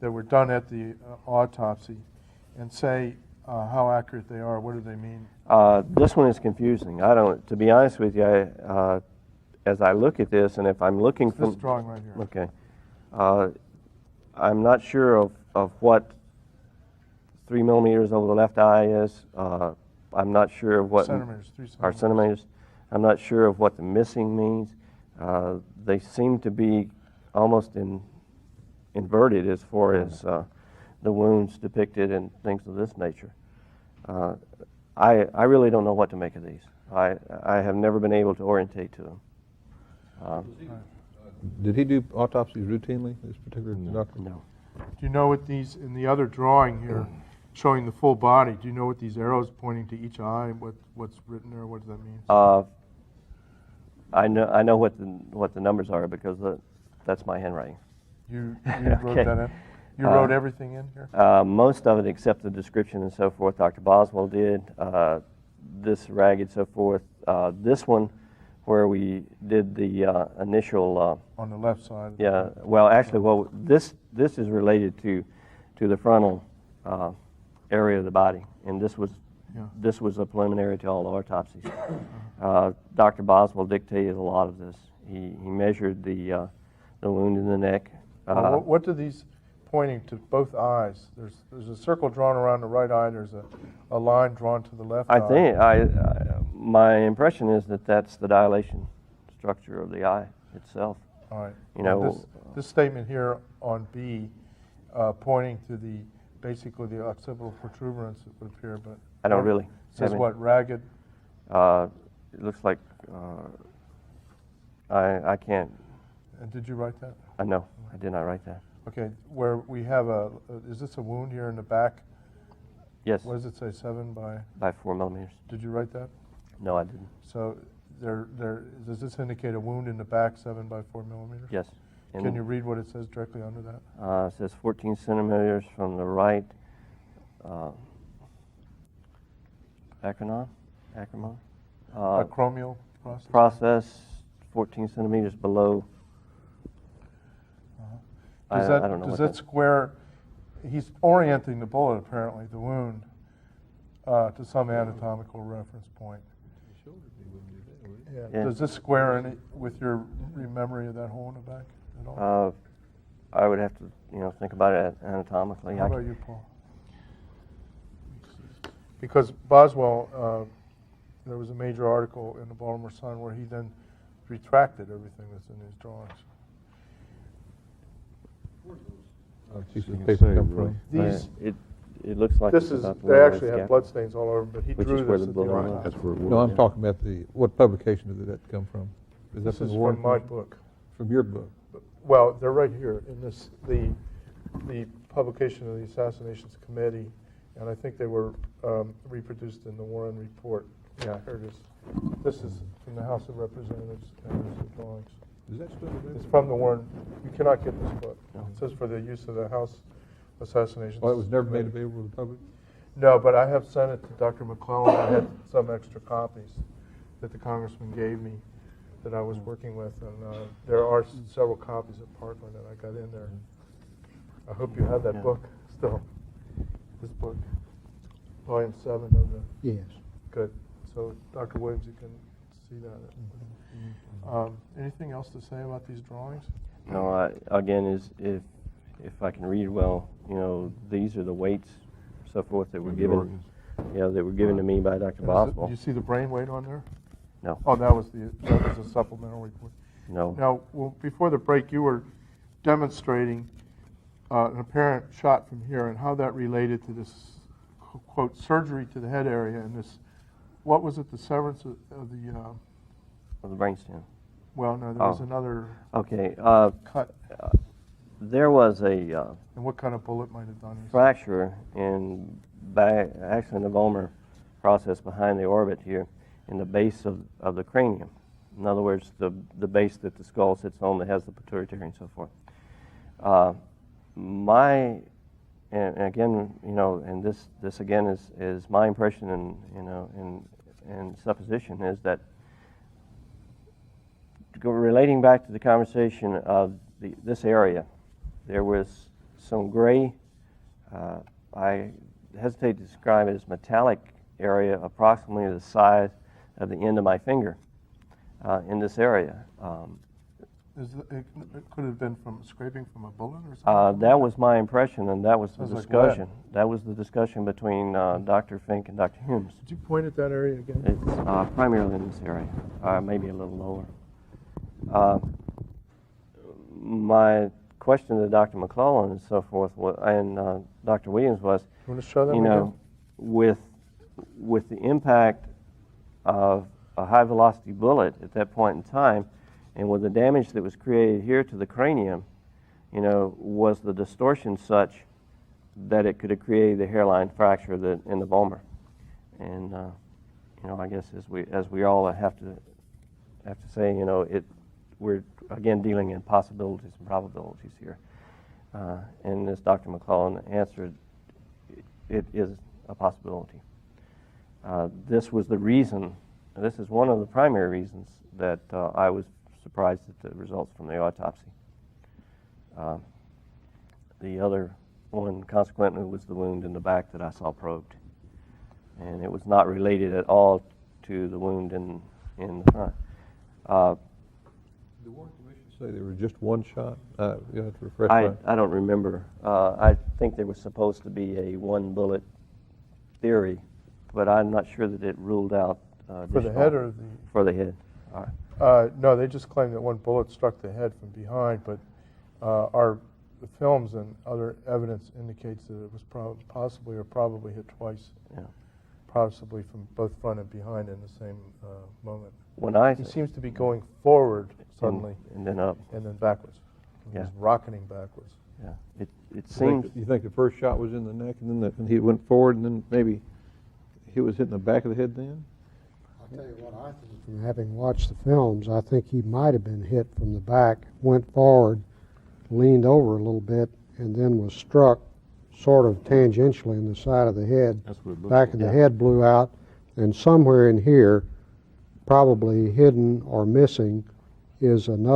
that were done at the autopsy and say how accurate they are? What do they mean? This one is confusing. I don't, to be honest with you, as I look at this, and if I'm looking It's this drawing right here. Okay. I'm not sure of what 3 millimeters over the left eye is. I'm not sure of what... Centimeters, 3 Or centimeters. centimeters. I'm not sure of what the missing means. They seem to be almost inverted as far as the wounds depicted and things of this nature. I really don't know what to make of these. I have never been able to orientate to them. Did he do autopsies routinely, this particular doctor? No. Do you know what these, in the other drawing here, showing the full body, do you know what these arrows pointing to each eye, what's written there, what does that mean? I know what the numbers are because that's my handwriting. You wrote that in? You wrote everything in here? Most of it except the description and so forth, Dr. Boswell did. This ragged so forth. This one where we did the initial... On the left side. Yeah, well actually, this is related to the frontal area of the body, and this was a preliminary to all the autopsies. Dr. Boswell dictated a lot of this. He measured the wound in the neck. What do these pointing to both eyes? There's a circle drawn around the right eye. There's a line drawn to the left eye. I think my impression is that that's the dilation structure of the eye itself. All right. You know, this statement here on B, pointing to basically the occipital protuberance, it would appear, but I don't really. Says what? Ragged. It looks like I can't. And did you write that? No, I did not write that. Okay, where we have is this a wound here in the back? Yes. What does it say, 7 by? By 4 millimeters. Did you write that? No, I didn't. So does this indicate a wound in the back, 7 by 4 millimeters? Yes. Can you read what it says directly under that? It says 14 centimeters from the right acromion. Acromial process? Process, 14 centimeters below. I don't know. Does that square? He's orienting the bullet, apparently, the wound, to some anatomical reference point. Yeah. Yeah. Does this square in with your memory of that hole in the back at all? I would have to, think about it anatomically. How about you, Paul? Because Boswell, there was a major article in the Baltimore Sun where he then retracted everything that's in his drawings. Piece of paper come from? These, it looks like this it's is, about the they length, actually have yeah. blood stains all over them, but he Which drew is where this the at the blood right was. time. That's where it was. No, I'm talking about what publication did that come from? Is that This from is the Warren from my Commission? book. From your book? Well, they're right here in this, the publication of the Assassinations Committee, and I think they were reproduced in the Warren Report. Yeah, here it is. This is from the House of Representatives, and there's the drawings. Is that still available? It's from the Warren, you cannot get this book. It says for the use of the House Assassinations. Well, it was never made Committee. available to the public? No, but I have sent it to Dr. McClelland. I had some extra copies that the congressman gave me that I was working with, and there are several copies at Parkland that I got in there. I hope you have that book still. This book, volume 7 of the. Yes. Good. So, Dr. Williams, you can see that. Anything else to say about these drawings? No, again, if I can read well, these are the weights so forth that were The given, organs. that were given to me by Dr. Do Boswell. you see the brain weight on there? No, Oh, that was a supplemental report. no. Now, well, before the break, you were demonstrating an apparent shot from here and how that related to this, quote, surgery to the head area and this, what was it, the severance of the, Of the brainstem. well, no, there was Oh. another Okay, cut. there was a And what kind of bullet might have done this? fracture actually in the vomer process behind the orbit here, in the base of the cranium. In other words, the base that the skull sits on that has the pituitary and so forth. And again, and this again is my impression and supposition is that relating back to the conversation of this area, there was some gray, I hesitate to describe it as metallic area approximately the size of the end of my finger in this area. It could have been from scraping from a bullet or something? That was my impression, and that was the Sounds like discussion. lead. That was the discussion between Dr. Fink and Dr. Humes. Did you point at that area again? It's primarily in this area, maybe a little lower. My question to Dr. McClelland and so forth, and Dr. Williams was, You want to show them again? with the impact of a high velocity bullet at that point in time, and with the damage that was created here to the cranium, was the distortion such that it could have created the hairline fracture in the vomer? And I guess as we all have to say, we're again dealing in possibilities and probabilities here. And as Dr. McClelland answered, it is a possibility. This was the reason. This is one of the primary reasons that I was surprised at the results from the autopsy. The other one, consequently, was the wound in the back that I saw probed. And it was not related at all to the wound in the front. The Warren Commission say there was just one shot? You have to refresh I don't remember. I think there was supposed to be a one bullet theory, but I'm not sure that it ruled out For the head or the? For the head. All right. No, they just claim that one bullet struck the head from behind, but the films and other evidence indicates that it was possibly or probably hit twice, possibly from both front and behind in the same moment. He seems to be going forward suddenly, and then up, and then backwards. He's rocketing backwards. Yeah, it seems. You think the first shot was in the neck, and then he went forward, and then maybe he was hitting the back of the head then? I'll tell you what I think. From having watched the films, I think he might have been hit from the back, went forward, leaned over a little bit, and then was struck sort of tangentially in the side of the head. That's what it looks Back of the head blew out, and somewhere in here, probably hidden or missing, is an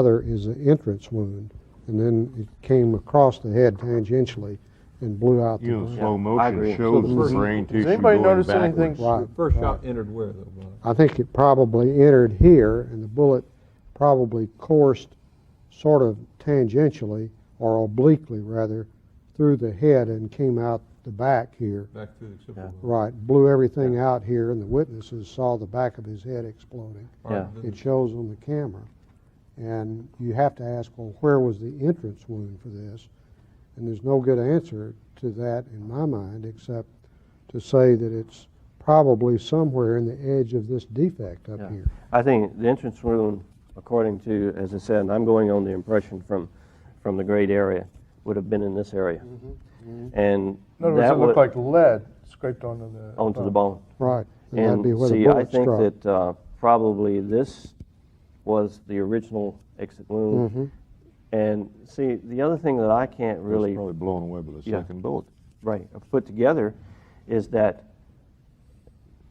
entrance wound, and then it came across the head tangentially and blew out the brain. Slow motion shows the brain tissue. Does anybody going notice backwards. anything? Right. The first shot entered where, though, Bob? I think it probably entered here, and the bullet probably coursed sort of tangentially, or obliquely rather, through the head and came out the back here. Back through the occipital. Right, blew everything out here, and the witnesses saw the back of his head exploding. Yeah. It shows on the camera. And you have to ask, well, where was the entrance wound for this? And there's no good answer to that in my mind, except to say that it's probably somewhere in the edge of this defect up here. I think the entrance wound, according to, as I said, I'm going on the impression from the grade area, would have been in this area. And In other words, that it looked like lead scraped onto the bone. Right, and that'd And be where the see, I bullet think struck. that probably this was the original exit wound. And see, the other thing that I can't really It's probably blown away by the second bullet. put together is that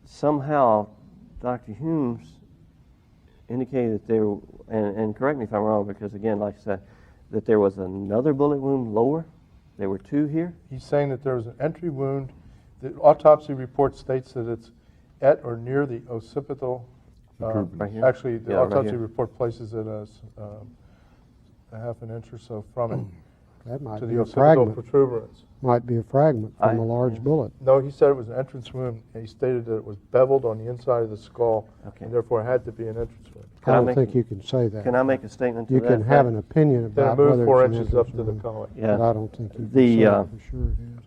somehow Dr. Humes indicated that there, and correct me if I'm wrong, because again, like I said, that there was another bullet wound lower. There were two here. He's saying that there was an entry wound. The autopsy report states that it's at or near the occipital. Right here? Actually, the Yeah, right autopsy here. report places it as a half an inch or so from it. That might to be the a occipital fragment. protuberance. Might be a fragment from a large bullet. No, he said it was an entrance wound. He stated that it was beveled on the inside of the skull, Okay. and therefore had to be an entrance wound. I don't think you can say that. Can I make a statement to You that? can have an opinion Then about move whether 4 it's an inches up entrance to the wound, collar. Yeah. but I don't think you can The, say for sure it is.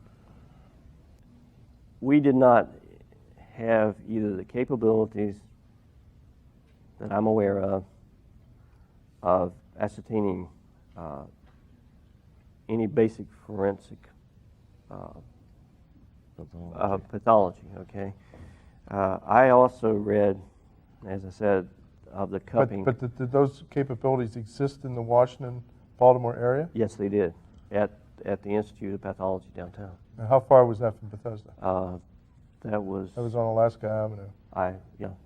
We did not have either the capabilities that I'm aware of ascertaining any basic forensic pathology, okay? I also read, as I said, of the cupping. But did those capabilities exist in the Washington, Baltimore area? Yes, they did, at the Institute of Pathology downtown. And how far was that from Bethesda? That was on Alaska Avenue.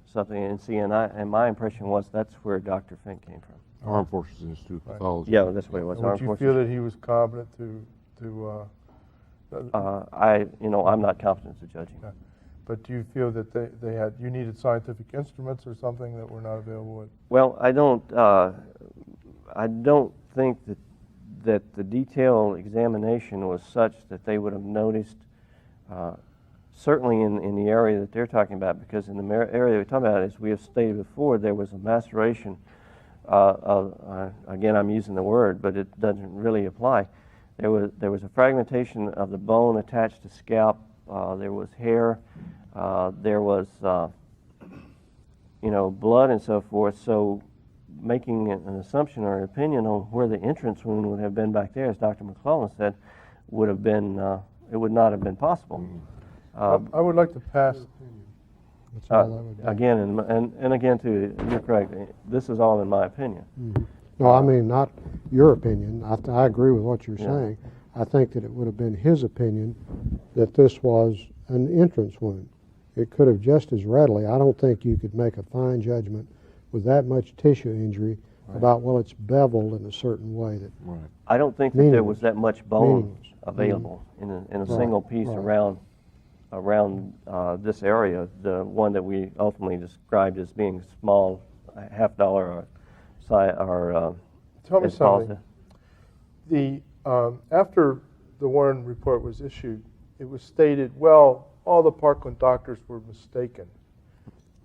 Something, and see, and my impression was that's where Dr. Fink came from. Armed Forces Institute of Pathology. Yeah, that's what it was. And would you feel that he was competent to I'm not competent to judge him. Yeah. But do you feel that you needed scientific instruments or something that were not available? Well, I don't think that the detailed examination was such that they would have noticed, certainly in the area that they're talking about, because in the area we're talking about, as we have stated before, there was a maceration again, I'm using the word, but it doesn't really apply. There was a fragmentation of the bone attached to scalp. There was hair. There was blood and so forth. So making an assumption or an opinion on where the entrance wound would have been back there, as Dr. McClellan said, would have been it would not have been possible. I would like to pass. That's all that would be. Again, and again, too, you're correct. This is all in my opinion. Mm-hmm. No, I mean, not your opinion. I agree with what you're Yeah. saying. I think that it would have been his opinion that this was an entrance wound. It could have just as readily. I don't think you could make a fine judgment with that much tissue injury about, well, it's beveled in a certain way. That Right. I don't think that there was that much bone Meaningless. available in a Right, single piece right. around this area, the one that we ultimately described as being small, $50 or Tell me as Paul something. said. After the Warren report was issued, it was stated, well, all the Parkland doctors were mistaken.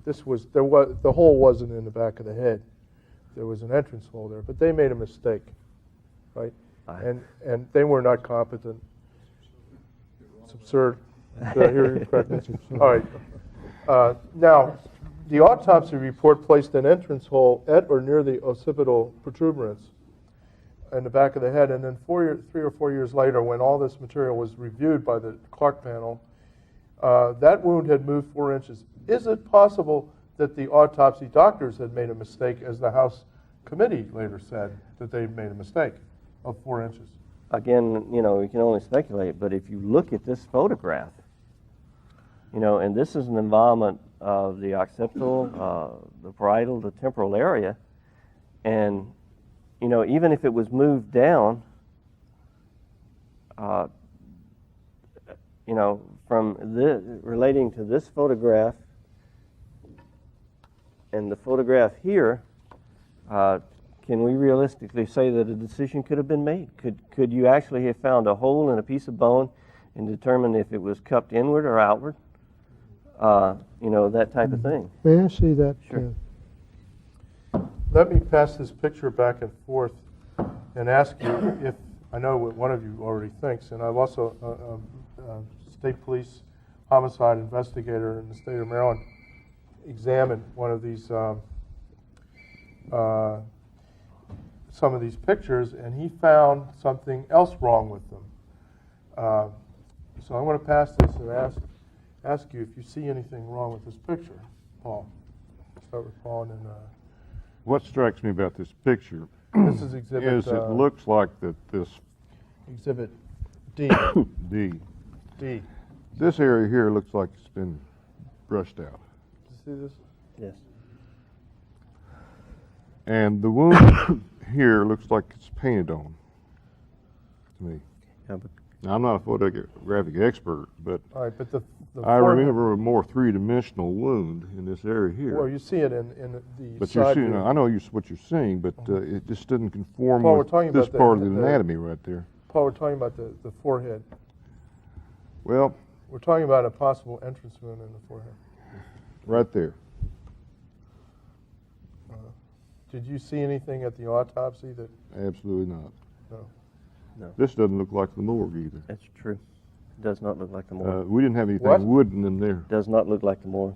The hole wasn't in the back of the head. There was an entrance hole there, but they made a mistake, right? And they were not competent. It's absurd. Did I hear you correctly? All right. Now, the autopsy report placed an entrance hole at or near the occipital protuberance in the back of the head, and then 3 or 4 years later, when all this material was reviewed by the Clark panel, that wound had moved 4 inches. Is it possible that the autopsy doctors had made a mistake, as the House committee later said, that they made a mistake of 4 inches? Again, we can only speculate, but if you look at this photograph, and this is an involvement of the occipital, the parietal, the temporal area, and even if it was moved down, from relating to this photograph and the photograph here, can we realistically say that a decision could have been made? Could you actually have found a hole in a piece of bone and determined if it was cupped inward or outward? That type of thing. May I see that? Sure. Let me pass this picture back and forth and ask you if, I know what one of you already thinks, and I've also a state police homicide investigator in the state of Maryland examined one of these, some of these pictures, and he found something else wrong with them. So I'm going to pass this and ask you if you see anything wrong with this picture, Paul. Start with Paul and then. What strikes me about this picture This is exhibit. is it looks like that this Exhibit D. D. D. This area here looks like it's been brushed out. You see this? Yes. And the wound here looks like it's painted on to me. Yeah, but Now, I'm not a photographic expert, but All right, but the I forehead- remember a more three-dimensional wound in this area here. Well, you see it in the But you're side seeing, view. I know what you're seeing, but it just didn't conform Paul, we're with talking this about part of the anatomy right there. Paul, we're talking about the forehead. Well, We're talking about a possible entrance wound in the forehead. right there. Did you see anything at the autopsy that? Absolutely not. No. No, This doesn't look like the morgue either. that's true. It does not look like the morgue. We didn't have anything What? wooden in there. Does not look like the morgue.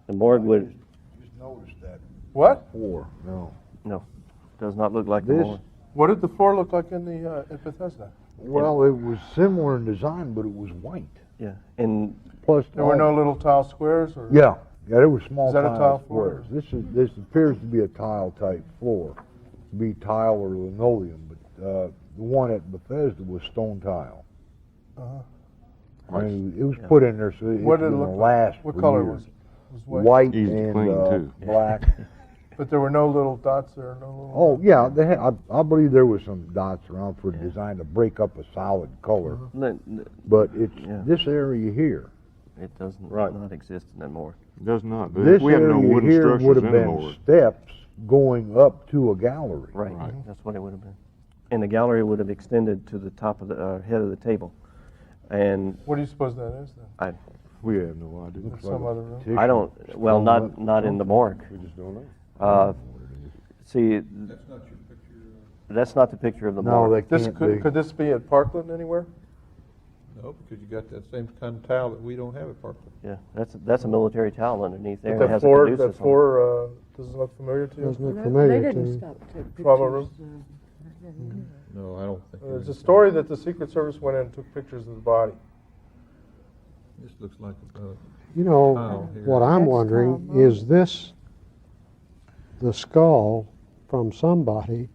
The morgue would, Just noticed that What? before. No. no, does not look like the This- morgue. What did the floor look like in the in Bethesda? Well, it was similar in design, but it was white. Yeah, and Plus, There were no little tile squares, or? Yeah, there were small Is that a tile squares. floor? This appears to be a tile type floor, to be tile or linoleum, but the one at Bethesda was stone tile. Uh-huh. I mean, it was put in there so it What was did it going to look like? last What for color years. was it? It was white. White Easy to and clean, too. black. But there were no little dots there, no little. Oh yeah, they had, I believe there was some dots around for design to break up a solid color, but it's Yeah. this area here. it doesn't Right. not exist in that morgue. It does not. This We have no area wooden here structures would have in the been morgue. steps going up to a gallery. Right, Right. that's what it would have been. And the gallery would have extended to the top of the head of the table. And What do you suppose that is then? We have no idea. That's some other room. Tissue I don't, well, strung up. not in the morgue. We just don't know. See, That's not your picture. that's not the picture of the No, morgue. they This can't be. could this be at Parkland anywhere? No, because you got that same kind of tile that we don't have at Parkland. Yeah, that's a military towel underneath there. But It has that a floor, caduceus that on it. floor doesn't look familiar to you? Doesn't look They familiar to didn't me. stop to take Trauma pictures, room? No, I don't think. There's a story that the Secret Service went in and took pictures of the body. This looks like, You know, Tile here. what I'm That's wondering, tile is this the skull from somebody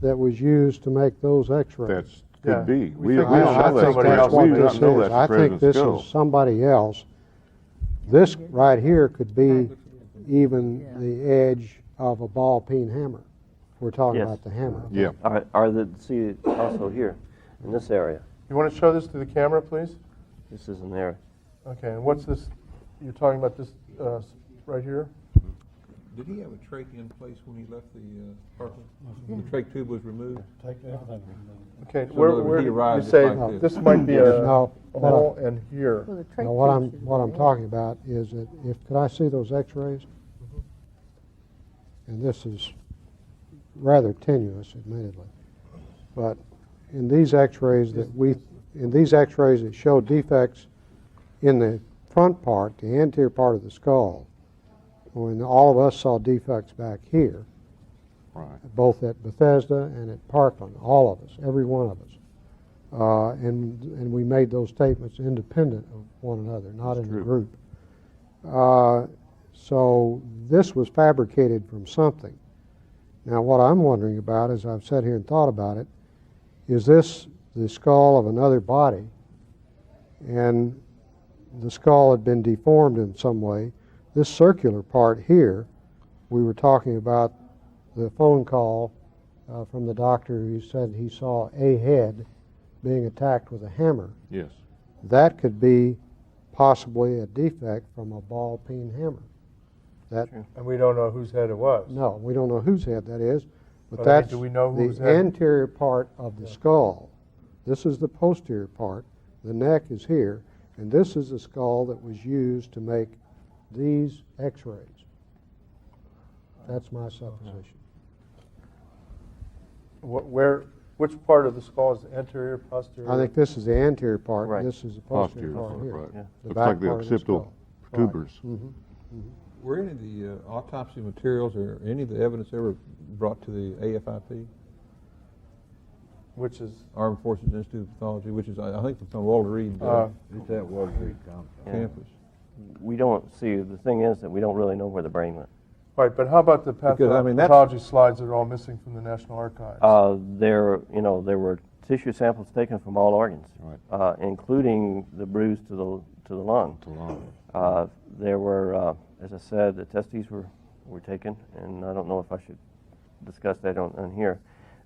that was used to make those x-rays? That's Yeah. could be. We We think- don't I know think that's that's the what we do this not know is. that's the I think president's this skull. is somebody else. This right here could be even the edge of a ball peen hammer. We're talking Yes. about the hammer. Yeah. See, also here, in this area. You want to show this to the camera, please? This is an area. Okay, and what's this? You're talking about this right here? did he have a trach in place when he left the Parkland? The trach tube was removed? Okay, So where, in other words, he you arrived say just like this might be a No, hole and here. Well, the trach now what tubes I'm is talking about is that could I see those x-rays? And this is rather tenuous, admittedly. But in these x-rays that show defects in the front part, the anterior part of the skull, when all of us saw defects back here, Right. both at Bethesda and at Parkland, all of us, every one of us. And we made those statements independent of one another, not in a true. group. So this was fabricated from something. Now what I'm wondering about, as I've sat here and thought about it, is this the skull of another body? And the skull had been deformed in some way. This circular part here, we were talking about the phone call from the doctor who said he saw a head being attacked with a hammer. Yes. That could be possibly a defect from a ball peen hammer. That And we don't know whose head it was. no, we don't know whose head that is, but But I mean, that's do we know the whose head? anterior part of the skull. This is the posterior part. The neck is here, and this is the skull that was used to make these x-rays. That's my supposition. Which part of the skull is anterior, posterior? I think this is the anterior part, Right. and this is the posterior Posterior, part here. right. Yeah. The Looks back like the part of the occipital skull. tubers. Were any of the autopsy materials or any of the evidence ever brought to the AFIP, Which is, Armed Forces Institute of Pathology, which is, I think, from Walter Reed It's at Walter Reed campus? We don't see, the thing is that we don't really know where the brain went. right, but how about the Because, I mean, that's- pathology slides that are all missing from the National Archives? There were tissue samples taken from all organs, Right. including the bruise to the lung. To long. There were, as I said, the testes were taken, and I don't know if I should discuss that on here,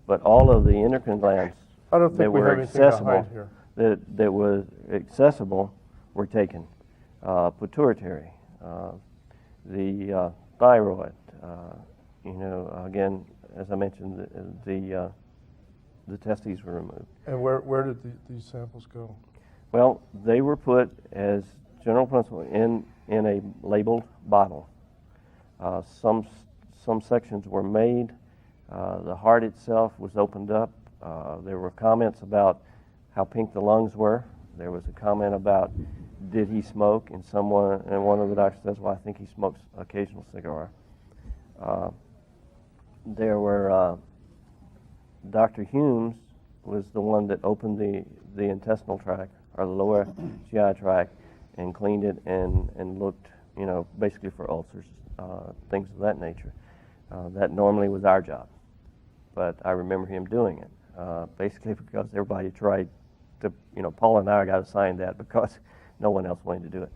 but all of the endocrine glands I don't that think we were have anything to accessible, hide here. that was accessible, were taken. Pituitary, the thyroid, again, as I mentioned, the the testes were removed. And where did these samples go? Well, they were put as general principle in a labeled bottle. Some sections were made. The heart itself was opened up. There were comments about how pink the lungs were. There was a comment about did he smoke, and one of the doctors says, well, I think he smokes occasional cigar. There were Dr. Humes was the one that opened the intestinal tract, or the lower GI tract, and cleaned it and looked, basically for ulcers, things of that nature. That normally was our job, but I remember him doing it, basically because everybody tried to, Paul and I got assigned that because no one else wanted to do it.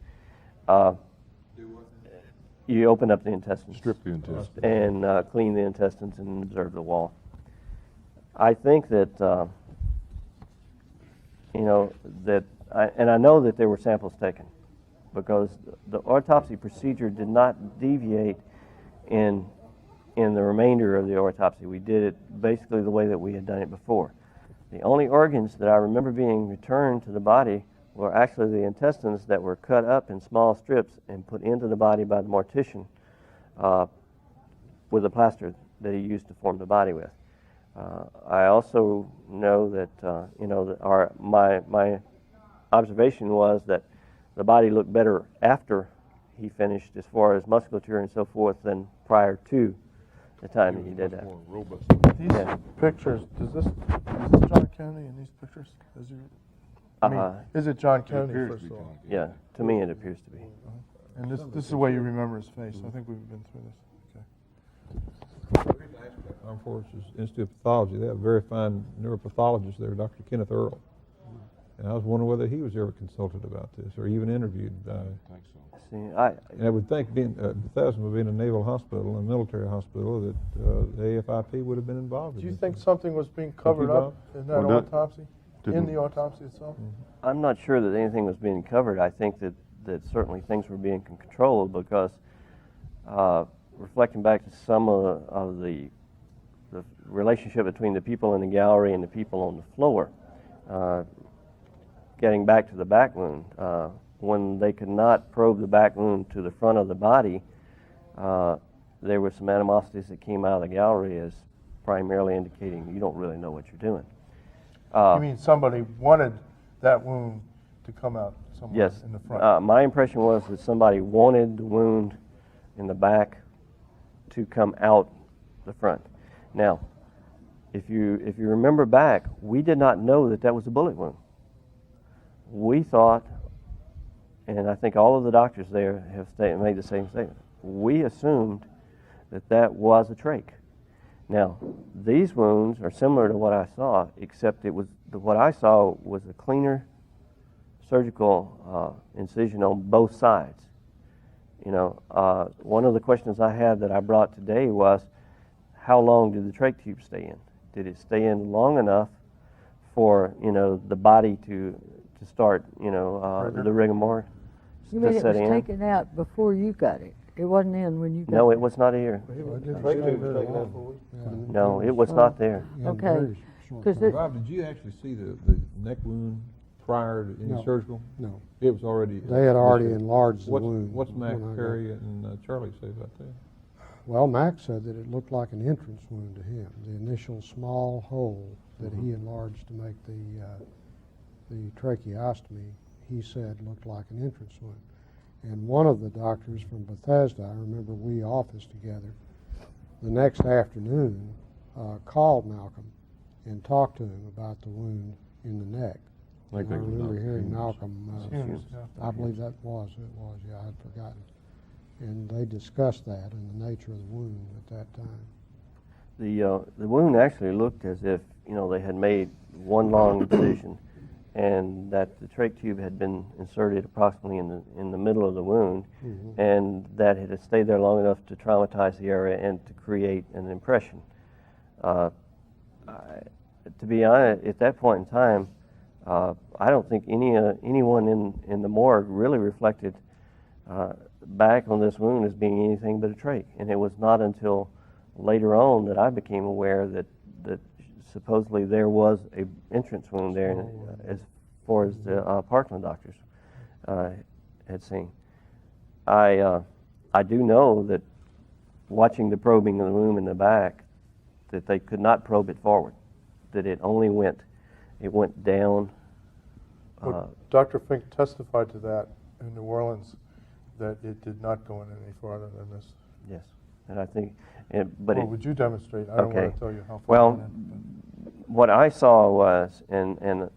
You open up the intestines. Strip the intestines. And clean the intestines and observe the wall. I think that, I know that there were samples taken because the autopsy procedure did not deviate in the remainder of the autopsy. We did it basically the way that we had done it before. The only organs that I remember being returned to the body were actually the intestines that were cut up in small strips and put into the body by the mortician with a plaster that he used to form the body with. I also know that my observation was that the body looked better after he finished, as far as musculature and so forth, than prior to the time that he did that. These pictures, is this John Kennedy in these pictures? Is it John Kennedy, first of all? Yeah, to me it appears to be. And this is the way you remember his face. I think we've been through this. Okay. Armed Forces Institute of Pathology, they have a very fine neuropathologist there, Dr. Kenneth Earl. And I was wondering whether he was ever consulted about this or even interviewed. I think so. See, and I would think Bethesda would be in a naval hospital, a military hospital, that the AFIP would have been involved in. Do you think something was being covered up in that autopsy? In the autopsy itself? Mm-hmm. I'm not sure that anything was being covered. I think that certainly things were being controlled because reflecting back to some of the relationship between the people in the gallery and the people on the floor, getting back to the back wound, when they could not probe the back wound to the front of the body, there were some animosities that came out of the gallery as primarily indicating you don't really know what you're doing. You mean somebody wanted that wound to come out somewhere in the front? Yes. My impression was that somebody wanted the wound in the back to come out the front. Now, if you remember back, we did not know that was a bullet wound. We thought, and I think all of the doctors there have made the same statement, we assumed that was a trach. Now, these wounds are similar to what I saw, except what I saw was a cleaner surgical incision on both sides. One of the questions I had that I brought today was, how long did the trach tube stay in? Did it stay in long enough for the body to start the rigor mortis? You mean it was taken out before you got it? It wasn't in when you got it? No, it was not here. No, it was not there. Okay. Rob, did you actually see the neck wound prior to any surgical? No. It was already... They had already enlarged the wound. What's Mac Perry and Charlie say about that? Well, Mac said that it looked like an entrance wound to him. The initial small hole that he enlarged to make the tracheostomy, he said looked like an entrance wound. And one of the doctors from Bethesda, I remember we officed together, the next afternoon called Malcolm and talked to him about the wound in the neck. I remember hearing Malcolm, I believe it was, I had forgotten. And they discussed that and the nature of the wound at that time. The wound actually looked as if they had made one long incision, and that the trach tube had been inserted approximately in the middle of the wound, and that it had stayed there long enough to traumatize the area and to create an impression. To be honest, at that point in time, I don't think anyone in the morgue really reflected back on this wound as being anything but a trach. And it was not until later on that I became aware that supposedly there was a entrance wound there, as far as the Parkland doctors had seen. I do know that watching the probing of the wound in the back, that they could not probe it forward, that it only went down. Well, Dr. Fink testified to that in New Orleans, that it did not go in any farther than this. Yes, and I think, would you demonstrate? I don't want to tell you how far. Well, what I saw was, and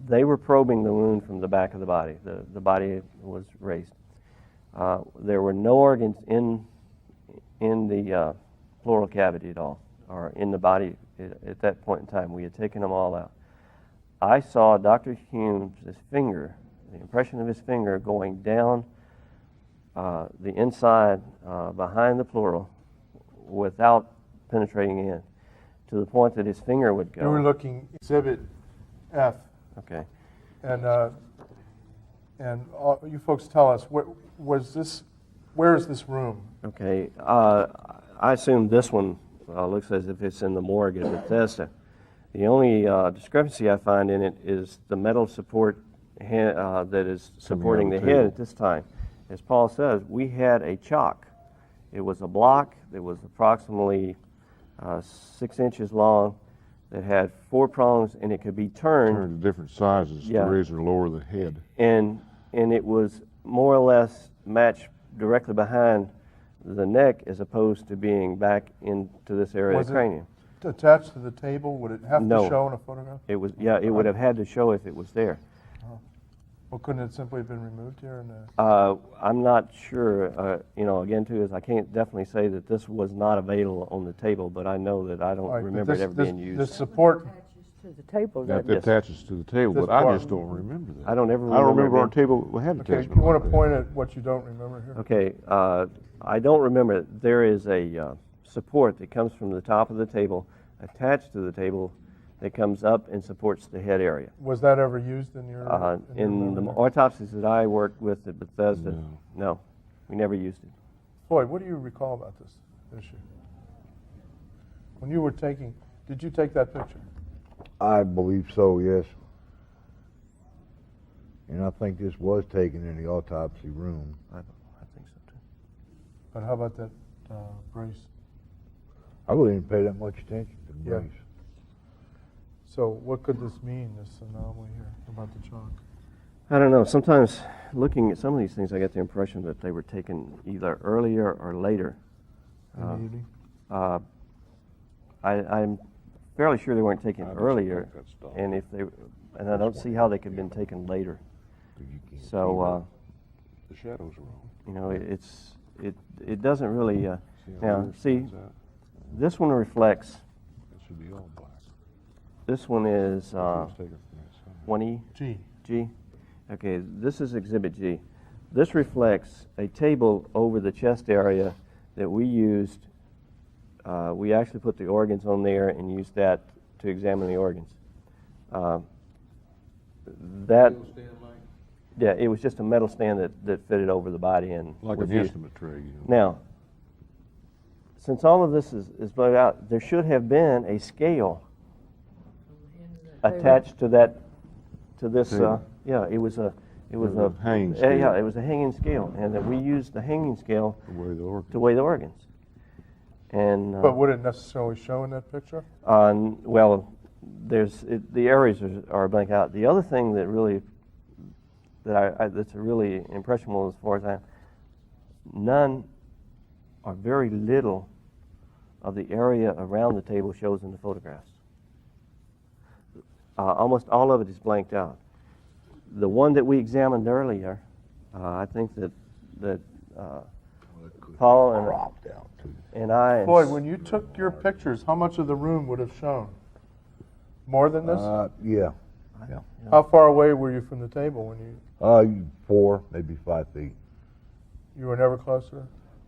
they were probing the wound from the back of the body. The body was raised. There were no organs in the pleural cavity at all, or in the body at that point in time. We had taken them all out. I saw Dr. Humes' finger, the impression of his finger going down the inside behind the pleural without penetrating in, to the point that his finger would go. You were looking Exhibit F. Okay. And you folks tell us, where is this room? Okay. I assume this one looks as if it's in the morgue at Bethesda. The only discrepancy I find in it is the metal support that is supporting the head at this time. As Paul says, we had a chock. It was a block that was approximately 6 inches long, that had 4 prongs, and it could be turned to different sizes to raise or lower the head. And it was more or less matched directly behind the neck, as opposed to being back into this area of the cranium. Attached to the table? Would it have to show in a photograph? It was. Yeah, it would have had to show if it was there. Well, couldn't it simply have been removed here? I'm not sure. Again, too, is I can't definitely say that this was not available on the table, but I know that I don't remember it ever being used. The support attaches to the table. That attaches to the table, but I just don't remember that. I don't ever remember. I don't remember our table had attachment. Okay, you want to point at what you don't remember here? Okay, I don't remember. There is a support that comes from the top of the table, attached to the table, that comes up and supports the head area. Was that ever used in your? In the autopsies that I worked with at Bethesda, no, we never used it. Floyd, what do you recall about this issue? When you were taking, did you take that picture? I believe so, yes. And I think this was taken in the autopsy room. I think so too. But how about that brace? I really didn't pay that much attention to the brace. So what could this mean, this anomaly here about the chalk? I don't know. Sometimes looking at some of these things, I get the impression that they were taken either earlier or later. In the evening? I'm fairly sure they weren't taken earlier, and and I don't see how they could have been taken later. So the shadows are wrong. It doesn't really. Now see, this one reflects. It should be all black. This one is 1E? G. Okay, this is Exhibit G. This reflects a table over the chest area that we used. We actually put the organs on there and used that to examine the organs. Yeah, it was just a metal stand that fitted over the body and like an instrument tray. Now, since all of this is blurred out, there should have been a scale attached to that, to this. It was a hanging scale. Yeah, it was a hanging scale, and that we used the hanging scale to weigh the organs. And but would it necessarily show in that picture? Well, the areas are blank out. The other thing that really that's really impressionable as far as none or very little of the area around the table shows in the photographs. Almost all of it is blanked out. The one that we examined earlier, I think that Paul and I... Floyd, when you took your pictures, how much of the room would have shown? More than this? Yeah. How far away were you from the table when you... 4, maybe 5 feet. You were never closer?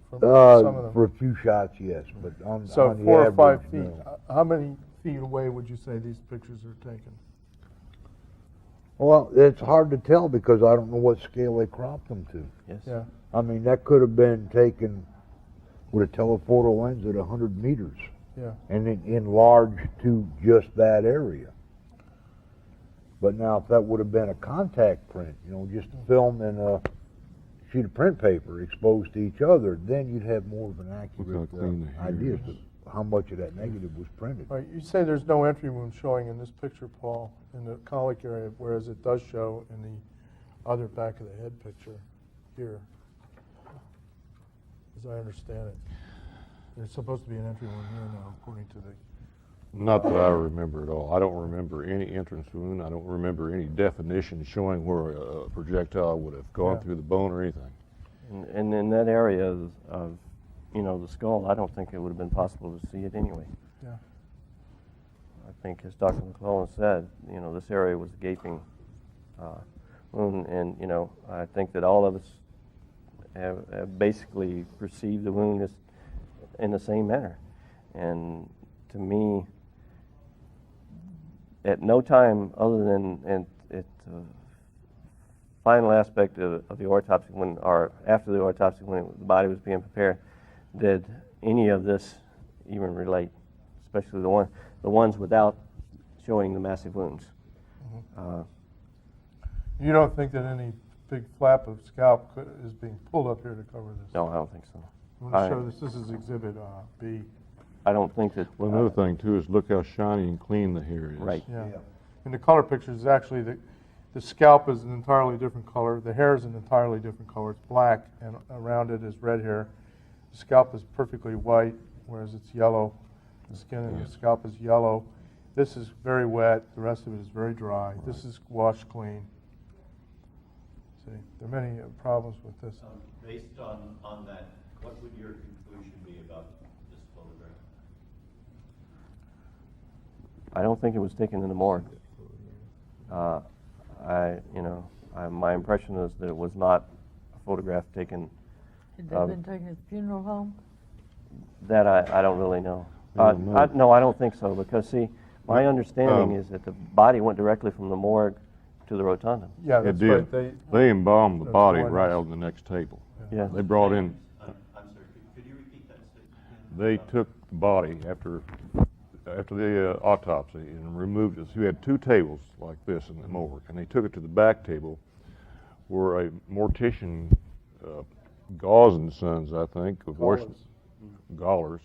From some of them? For a few shots, yes, but on so the 4 or 5 average, feet. no. How many feet away would you say these pictures are taken? Well, it's hard to tell because I don't know what scale they cropped them to. Yes. Yeah. I mean, that could have been taken with a telephoto lens at 100 meters. Yeah. and then enlarged to just that area. But now, if that would have been a contact print, you know, just a film and a sheet of print paper exposed to each other, then you'd have more of an accurate idea as to how much of that negative was printed. Right, you say there's no entry wound showing in this picture, Paul, in the colic area, whereas it does show in the other back of the head picture here, as I understand it. There's supposed to be an entry wound here now, according to the... Not that I remember at all. I don't remember any entrance wound. I don't remember any definition showing where a projectile would have gone through the bone or anything. And in that area of, you know, the skull, I don't think it would have been possible to see it anyway. Yeah. I think, as Dr. McClelland said, you know, this area was a gaping wound, and, you know, I think that all of us have basically perceived the wound as in the same manner. And to me, at no time other than at the final aspect of the autopsy, or after the autopsy, when the body was being prepared, did any of this even relate, especially the ones without showing the massive wounds. You don't think that any big flap of scalp is being pulled up here to cover this? No, I don't think so. I'm going to show this. This is Exhibit B. I don't think that... Well, another thing, too, is look how shiny and clean the hair is. Right. Yeah. In the color pictures, actually, the scalp is an entirely different color. The hair is an entirely different color. It's black, and around it is red hair. The scalp is perfectly white, whereas it's yellow. The skin in the scalp is yellow. This is very wet. The rest of it is very dry. This is washed clean. See, there are many problems with this. Based on that, what would your conclusion be about this photograph? I don't think it was taken in the morgue. My impression is that it was not a photograph taken. Had that been taken at the funeral home? That I don't really know. No, I don't think so, because, see, my understanding is that the body went directly from the morgue to the rotunda. Yeah, It that's did. right. They embalmed the That's body one. right on the next table. Yeah. They brought in, I'm sorry, could you repeat that statement? they took the body after the autopsy and removed it. So you had two tables like this in the morgue, and they took it to the back table where a mortician, Gauze and Sons, I think, of Washington, Gallers,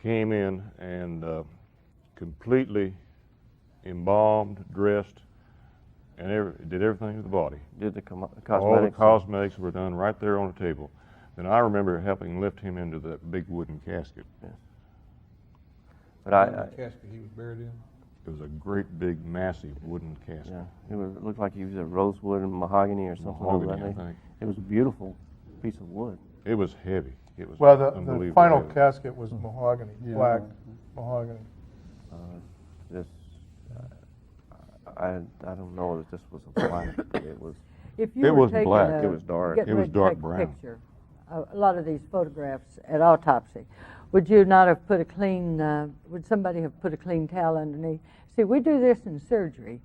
came in and completely embalmed, dressed, and did everything to the body. Did the cosmetics? All the cosmetics were done right there on the table. Then I remember helping lift him into that big wooden casket. Yeah. But The casket he was buried in? It was a great big massive wooden casket. yeah, it looked like he was a rosewood and mahogany or something like Mahogany, that. I think. It was a beautiful piece of wood. It was heavy. It was Well, the unbelievably final heavy. casket was mahogany, black mahogany. This, I don't know that this was a black. It was. If you It were wasn't taking black, it was dark. getting It was ready to dark take brown. A picture, a lot of these photographs at autopsy, would you not have put a clean, would somebody have put a clean towel underneath? See, we do this in surgery.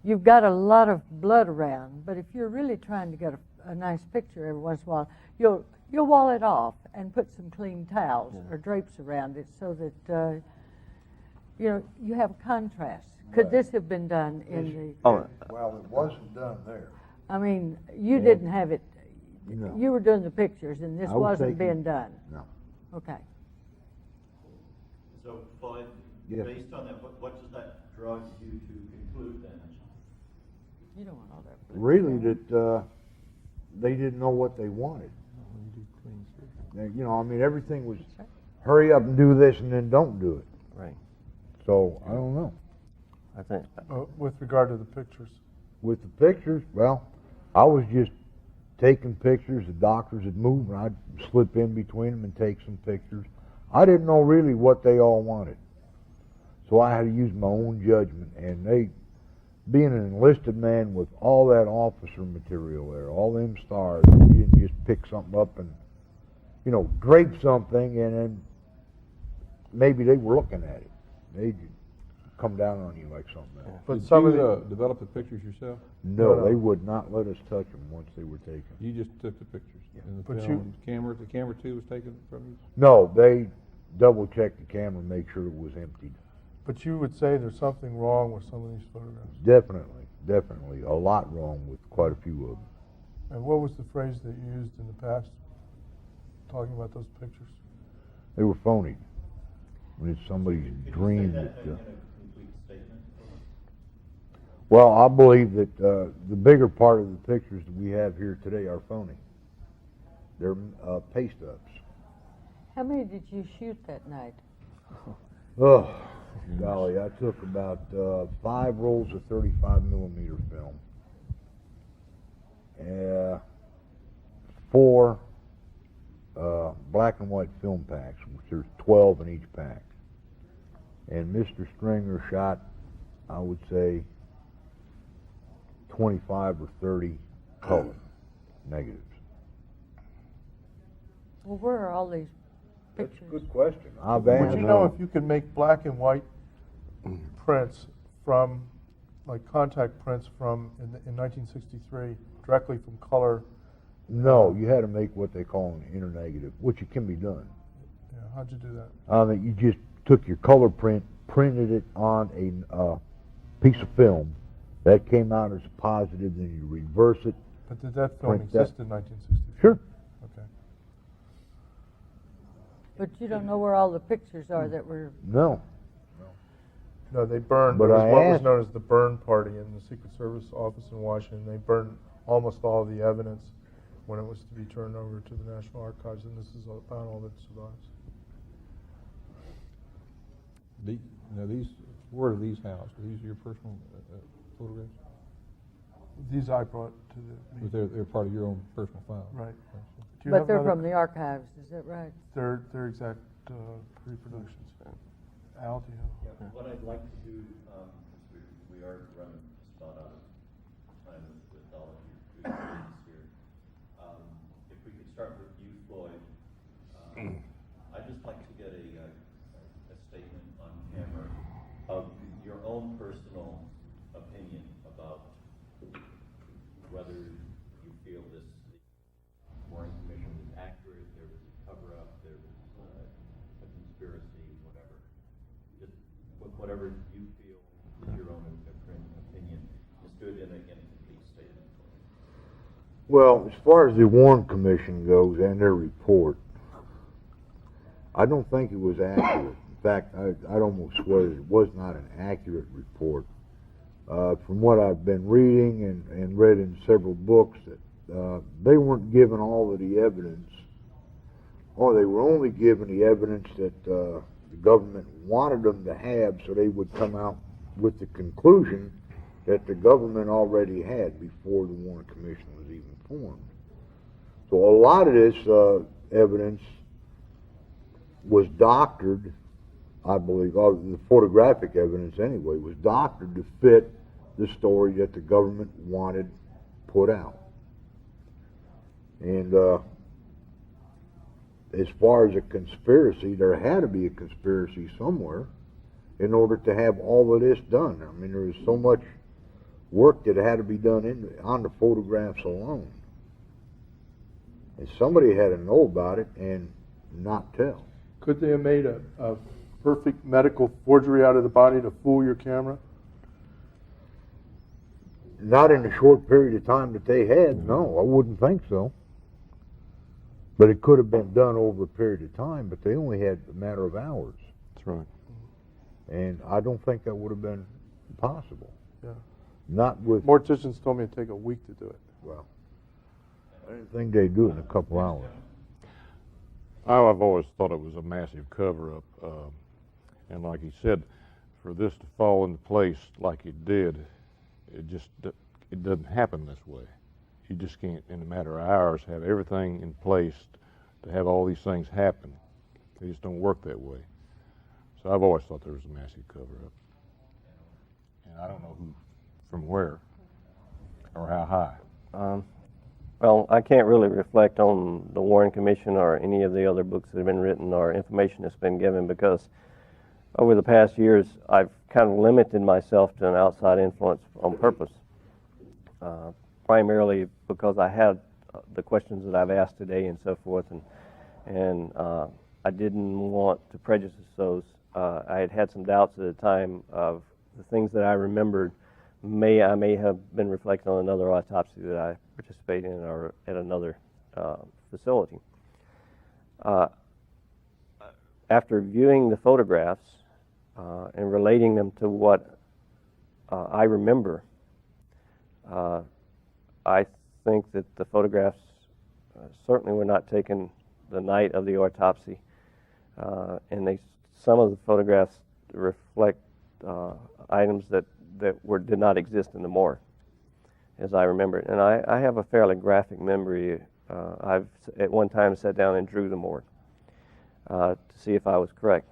You've got a lot of blood around, but if you're really trying to get a nice picture every once in a while, you'll wall it off and put some clean towels or drapes around it so that you have contrast. Could this have been done in the? Oh, Well, it wasn't done there. I mean, you didn't have it. No. You were doing the pictures, and this I was wasn't taking- being done. No. Okay. So, Floyd, Yes. based on that, what does that draw you to conclude then? You don't want all that. Really, that they didn't know what they wanted. I mean, everything was hurry up and do this and then don't do it. right. So, I don't know. I think. With regard to the pictures. With the pictures, well, I was just taking pictures. The doctors had moved, and I'd slip in between them and take some pictures. I didn't know really what they all wanted. So I had to use my own judgment. And being an enlisted man with all that officer material there, all them stars, you didn't just pick something up and, drape something, and then maybe they were looking at it. They'd come down on you like something else. But Did some you of the, develop the pictures yourself? No, No. they would not let us touch them once they were taken. You just took the pictures? And the But film, the camera too was taken from you? No, they double check the camera, make sure it was emptied. But you would say there's something wrong with some of these photographs. Definitely. A lot wrong with quite a few of them. And what was the phrase that you used in the past, talking about those pictures? They were phony. When it's somebody's dream that. In a complete statement? Well, I believe that the bigger part of the pictures that we have here today are phony. They're paste ups. How many did you shoot that night? Oh, golly, I took about 5 rolls of 35 millimeter film. 4 black and white film packs, which there's 12 in each pack. And Mr. Stringer shot, I would say, 25 or 30 color negatives. Well, where are all these pictures? That's a good question. Would you know if you could make black and white prints from, like contact prints from, in 1963, directly from color? No, you had to make what they call an inner negative, which it can be done. Yeah, how'd you do that? You just took your color print, printed it on a piece of film. That came out as a positive, then you reverse it. But did that film exist in 1963? Sure. Okay. But you don't know where all the pictures are that were... No. No, they burned. But There was I what was asked- known as the burn party in the Secret Service office in Washington. They burned almost all of the evidence when it was to be turned over to the National Archives, and this is about all that survives. Where are these housed? Are these your personal photographs? These I brought to the But meeting. they're part of your own personal file. Right. Do you But have they're another- from the archives, is that right? They're exact reproductions. Al, do you have? Yeah, what I'd like to do, because we are running just about out of time with all of your presentations here. If we could start with you, Floyd. I'd just like to get a statement on camera of your own personal opinion about whether you feel this Warren Commission was accurate, there was a cover-up, there was a conspiracy, whatever. Just whatever you feel is your own opinion. Just do it in a complete statement. Well, as far as the Warren Commission goes and their report, I don't think it was accurate. In fact, I'd almost swear that it was not an accurate report. From what I've been reading and read in several books, that they weren't given all of the evidence, or they were only given the evidence that the government wanted them to have, so they would come out with the conclusion that the government already had before the Warren Commission was even formed. So a lot of this evidence was doctored, I believe, or the photographic evidence anyway, was doctored to fit the story that the government wanted put out. And as far as a conspiracy, there had to be a conspiracy somewhere in order to have all of this done. I mean, there was so much work that had to be done on the photographs alone. And somebody had to know about it and not tell. Could they have made a perfect medical forgery out of the body to fool your camera? Not in the short period of time that they had, no, I wouldn't think so. But it could have been done over a period of time, but they only had a matter of hours. That's right. And I don't think that would have been possible. Yeah. Not with, Morticians told me it'd take a week to do it. well, I didn't think they'd do it in a couple hours. I've always thought it was a massive cover-up, and like he said, for this to fall into place like it did, it doesn't happen this way. You just can't, in a matter of hours, have everything in place to have all these things happen. They just don't work that way. So I've always thought there was a massive cover-up, and I don't know who, from where, or how high. Well, I can't really reflect on the Warren Commission or any of the other books that have been written or information that's been given, because over the past years I've kind of limited myself to an outside influence on purpose, primarily because I had the questions that I've asked today and so forth, and I didn't want to prejudice those. I had had some doubts at the time of the things that I remembered. I may have been reflecting on another autopsy that I participated in or at another facility. After viewing the photographs and relating them to what I remember, I think that the photographs certainly were not taken the night of the autopsy, and some of the photographs reflect items that did not exist in the morgue, as I remember it. And I have a fairly graphic memory. I've at one time sat down and drew the morgue to see if I was correct.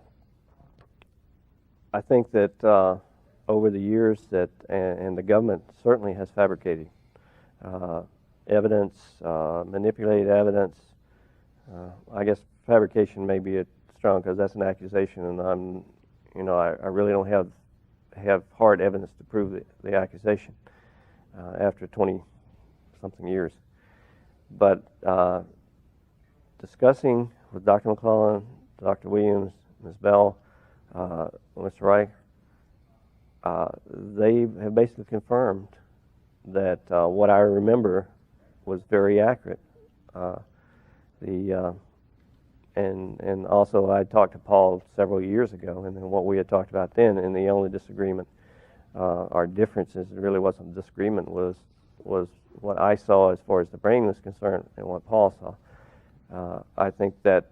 I think that over the years and the government certainly has fabricated evidence, manipulated evidence. I guess fabrication may be strong because that's an accusation, and I really don't have hard evidence to prove the accusation after 20-something years. But discussing with Dr. McClelland, Dr. Williams, Ms. Bell, Mr. Reich, they have basically confirmed that what I remember was very accurate. And also I talked to Paul several years ago, and then what we had talked about then, and the only disagreement, our differences, it really wasn't a disagreement, was what I saw as far as the brain was concerned and what Paul saw. I think that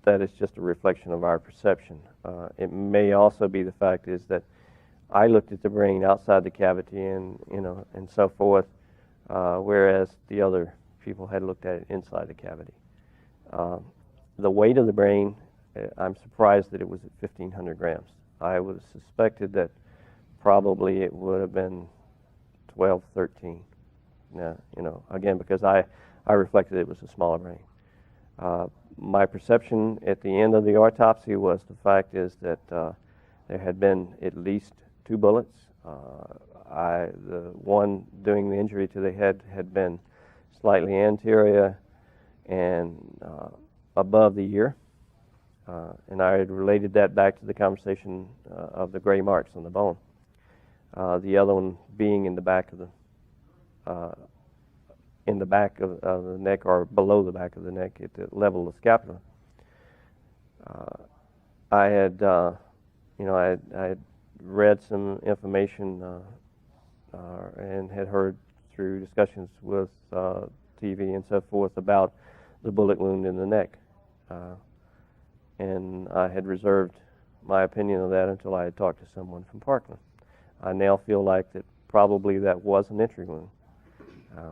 is just a reflection of our perception. It may also be the fact is that I looked at the brain outside the cavity and so forth, whereas the other people had looked at it inside the cavity. The weight of the brain, I'm surprised that it was at 1,500 grams. I would have suspected that probably it would have been 12, 13. Again, because I reflected it was a smaller brain. My perception at the end of the autopsy was the fact is that there had been at least 2 bullets. The one doing the injury to the head had been slightly anterior and above the ear, and I had related that back to the conversation of the gray marks on the bone. The other one being in the back of the neck, or below the back of the neck at the level of the scapula. I had read some information and had heard through discussions with TV and so forth about the bullet wound in the neck. And I had reserved my opinion of that until I had talked to someone from Parkland. I now feel like that probably that was an entry wound.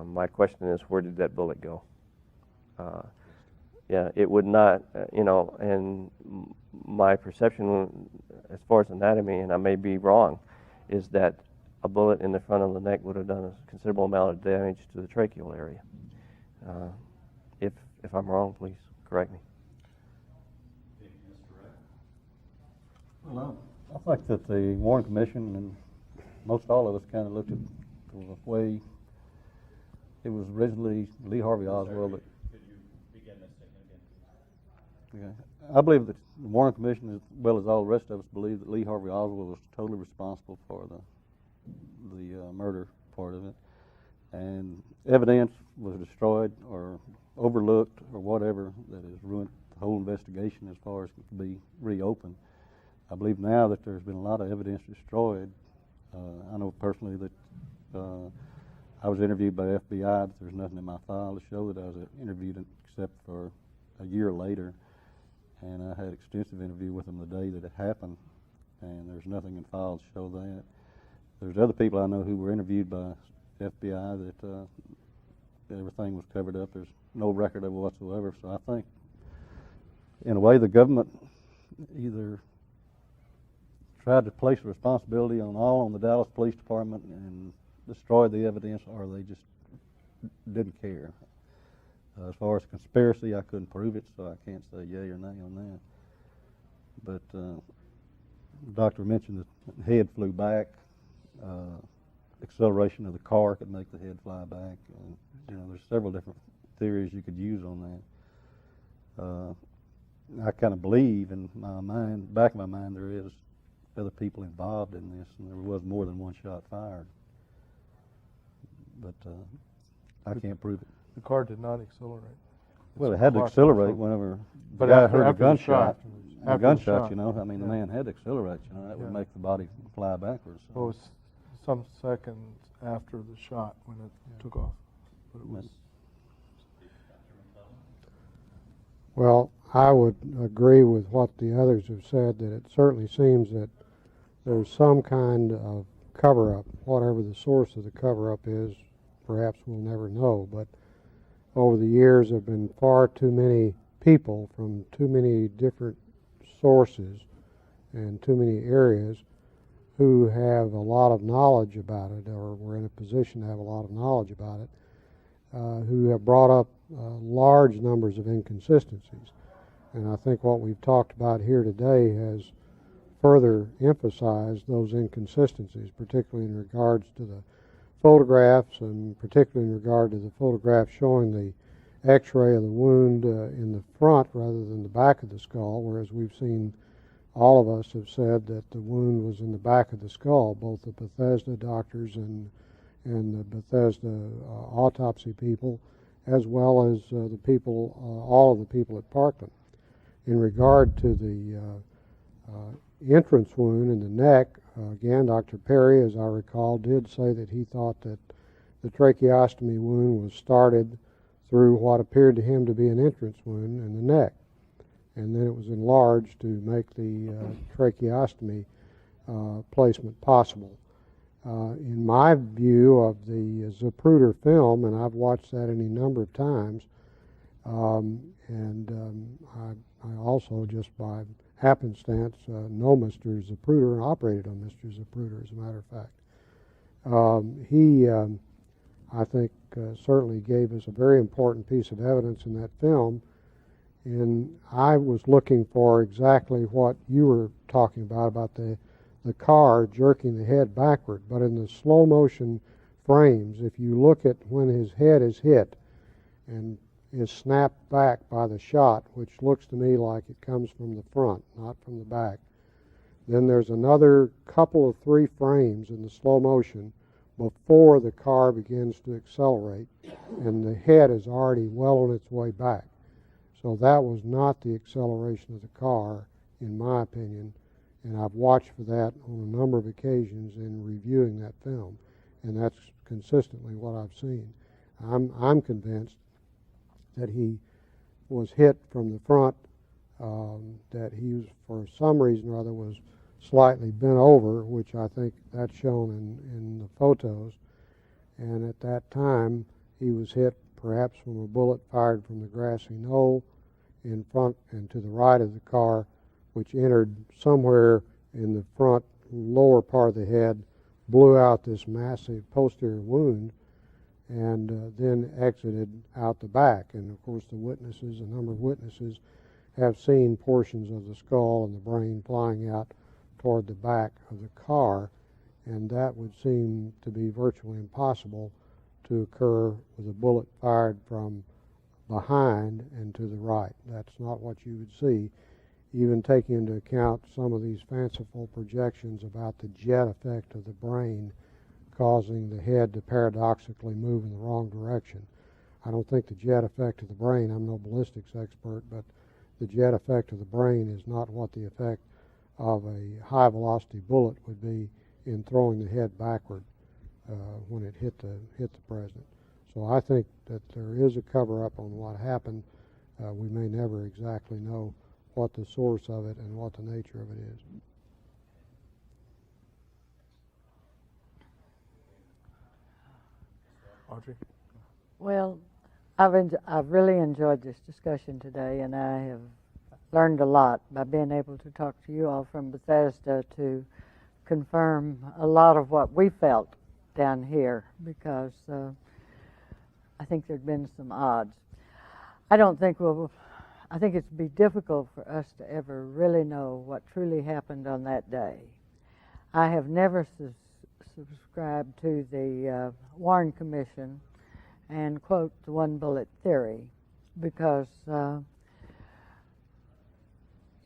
My question is, where did that bullet go? Yeah, it would not, and my perception as far as anatomy, and I may be wrong, is that a bullet in the front of the neck would have done a considerable amount of damage to the tracheal area. If I'm wrong, please correct me. Well, I think that the Warren Commission and most all of us kind of looked at the way it was originally Lee Harvey Oswald. Could you begin this statement again? Yeah. I believe that the Warren Commission, as well as all the rest of us, believe that Lee Harvey Oswald was totally responsible for the murder part of it, and evidence was destroyed or overlooked or whatever that has ruined the whole investigation as far as it can be reopened. I believe now that there's been a lot of evidence destroyed. I know personally that I was interviewed by the FBI, but there's nothing in my file to show that I was interviewed except for a year later. And I had an extensive interview with them the day that it happened, and there's nothing in file to show that. There's other people I know who were interviewed by the FBI that everything was covered up. There's no record of it whatsoever. So I think, in a way, the government either tried to place the responsibility on the Dallas Police Department and destroyed the evidence, or they just didn't care. As far as conspiracy, I couldn't prove it, so I can't say yay or nay on that. But the doctor mentioned that the head flew back. Acceleration of the car could make the head fly back. And, there's several different theories you could use on that. I kind of believe in my mind, back of my mind, there is other people involved in this, and there was more than one shot fired. But I can't prove it. The car did not accelerate. Well, it had to accelerate whenever the But guy after- heard the after the gunshot. shot. The After the gunshot, shot. you know, I mean, the Yeah. man had to accelerate, you know, that would Yeah. make the body fly backwards. Well, it was some seconds after the shot when it took off. But it was, Well, I would agree with what the others have said, that it certainly seems that there's some kind of cover-up. Whatever the source of the cover-up is, perhaps we'll never know. But over the years, there have been far too many people from too many different sources and too many areas who have a lot of knowledge about it, or were in a position to have a lot of knowledge about it, who have brought up large numbers of inconsistencies. And I think what we've talked about here today has further emphasized those inconsistencies, particularly in regards to the photographs, and particularly in regard to the photograph showing the x-ray of the wound in the front rather than the back of the skull, whereas we've seen, all of us have said that the wound was in the back of the skull, both the Bethesda doctors and the Bethesda autopsy people, as well as the people, all of the people at Parkland. In regard to the entrance wound in the neck, again, Dr. Perry, as I recall, did say that he thought that the tracheostomy wound was started through what appeared to him to be an entrance wound in the neck, and then it was enlarged to make the tracheostomy placement possible. In my view of the Zapruder film, and I've watched that any number of times, I also, just by happenstance, know Mr. Zapruder and operated on Mr. Zapruder, as a matter of fact. He, I think, certainly gave us a very important piece of evidence in that film, and I was looking for exactly what you were talking about the car jerking the head backward. But in the slow motion frames, if you look at when his head is hit and is snapped back by the shot, which looks to me like it comes from the front, not from the back, then there's another couple of 3 frames in the slow motion before the car begins to accelerate, and the head is already well on its way back. So that was not the acceleration of the car, in my opinion, and I've watched for that on a number of occasions in reviewing that film, and that's consistently what I've seen. I'm convinced that he was hit from the front, that he was, for some reason or other, was slightly bent over, which I think that's shown in the photos, and at that time he was hit perhaps from a bullet fired from the grassy knoll in front and to the right of the car, which entered somewhere in the front lower part of the head, blew out this massive posterior wound, and then exited out the back. And of course the witnesses, a number of witnesses, have seen portions of the skull and the brain flying out toward the back of the car, and that would seem to be virtually impossible to occur with a bullet fired from behind and to the right. That's not what you would see, even taking into account some of these fanciful projections about the jet effect of the brain causing the head to paradoxically move in the wrong direction. I don't think the jet effect of the brain, I'm no ballistics expert, but the jet effect of the brain is not what the effect of a high velocity bullet would be in throwing the head backward when it hit the president. So I think that there is a cover-up on what happened. We may never exactly know what the source of it and what the nature of it is. Audrey? Well, I've really enjoyed this discussion today, and I have learned a lot by being able to talk to you all from Bethesda to confirm a lot of what we felt down here, because I think there'd been some odds. I think it'd be difficult for us to ever really know what truly happened on that day. I have never subscribed to the Warren Commission and quote the one bullet theory, because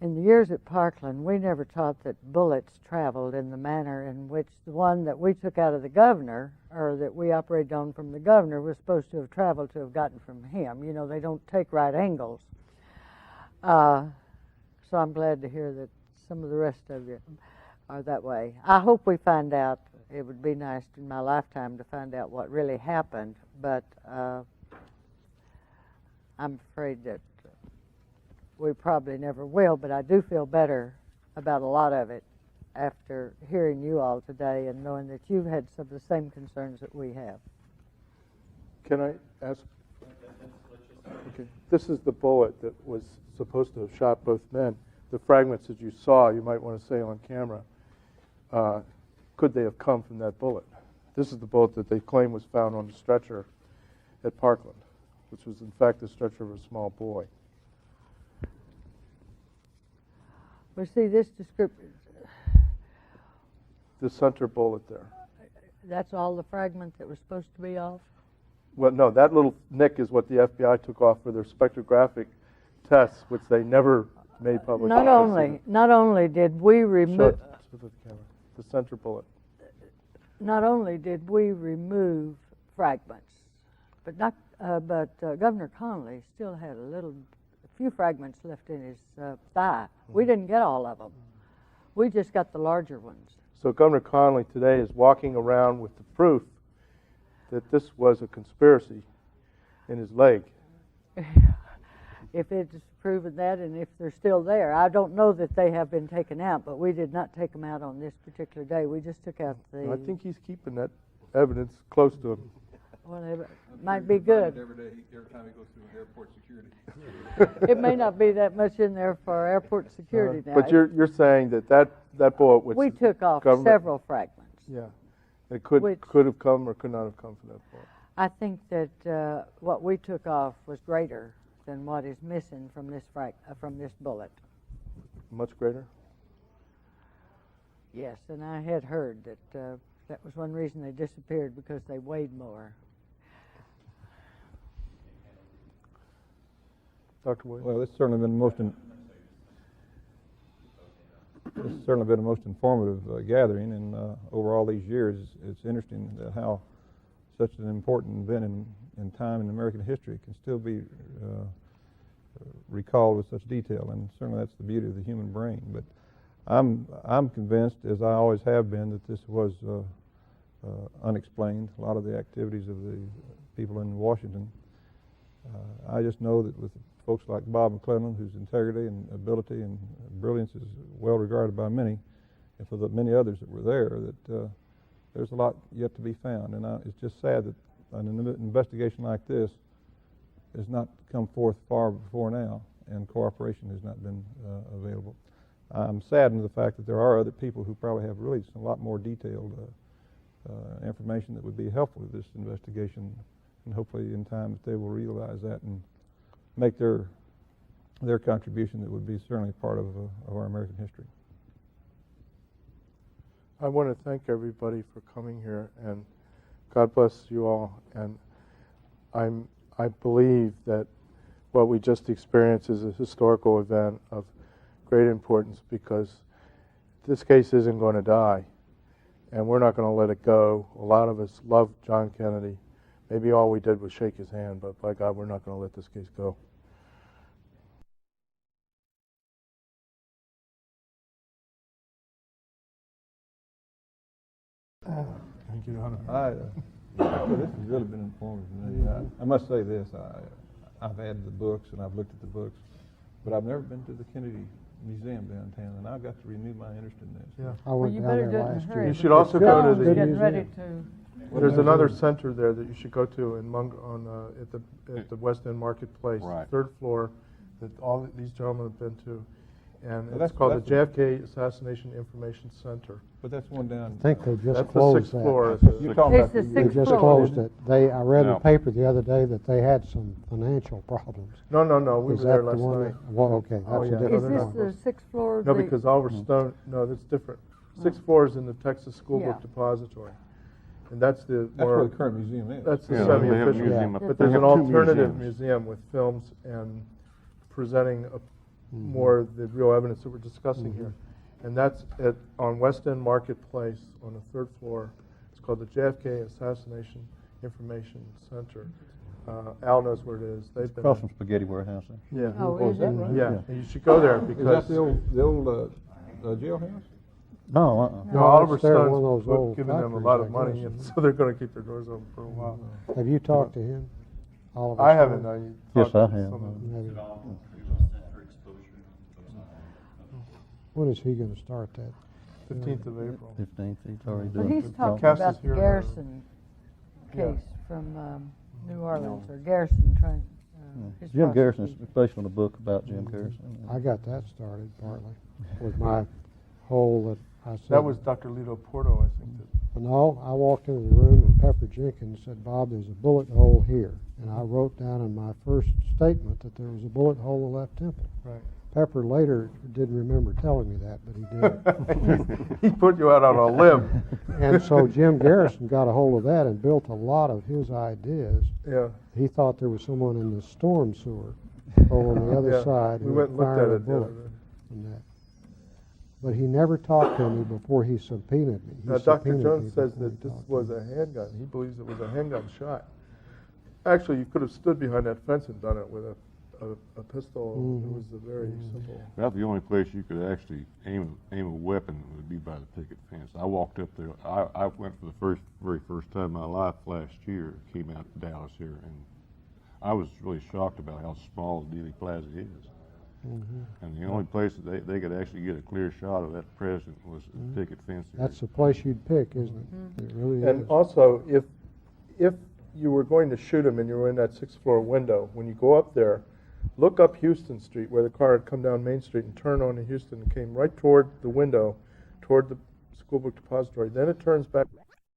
in the years at Parkland, we never taught that bullets traveled in the manner in which the one that we took out of the governor, or that we operated on from the governor, was supposed to have traveled to have gotten from him. You know, they don't take right angles. So I'm glad to hear that some of the rest of you are that way. I hope we find out. It would be nice in my lifetime to find out what really happened, but I'm afraid that we probably never will, but I do feel better about a lot of it after hearing you all today and knowing that you've had some of the same concerns that we have. Can I ask? Okay. This is the bullet that was supposed to have shot both men. The fragments that you saw, you might want to say on camera, could they have come from that bullet? This is the bullet that they claim was found on the stretcher at Parkland, which was in fact the stretcher of a small boy. Well, see, this description, The center bullet there. that's all the fragment that was supposed to be off? Well, no, that little nick is what the FBI took off for their spectrographic tests, which they never made public. Not only did we remove... The center bullet. Not only did we remove fragments, but Governor Connolly still had a few fragments left in his thigh. We didn't get all of them. We just got the larger ones. So Governor Connolly today is walking around with the proof that this was a conspiracy in his leg. If it's proven that, and if they're still there. I don't know that they have been taken out, but we did not take them out on this particular day. We just took out the... I think he's keeping that evidence close to him. Well, it might be good. Every time he goes through airport security. It may not be that much in there for airport security now. But you're saying that bullet, which we took off several fragments. Yeah, it could have come or could not have come from that bullet. I think that what we took off was greater than what is missing from this bullet. Much greater? Yes, and I had heard that that was one reason they disappeared, because they weighed more. Dr. Williams? Well, it's certainly been the most informative gathering, and over all these years, it's interesting how such an important event in time in American history can still be recalled with such detail, and certainly that's the beauty of the human brain. But I'm convinced, as I always have been, that this was unexplained. A lot of the activities of the people in Washington. I just know that with folks like Bob McClelland, whose integrity and ability and brilliance is well regarded by many, and for the many others that were there, that there's a lot yet to be found. And it's just sad that an investigation like this has not come forth far before now, and cooperation has not been available. I'm saddened to the fact that there are other people who probably have really a lot more detailed information that would be helpful to this investigation, and hopefully in time that they will realize that and make their contribution that would be certainly part of our American history. I want to thank everybody for coming here, and God bless you all. And I believe that what we just experienced is a historical event of great importance, because this case isn't going to die, and we're not going to let it go. A lot of us love John Kennedy. Maybe all we did was shake his hand, but by God, we're not going to let this case go. Thank you, Honor. This has really been informative to me. I must say this, I've had the books and I've looked at the books, but I've never been to the Kennedy Museum downtown, and I've got to renew my interest in this. Yeah. I went you down better there do it in a last hurry. year. You should also go to the... Getting ready to... There's another center there that you should go to in at the West End Marketplace, Right. third floor, that all these gentlemen have been to, and Well, it's called the JFK Assassination Information Center. But that's one down. I think they just That's the closed sixth that. floor. You're talking It's about the They sixth just floor. closed it. I read in No. the paper the other day that they had some financial problems. No, we Is were there that the last one? night. Well, okay, that's Oh, a yeah. different Is they're this not. one. the sixth floor? of No, the- because Oliver Stone, no, that's different. Sixth floor is in the Texas School Book Yeah. Depository, and that's the That's where the current museum is. That's the Yeah, they have a semi-official. museum up But there. there's They an have two alternative museums. museum with films and presenting more the real evidence that we're discussing here. And that's on West End Marketplace on the 3rd floor. It's called the JFK Assassination Information Center. Al knows where it is. They've been Across from Spaghetti Warehouse. Yeah. Oh, is it? Yeah. And you should go there Is because that the old jailhouse? No, no, Oliver it's there, Stone's one of those old giving them a factories, lot I of money, guess. and so they're going to keep their doors open for a while. Have you talked to him? Oliver I Stone? haven't. Yes, talked I to have. some of them. Maybe. For exposure. When is he going to start that? 15th of April. 15th, he's already But doing he's it. talking Cass about is the here. Garrison Yeah. case from New Orleans, or Garrison trying. his Jim Garrison prosecution. is based on a book about Jim Garrison. I got that started partly with my hole that I said. That was Dr. Lito Porto, I think. No, I walked into the room and Pepper Jenkins said, "Bob, there's a bullet hole here." And I wrote down in my first statement that there was a bullet hole in the left temple. Right. Pepper later didn't remember telling me that, but he did. He put you out on a limb. And so Jim Garrison got a hold of that and built a lot of his ideas. Yeah. He thought there was someone in the storm sewer over on the other Yeah. side We who went and looked fired at a it the other bullet day. from that. But he never talked to me before he subpoenaed me. He Now, Dr. subpoenaed Jones me says before that he this talked to was me. a handgun. He believes it was a handgun shot. Actually, you could have stood behind that fence and done it with a pistol. Mhm. It was a very simple. About the only place you could actually aim a weapon would be by the picket fence. I walked up there. I went for the very first time in my life last year. Came out to Dallas here, and I was really shocked about how small Dealey Plaza is. And the only place that they could actually get a clear shot of that president was the picket fence. Area. That's the place you'd pick, isn't it? It really And is. also, if you were going to shoot him and you were in that 6th floor window, when you go up there, look up Houston Street where the car had come down Main Street and turned onto Houston and came right toward the window, toward the school book depository. Then it turns back